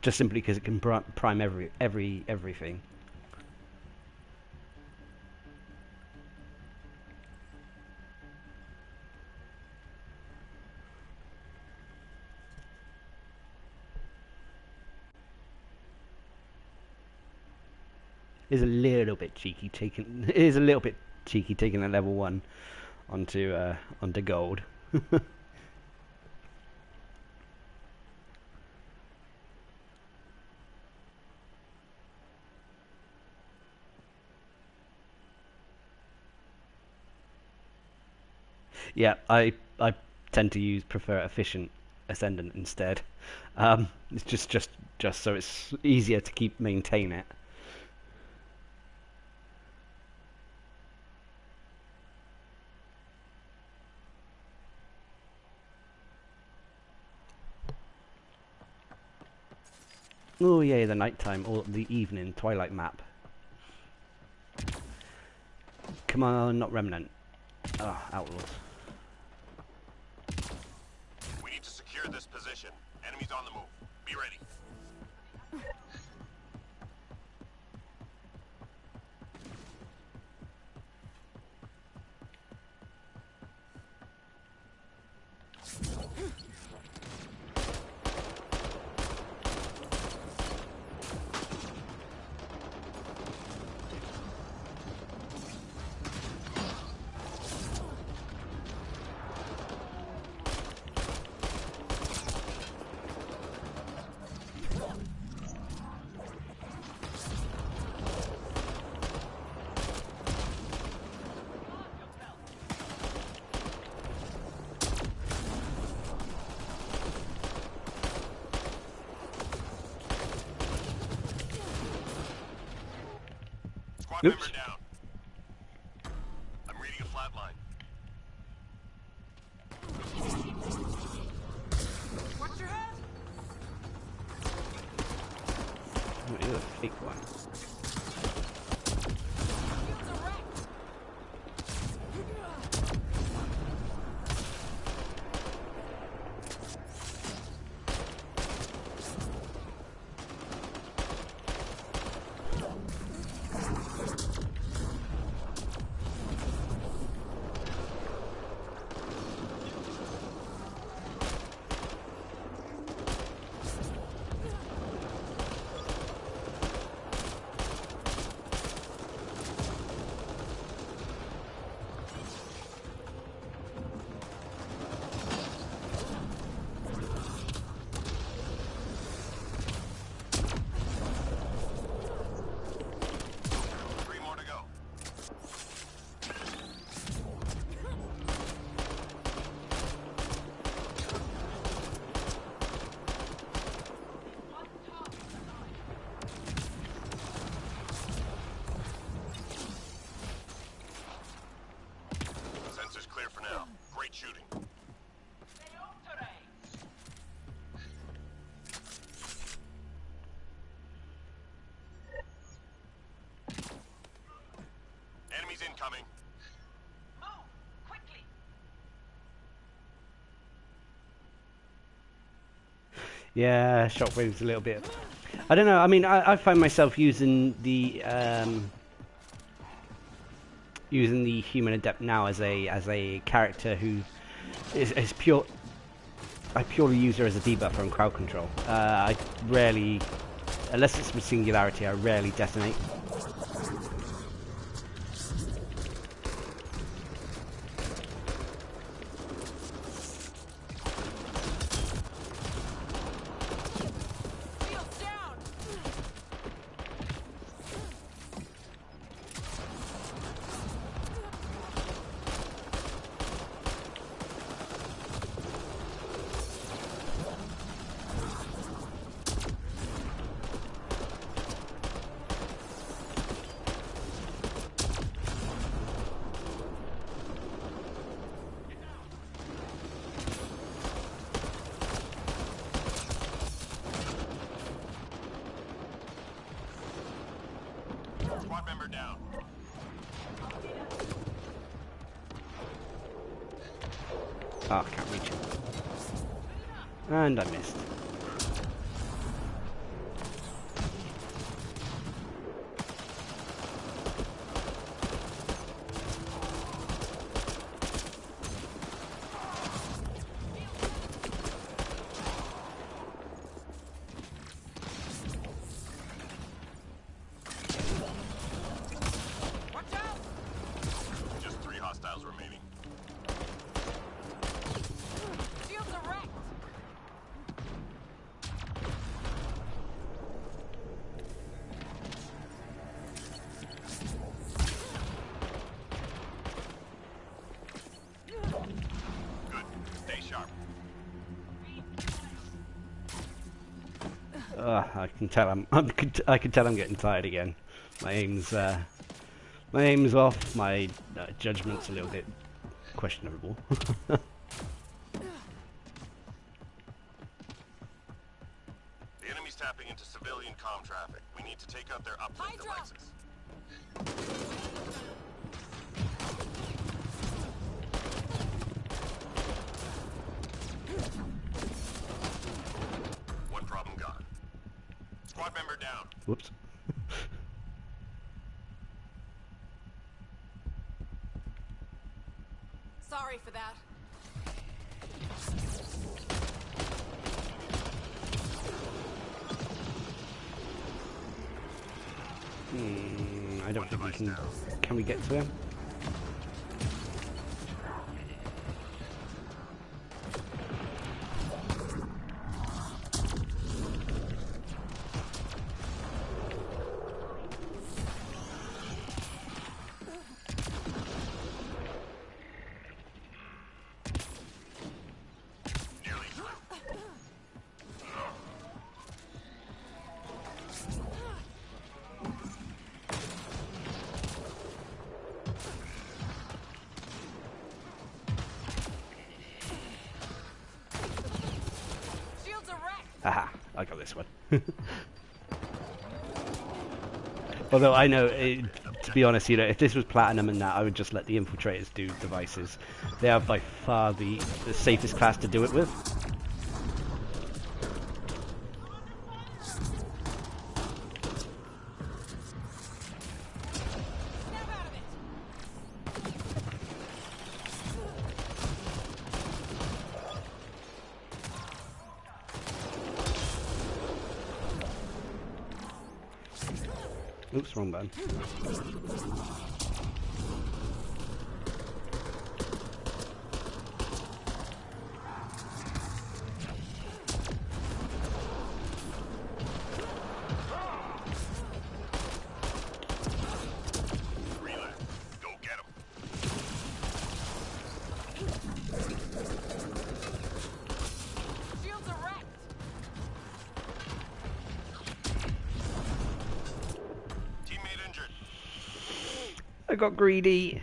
Just simply because it can prime everything. Is a little bit cheeky taking. It is a little bit cheeky taking a level 1 onto gold. Yeah, I tend to prefer efficient ascendant instead. It's just so it's easier to maintain it. Oh yeah, the nighttime or the evening twilight map. Come on, not remnant. Ah, outlaws. We need to secure this position. Enemies on the move. Be ready. Squad member Oops. down. I'm reading a flat line. Watch your head! Oh, you're a fake one. Shields are wrecked! Three more to go. Sensors clear for now. Great shooting. Enemies incoming. Move! Quickly! Yeah, shockwave's a little bit. I don't know. I mean, I find myself using the human adept now as a character who is pure. I purely use her as a debuffer and crowd control. I rarely, unless it's with singularity, I rarely detonate. down. Ah, I can't reach it. And I missed. Watch out! Just 3 hostiles remaining. Shields are wrecked! Good. Stay sharp. I can tell I can tell I'm getting tired again. My aim's off. My judgment's a little bit questionable. The enemy's tapping into civilian comm traffic. We need to take out their uplink Hydra! devices. One problem gone. Squad member down. Whoops. Sorry for that. I don't think we can. Can we get to him? Nearly through. Shields are wrecked! Aha! I got this one. Although I know, to be honest, you know, if this was platinum and that, I would just let the infiltrators do devices. They are by far the safest class to do it with. Snap out of it! Oops, wrong button. Relay. Go get him. Shields are wrecked! Teammate injured. I got greedy.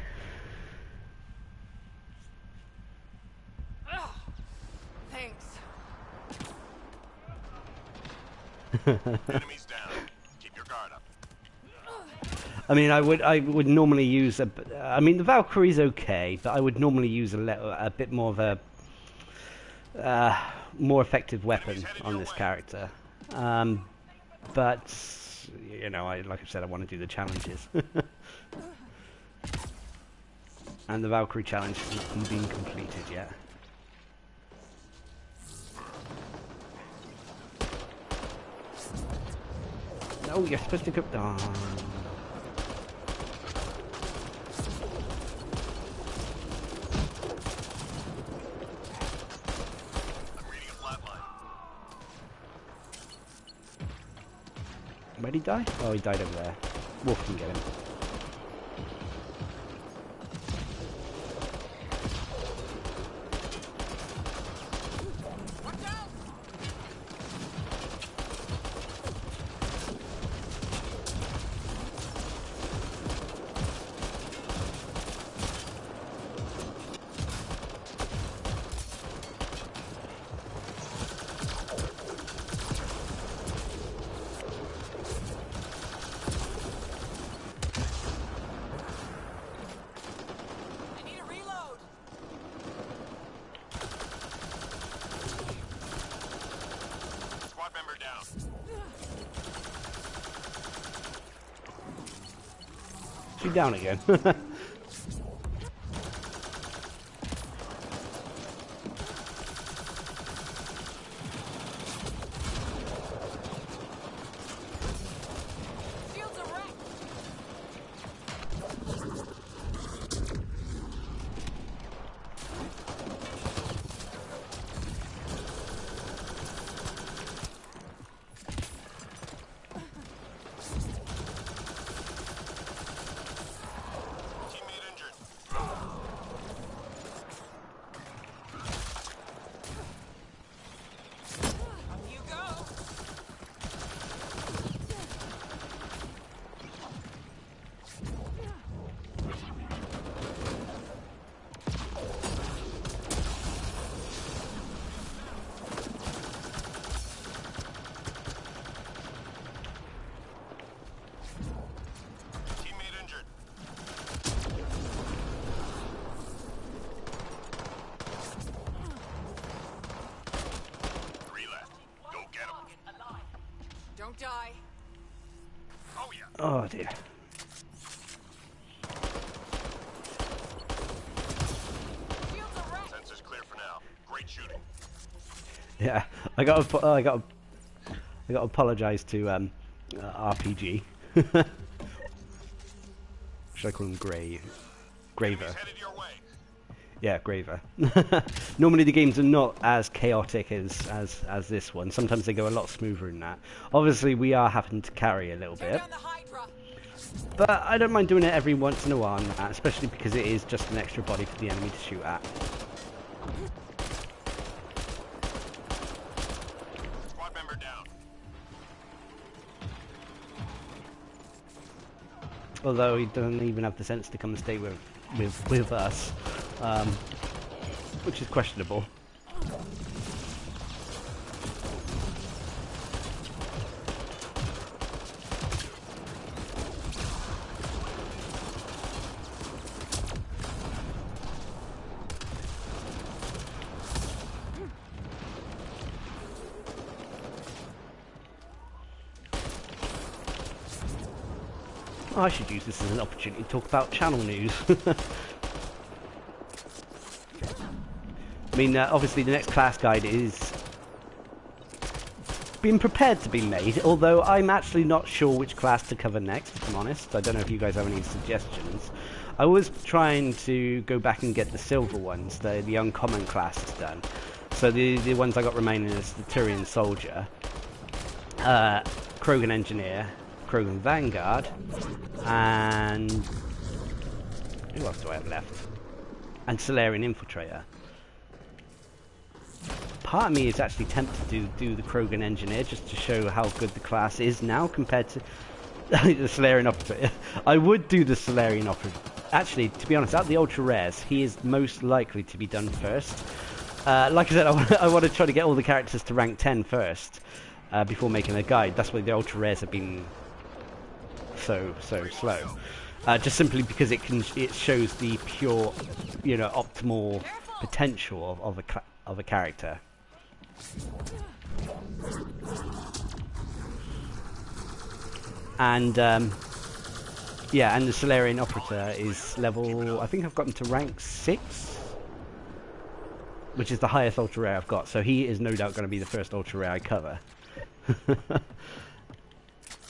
Ugh. Thanks. Enemies down. Keep your guard up. I mean, I would normally use a. I mean, the Valkyrie's okay, but I would normally use a bit more of a more effective weapon on this character. But you know, like I said, I want to do the challenges, and the Valkyrie challenge hasn't been completed yet. No, you're supposed to go. Oh. I'm reading a flatline. Where'd he die? Oh, he died over there. Wolf can get him. Watch out! you down again. Shields are wrecked. Teammate injured. Up you go. Teammate injured. Three left. Go get him. Don't die. Oh yeah. Oh dear. Shields are wrecked. Sensors clear for now. Great shooting. Yeah, I got to apologise to RPG. Should I call him Graver? He's headed your way. Yeah, Graver. Normally the games are not as chaotic as this one. Sometimes they go a lot smoother than that. Obviously we are having to carry a little Tear bit, down the Hydra. but I don't mind doing it every once in a while, especially because it is just an extra body for the enemy to shoot at. Squad member down. Although he doesn't even have the sense to come and stay with us, which is questionable. I should use this as an opportunity to talk about channel news. I mean, obviously the next class guide is being prepared to be made, although I'm actually not sure which class to cover next, if I'm honest. I don't know if you guys have any suggestions. I was trying to go back and get the silver ones, the uncommon classes done. So the ones I got remaining is the Tyrian Soldier, Krogan Engineer, Krogan Vanguard, and who else do I have left? And Solarian Infiltrator. Part of me is actually tempted to do the Krogan Engineer just to show how good the class is now compared to the Solarian Operator. I would do the Solarian Operator. Actually, to be honest, out of the Ultra Rares, he is most likely to be done first. Like I said, I want to try to get all the characters to rank 10 first before making a guide. That's why the Ultra Rares have been so slow. Just simply because it shows the pure, optimal potential of a character. And yeah, and the Solarian Operator is level, I think I've gotten to rank 6, which is the highest ultra rare I've got, so he is no doubt going to be the first ultra rare I cover.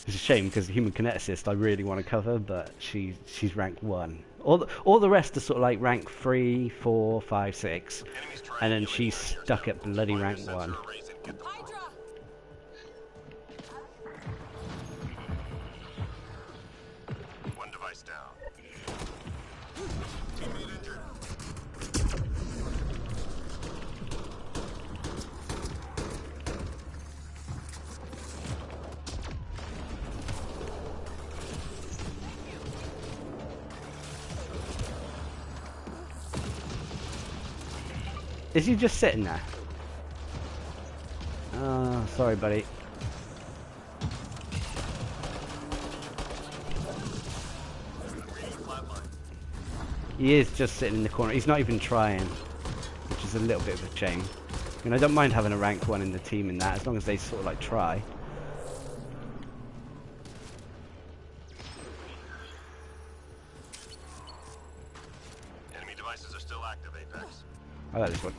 It's a shame because the human kineticist I really want to cover, but she's rank 1. All the rest are sort of like rank 3, 4, 5, 6, and then she's stuck at bloody rank 1. Hydra! One device down. Teammate injured. Is he just sitting there? Oh, sorry, buddy. He is just sitting in the corner. He's not even trying, which is a little bit of a shame. And I don't mind having a rank 1 in the team in that, as long as they sort of like try. devices are still active, Apex. I like this one.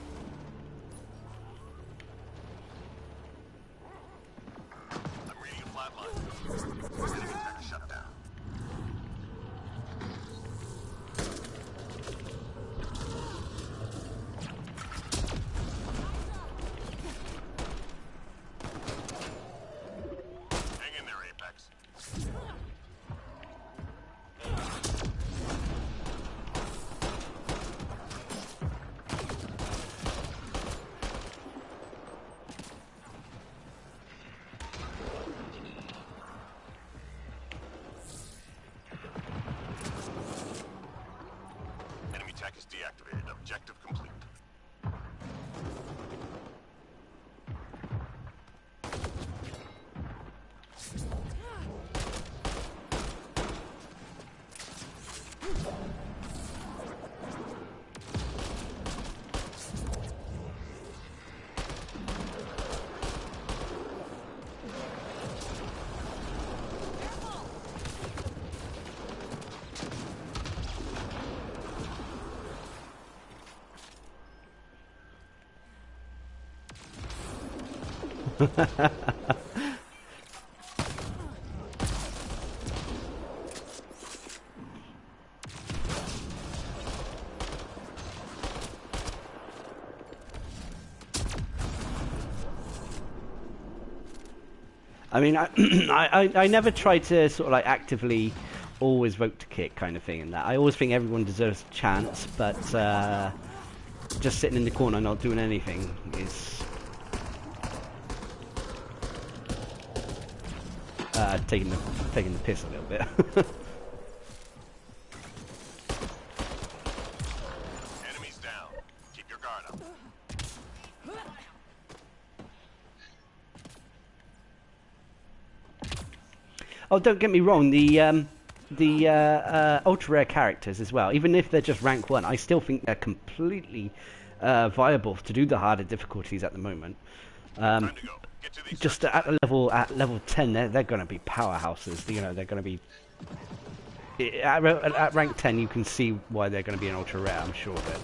I'm reading a flat line. Enemy tech shut down. Hang in there, Apex. Enemy tech is deactivated. Objective complete. I mean, I never try to sort of like actively always vote to kick kind of thing in that. I always think everyone deserves a chance, but just sitting in the corner not doing anything is taking the piss a little bit. Enemies down. Keep your guard up. Oh, don't get me wrong. The ultra rare characters as well. Even if they're just rank 1, I still think they're completely viable to do the harder difficulties at the moment. Time to go. Get to the Just at level 10, they're going to be powerhouses. You know, they're going to be at rank 10. You can see why they're going to be an ultra rare. I'm sure of it.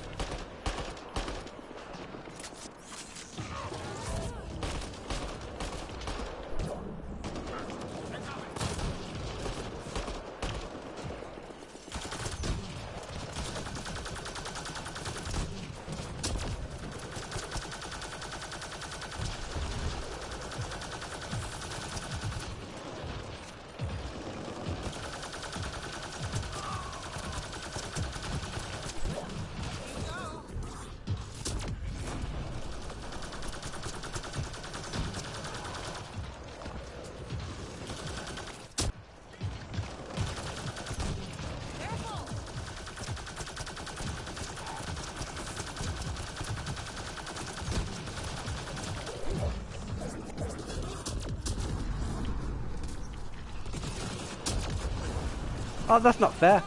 Oh, that's not fair.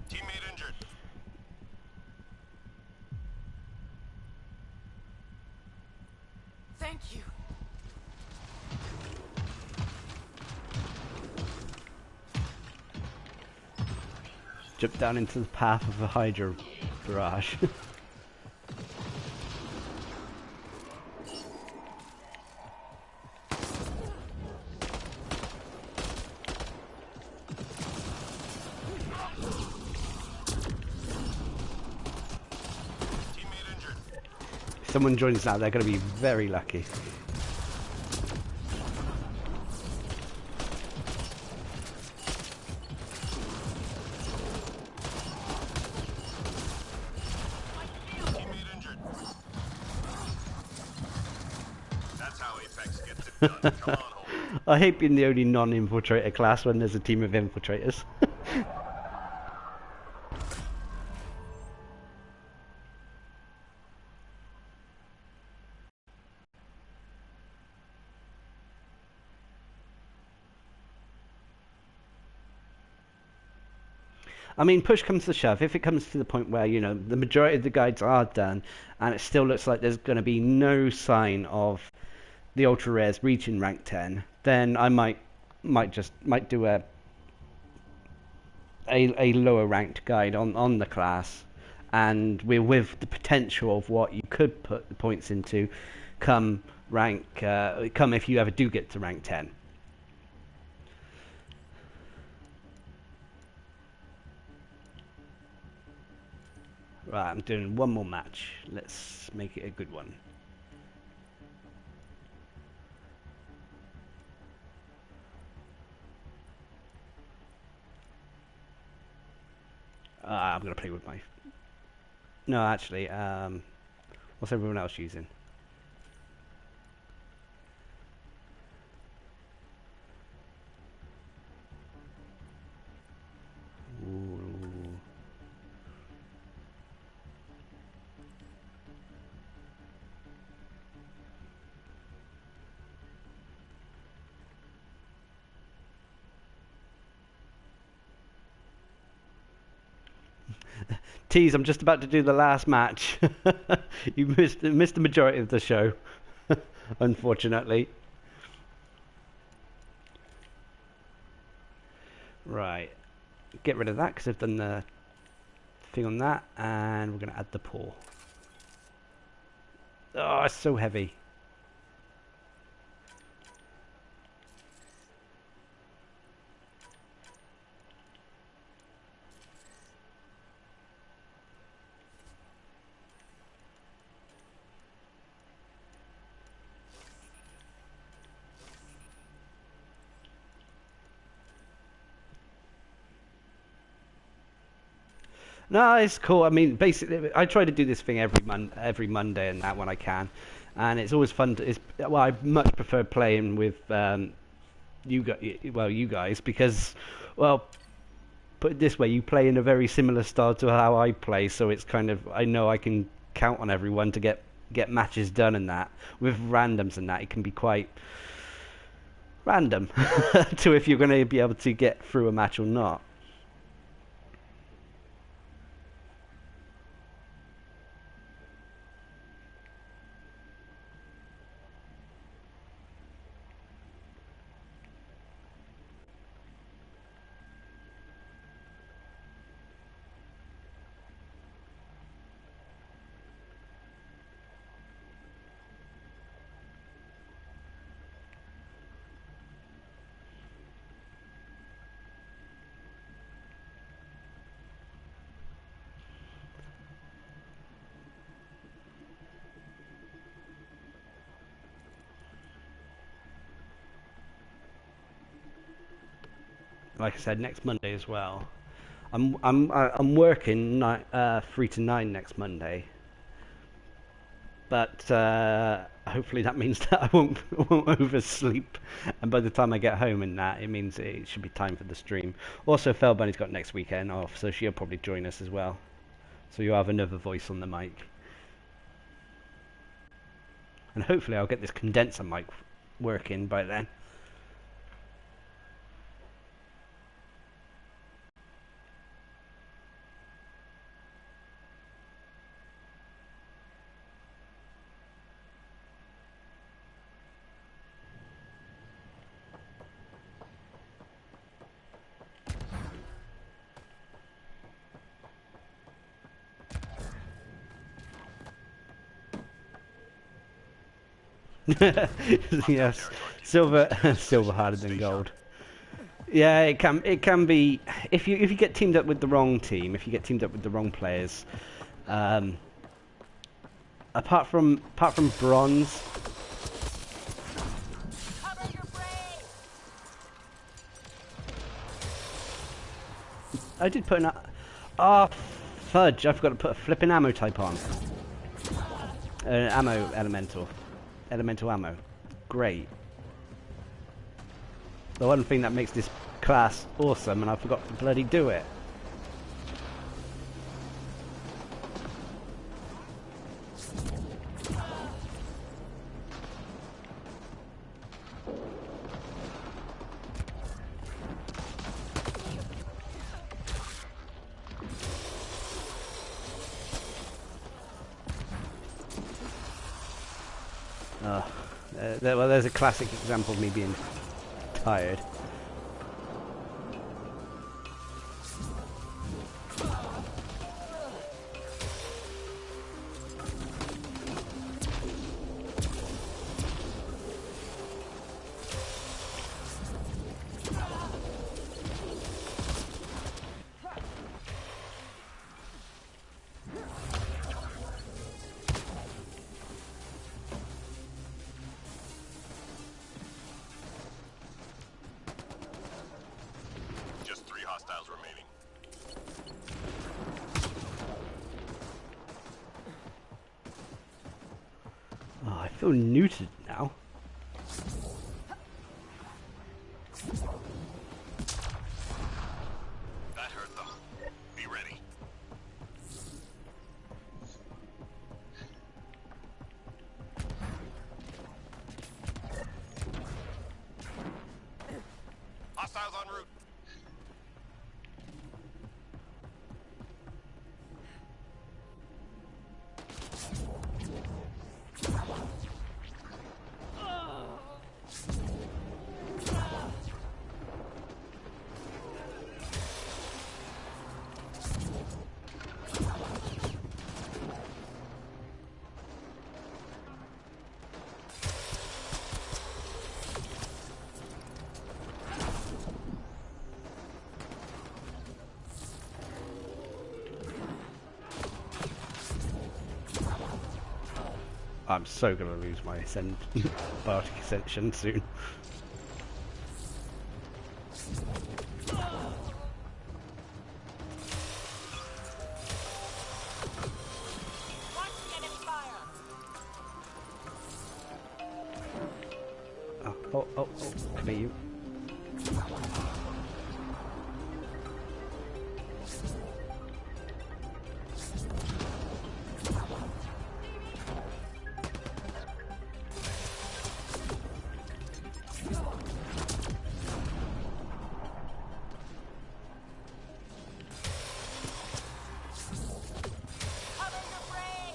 teammate injured. Thank you. Jump down into the path of a Hydra barrage. Teammate injured. If someone joins now, they're going to be very lucky. Teammate injured. That's how Apex gets it done. Come on, Hope. I hate being the only non-infiltrator class when there's a team of infiltrators. I mean, push comes to shove. If it comes to the point where, you know, the majority of the guides are done and it still looks like there's going to be no sign of the ultra rares reaching rank 10, then I might do a lower ranked guide on the class and we're with the potential of what you could put the points into come rank, come if you ever do get to rank 10. Right, I'm doing one more match. Let's make it a good one. I'm going to play with my... No, actually, what's everyone else using? Ooh. Tease, I'm just about to do the last match. You missed the majority of the show, unfortunately. Right, get rid of that because I've done the thing on that, and we're going to add the paw. Oh, it's so heavy. No, it's cool. I mean, basically, I try to do this thing every Monday and that when I can, and it's always fun. Well, I much prefer playing with you guys, because, well, put it this way, you play in a very similar style to how I play, so it's kind of, I know I can count on everyone to get matches done and that. With randoms and that, it can be quite random to if you're going to be able to get through a match or not. Like I said, next Monday as well. I'm working 3 to 9 next Monday, but hopefully that means that I won't oversleep, and by the time I get home and that, it means it should be time for the stream. Also, Felbunny's got next weekend off, so she'll probably join us as well. So you'll have another voice on the mic, and hopefully I'll get this condenser mic working by then. Yes, silver harder than gold. Yeah, it can be if you get teamed up with the wrong team, if you get teamed up with the wrong players. Apart from bronze. I did put an fudge! I forgot to put a flipping ammo type on. Ammo elemental ammo. Great. The one thing that makes this class awesome, and I forgot to bloody do it. Well, there's a classic example of me being tired. feel neutered now. That hurt them. Be ready. Hostiles en route. I'm so gonna lose my Bardic Ascension soon. Watch the enemy fire. Oh, come here, you. Cover your brain.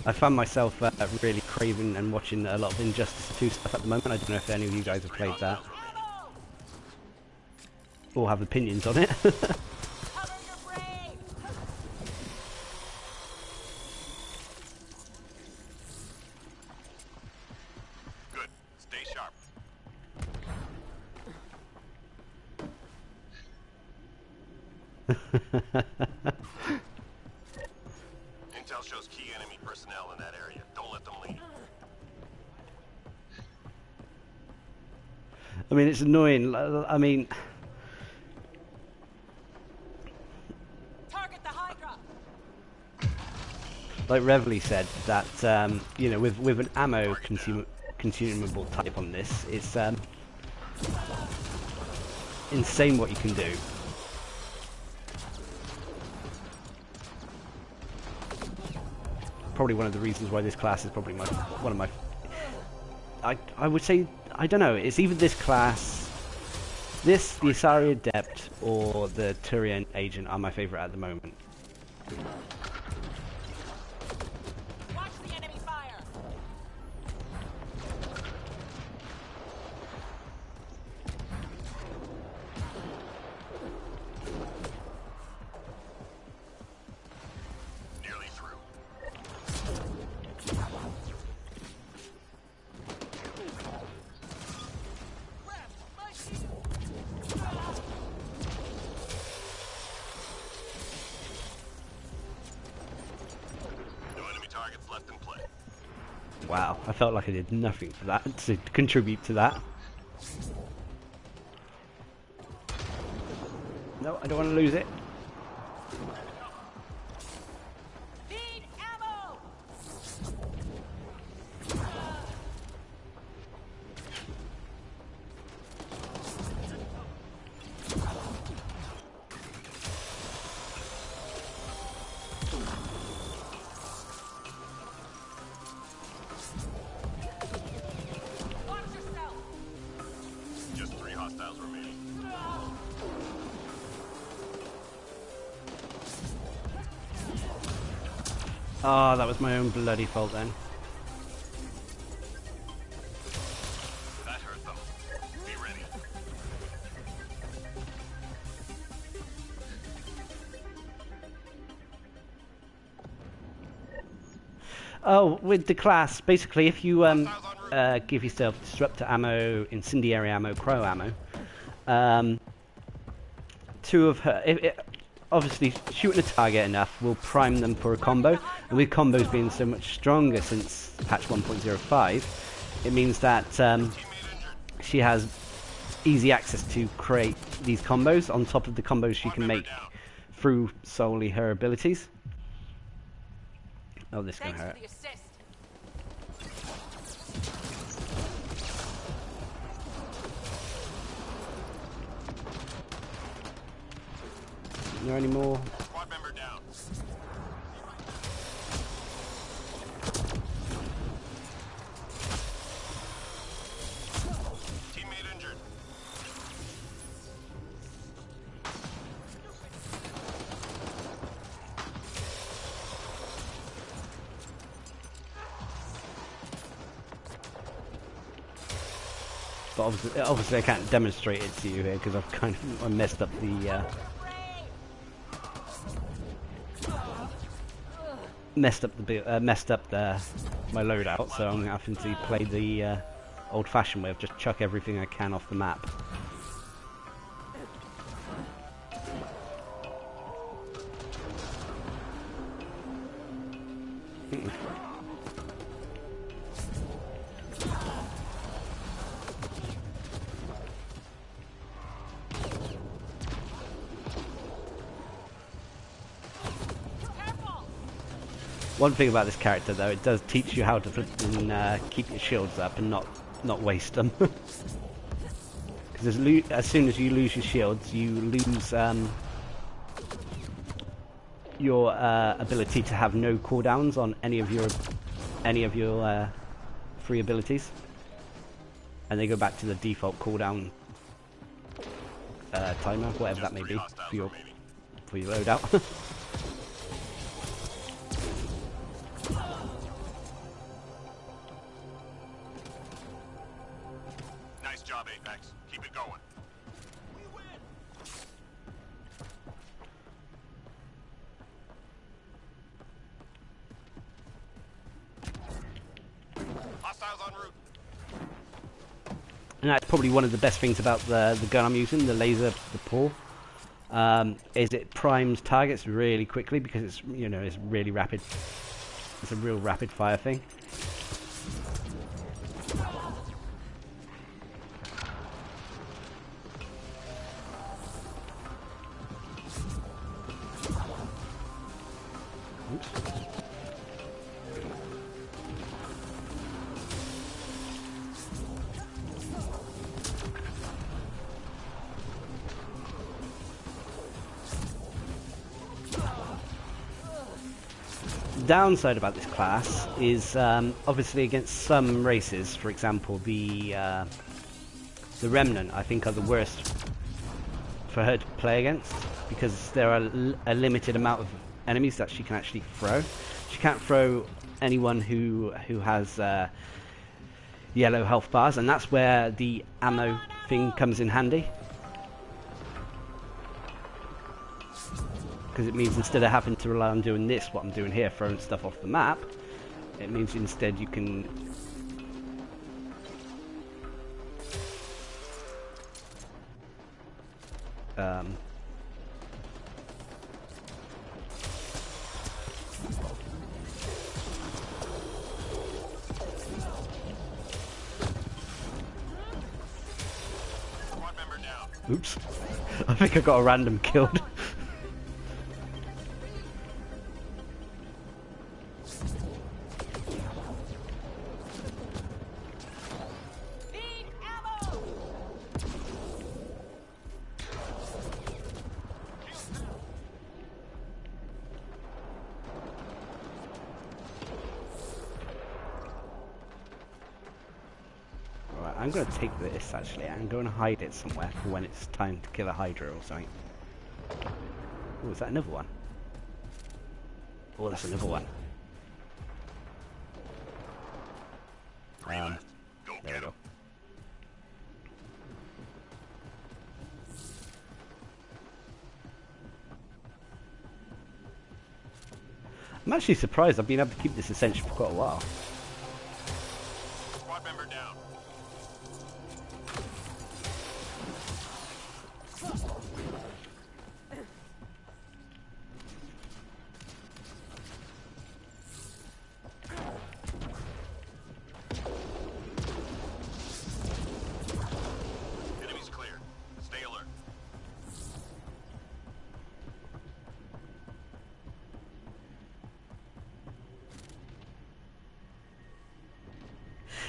I found myself really craving and watching a lot of Injustice 2 stuff at the moment. I don't know if any of you guys have played that Ammo. or have opinions on it. Cover your brain. Good. Stay sharp. Intel shows key enemy personnel in that area. Don't let them leave. I mean, it's annoying. I mean, Target the Hydra. like Reveille said, that you know, with an ammo consumable type on this, it's insane what you can do. Probably one of the reasons why this class is probably one of my. I would say, I don't know. It's either this class, the Asari Adept, or the Turian Agent are my favourite at the moment. Watch the enemy fire. Nearly through. Grab my shield. No enemy targets left in play. Wow, I felt like I did nothing for that to contribute to that. No, I don't want to lose it. Need ammo. Watch yourself. Just 3 hostiles remaining. Oh, that was my own bloody fault then. That hurt them. Be ready. Oh, with the class, basically, if you give yourself disruptor ammo, incendiary ammo, crow ammo, 2 of her, obviously shooting a target enough will prime them for a combo, and with combos being so much stronger since patch 1.05, it means that she has easy access to create these combos on top of the combos she can make through solely her abilities. Oh, this can Thanks hurt. for the assist. Is there any more? Squad member down. Teammate injured. But obviously I can't demonstrate it to you here because I've kind of I messed up the messed up my loadout, so I'm having to play the old-fashioned way of just chuck everything I can off the map. One thing about this character, though, it does teach you how to keep your shields up and not waste them. Because as soon as you lose your shields, you lose your ability to have no cooldowns on any of your free abilities, and they go back to the default cooldown timer, whatever that may be, for your loadout. Nice job, Apex. Keep it going. We win. Hostiles en route. And that's probably one of the best things about the gun I'm using, the laser, the pull, is it primes targets really quickly because it's it's really rapid. It's a real rapid fire thing. Oops. Downside about this class is obviously against some races, for example the Remnant, I think are the worst for her to play against because there are a limited amount of enemies that she can actually throw. She can't throw anyone who has yellow health bars, and that's where the ammo thing comes in handy. Because it means instead of having to rely on doing this, what I'm doing here, throwing stuff off the map, it means instead you can Squad member down. oops. I think I got a random killed. Need ammo! Right, I'm going to take this actually and go and hide it somewhere for when it's time to kill a Hydra or something. Oh, is that another one? Oh, that's another one. Go There get we him. go. I'm actually surprised I've been able to keep this essential for quite a while. Squad member down. Enemies clear. Stay alert.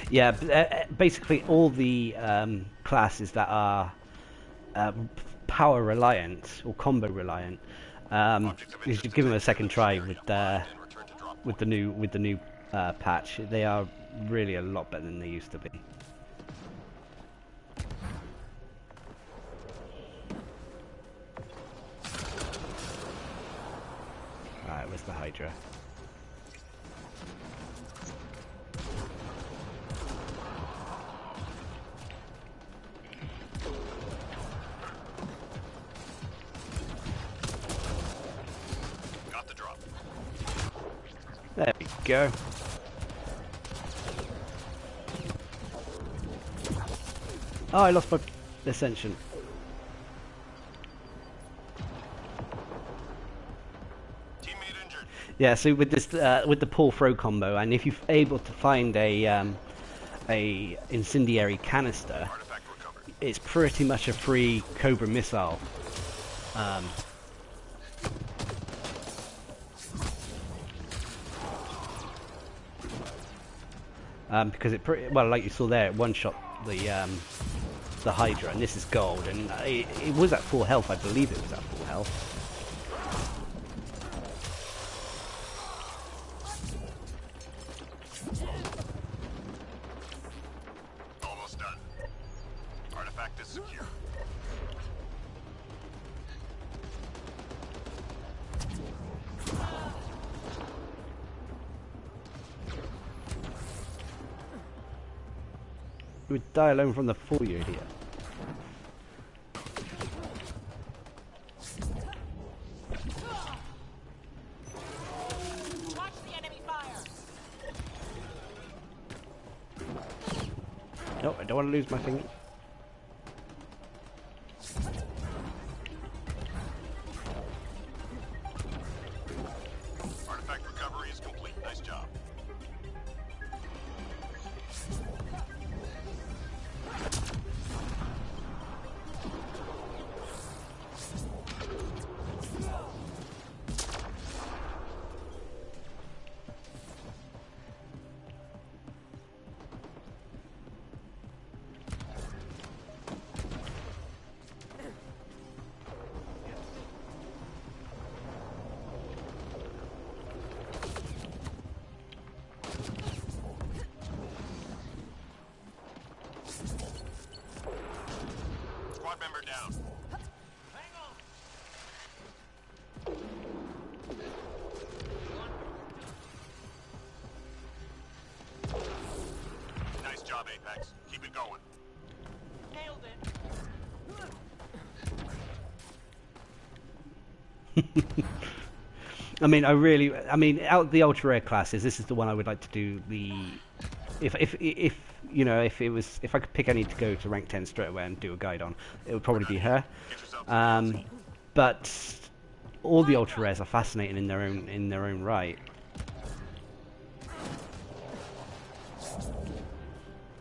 Yeah, basically all the classes that are power reliant or combo reliant, you should give them a second try with the new patch. They are really a lot better than they used to be. Alright, where's the Hydra? Got the drop. There we go. Oh, I lost my ascension. Teammate injured. Yeah, so with this with the pull throw combo, and if you're able to find a incendiary canister, Artifact recovered. it's pretty much a free Cobra missile. Because it pretty well, like you saw there, it one-shot the Hydra, and this is gold, and it was at full health. I believe it was at full health. Almost done. Artifact is secure. You would die alone from the fall, you idiot. Watch the enemy fire. No, I don't want to lose my thing. Artifact recovery is complete. Nice job. Squad member down. Nice job, Apex. Keep it going. Nailed it. I mean, out of the ultra rare classes, this is the one I would like to do the. If you know, if I could pick any to go to rank 10 straight away and do a guide on, it would probably be her. Get yourself to the field. But all the ultra rares are fascinating in their own right.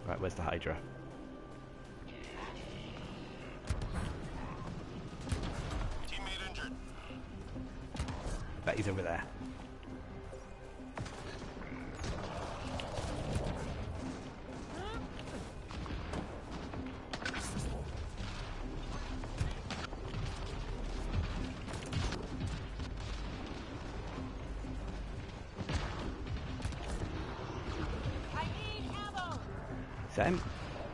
Right, where's the Hydra? Teammate injured. Bet he's over there. I need ammo. Is that him?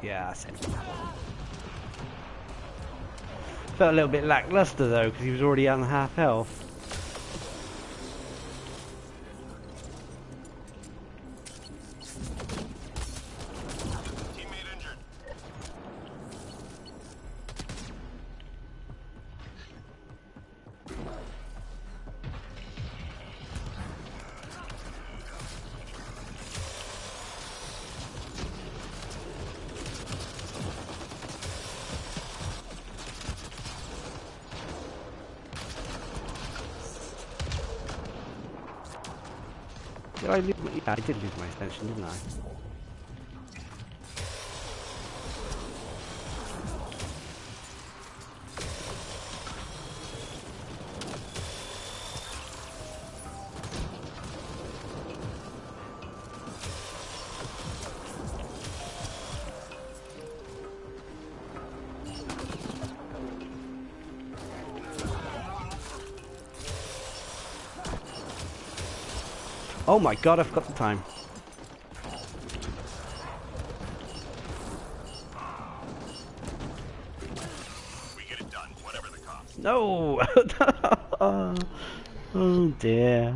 Yeah, that's him. Felt a little bit lackluster though, because he was already on half health. Teammate injured. Did I lose my... Yeah, I did lose my extension, didn't I? Oh my god, I forgot the time. We get it done, whatever the cost. No! Oh dear.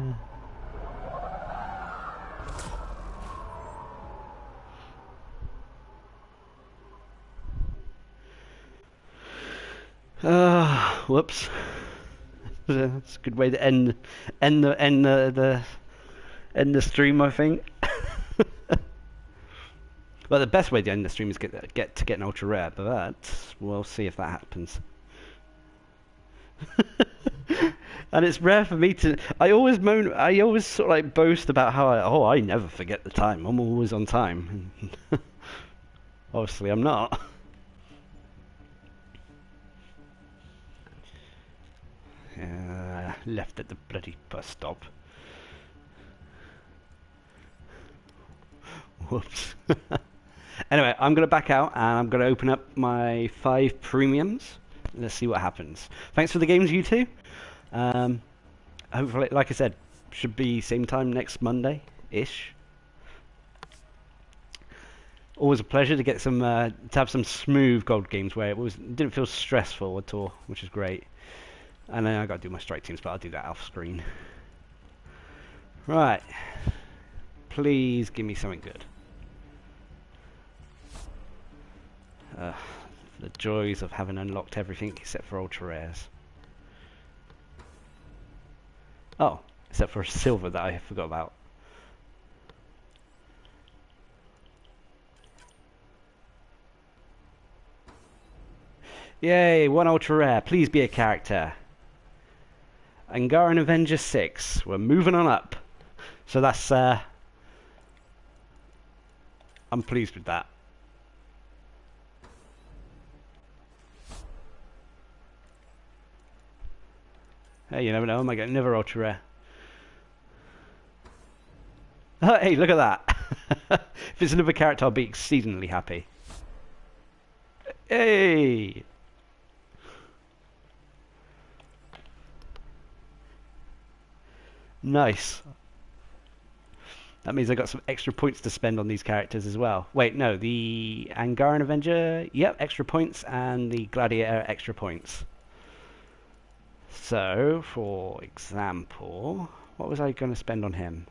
Whoops. That's a good way to end the stream, I think. Well, the best way to end the stream is get an ultra rare, but we'll see if that happens. And it's rare for me to. I always sort of like boast about how I never forget the time. I'm always on time. Obviously, I'm not. Left at the bloody bus stop. Whoops. Anyway, I'm going to back out and I'm going to open up my 5 premiums. Let's see what happens. Thanks for the games, you two. Hopefully, like I said, should be same time next Monday-ish. Always a pleasure to get some, to have some smooth gold games where it didn't feel stressful at all, which is great. And then I got to do my strike teams, but I'll do that off screen. Right. Please give me something good. The joys of having unlocked everything except for ultra rares. Oh, except for a silver that I forgot about. Yay, 1 ultra rare. Please be a character. Angaran Avenger 6. We're moving on up. So that's I'm pleased with that. Hey, you never know, I might get another ultra rare. Oh, hey, look at that. If it's another character, I'll be exceedingly happy. Hey! Nice. That means I got some extra points to spend on these characters as well. Wait, no, the Angaran Avenger, yep, extra points, and the Gladiator, extra points. So, for example, what was I going to spend on him?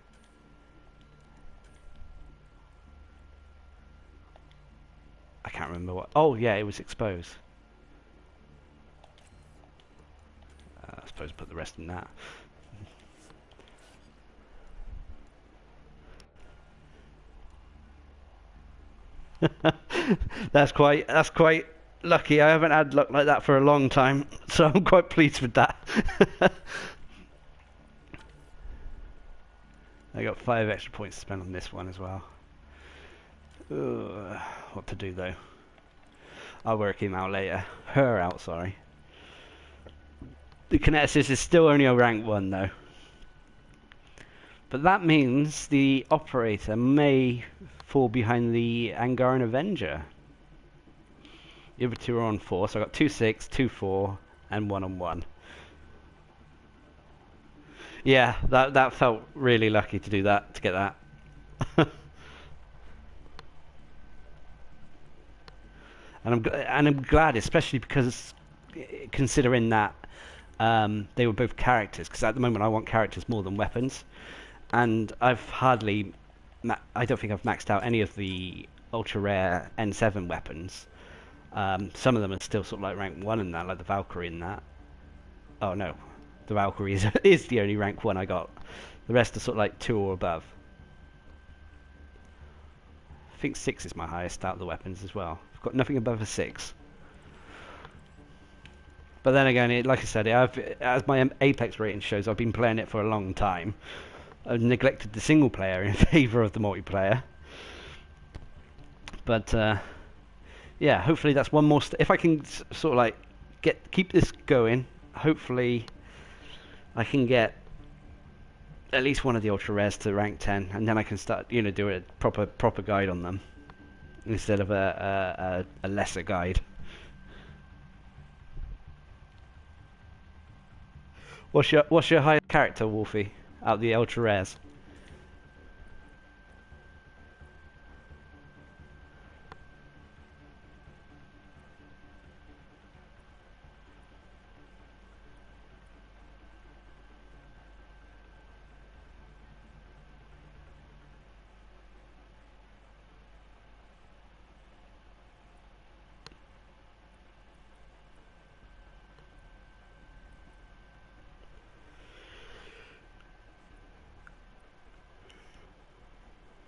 I can't remember what. Oh, yeah, it was expose. I suppose put the rest in that. That's quite lucky. I haven't had luck like that for a long time, so I'm quite pleased with that. I got 5 extra points to spend on this one as well. What to do though? I'll work him out later. Her out, sorry. The kineticist is still only a rank 1 though. But that means the operator may fall behind the Angaran Avenger. The other 2 are on 4, so I got 2 6, 2 4, and 1 on 1. Yeah, that felt really lucky to do that, to get that. And I'm glad, especially because considering that they were both characters. Because at the moment I want characters more than weapons, and I don't think I've maxed out any of the ultra rare N7 weapons. Some of them are still sort of like rank 1 in that, like the Valkyrie in that. Oh no, the Valkyrie is the only rank 1 I got. The rest are sort of like 2 or above. I think 6 is my highest out of the weapons as well. I've got nothing above a 6. But then again, like I said, as my Apex rating shows, I've been playing it for a long time. I've neglected the single player in favour of the multiplayer. But yeah, hopefully that's one more. If I can sort of like keep this going, hopefully I can get at least one of the ultra rares to rank 10, and then I can start, do a proper guide on them instead of a lesser guide. What's your highest character, Wolfie, out of the ultra rares?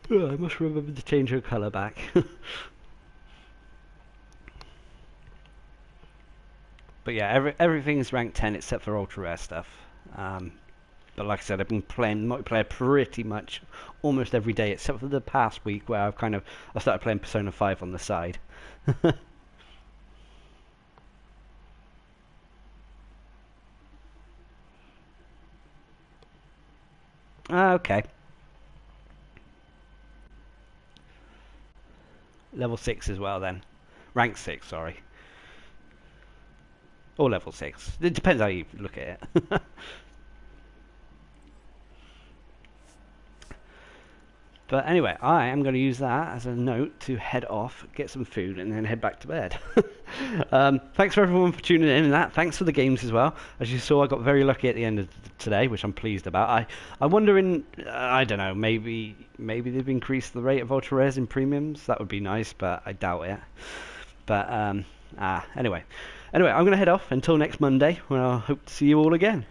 Oh, I must remember to change her colour back. But yeah, everything's ranked 10 except for ultra rare stuff. But like I said, I've been playing multiplayer pretty much almost every day, except for the past week where I started playing Persona 5 on the side. Okay. Level 6 as well then. Rank 6, sorry. Or level 6. It depends how you look at it. But anyway, I am going to use that as a note to head off, get some food, and then head back to bed. Thanks for everyone for tuning in and that. Thanks for the games as well. As you saw, I got very lucky at the end of today, which I'm pleased about. I'm wondering, I don't know, maybe they've increased the rate of ultra rares in premiums. That would be nice, but I doubt it. But anyway, I'm going to head off until next Monday, when I hope to see you all again.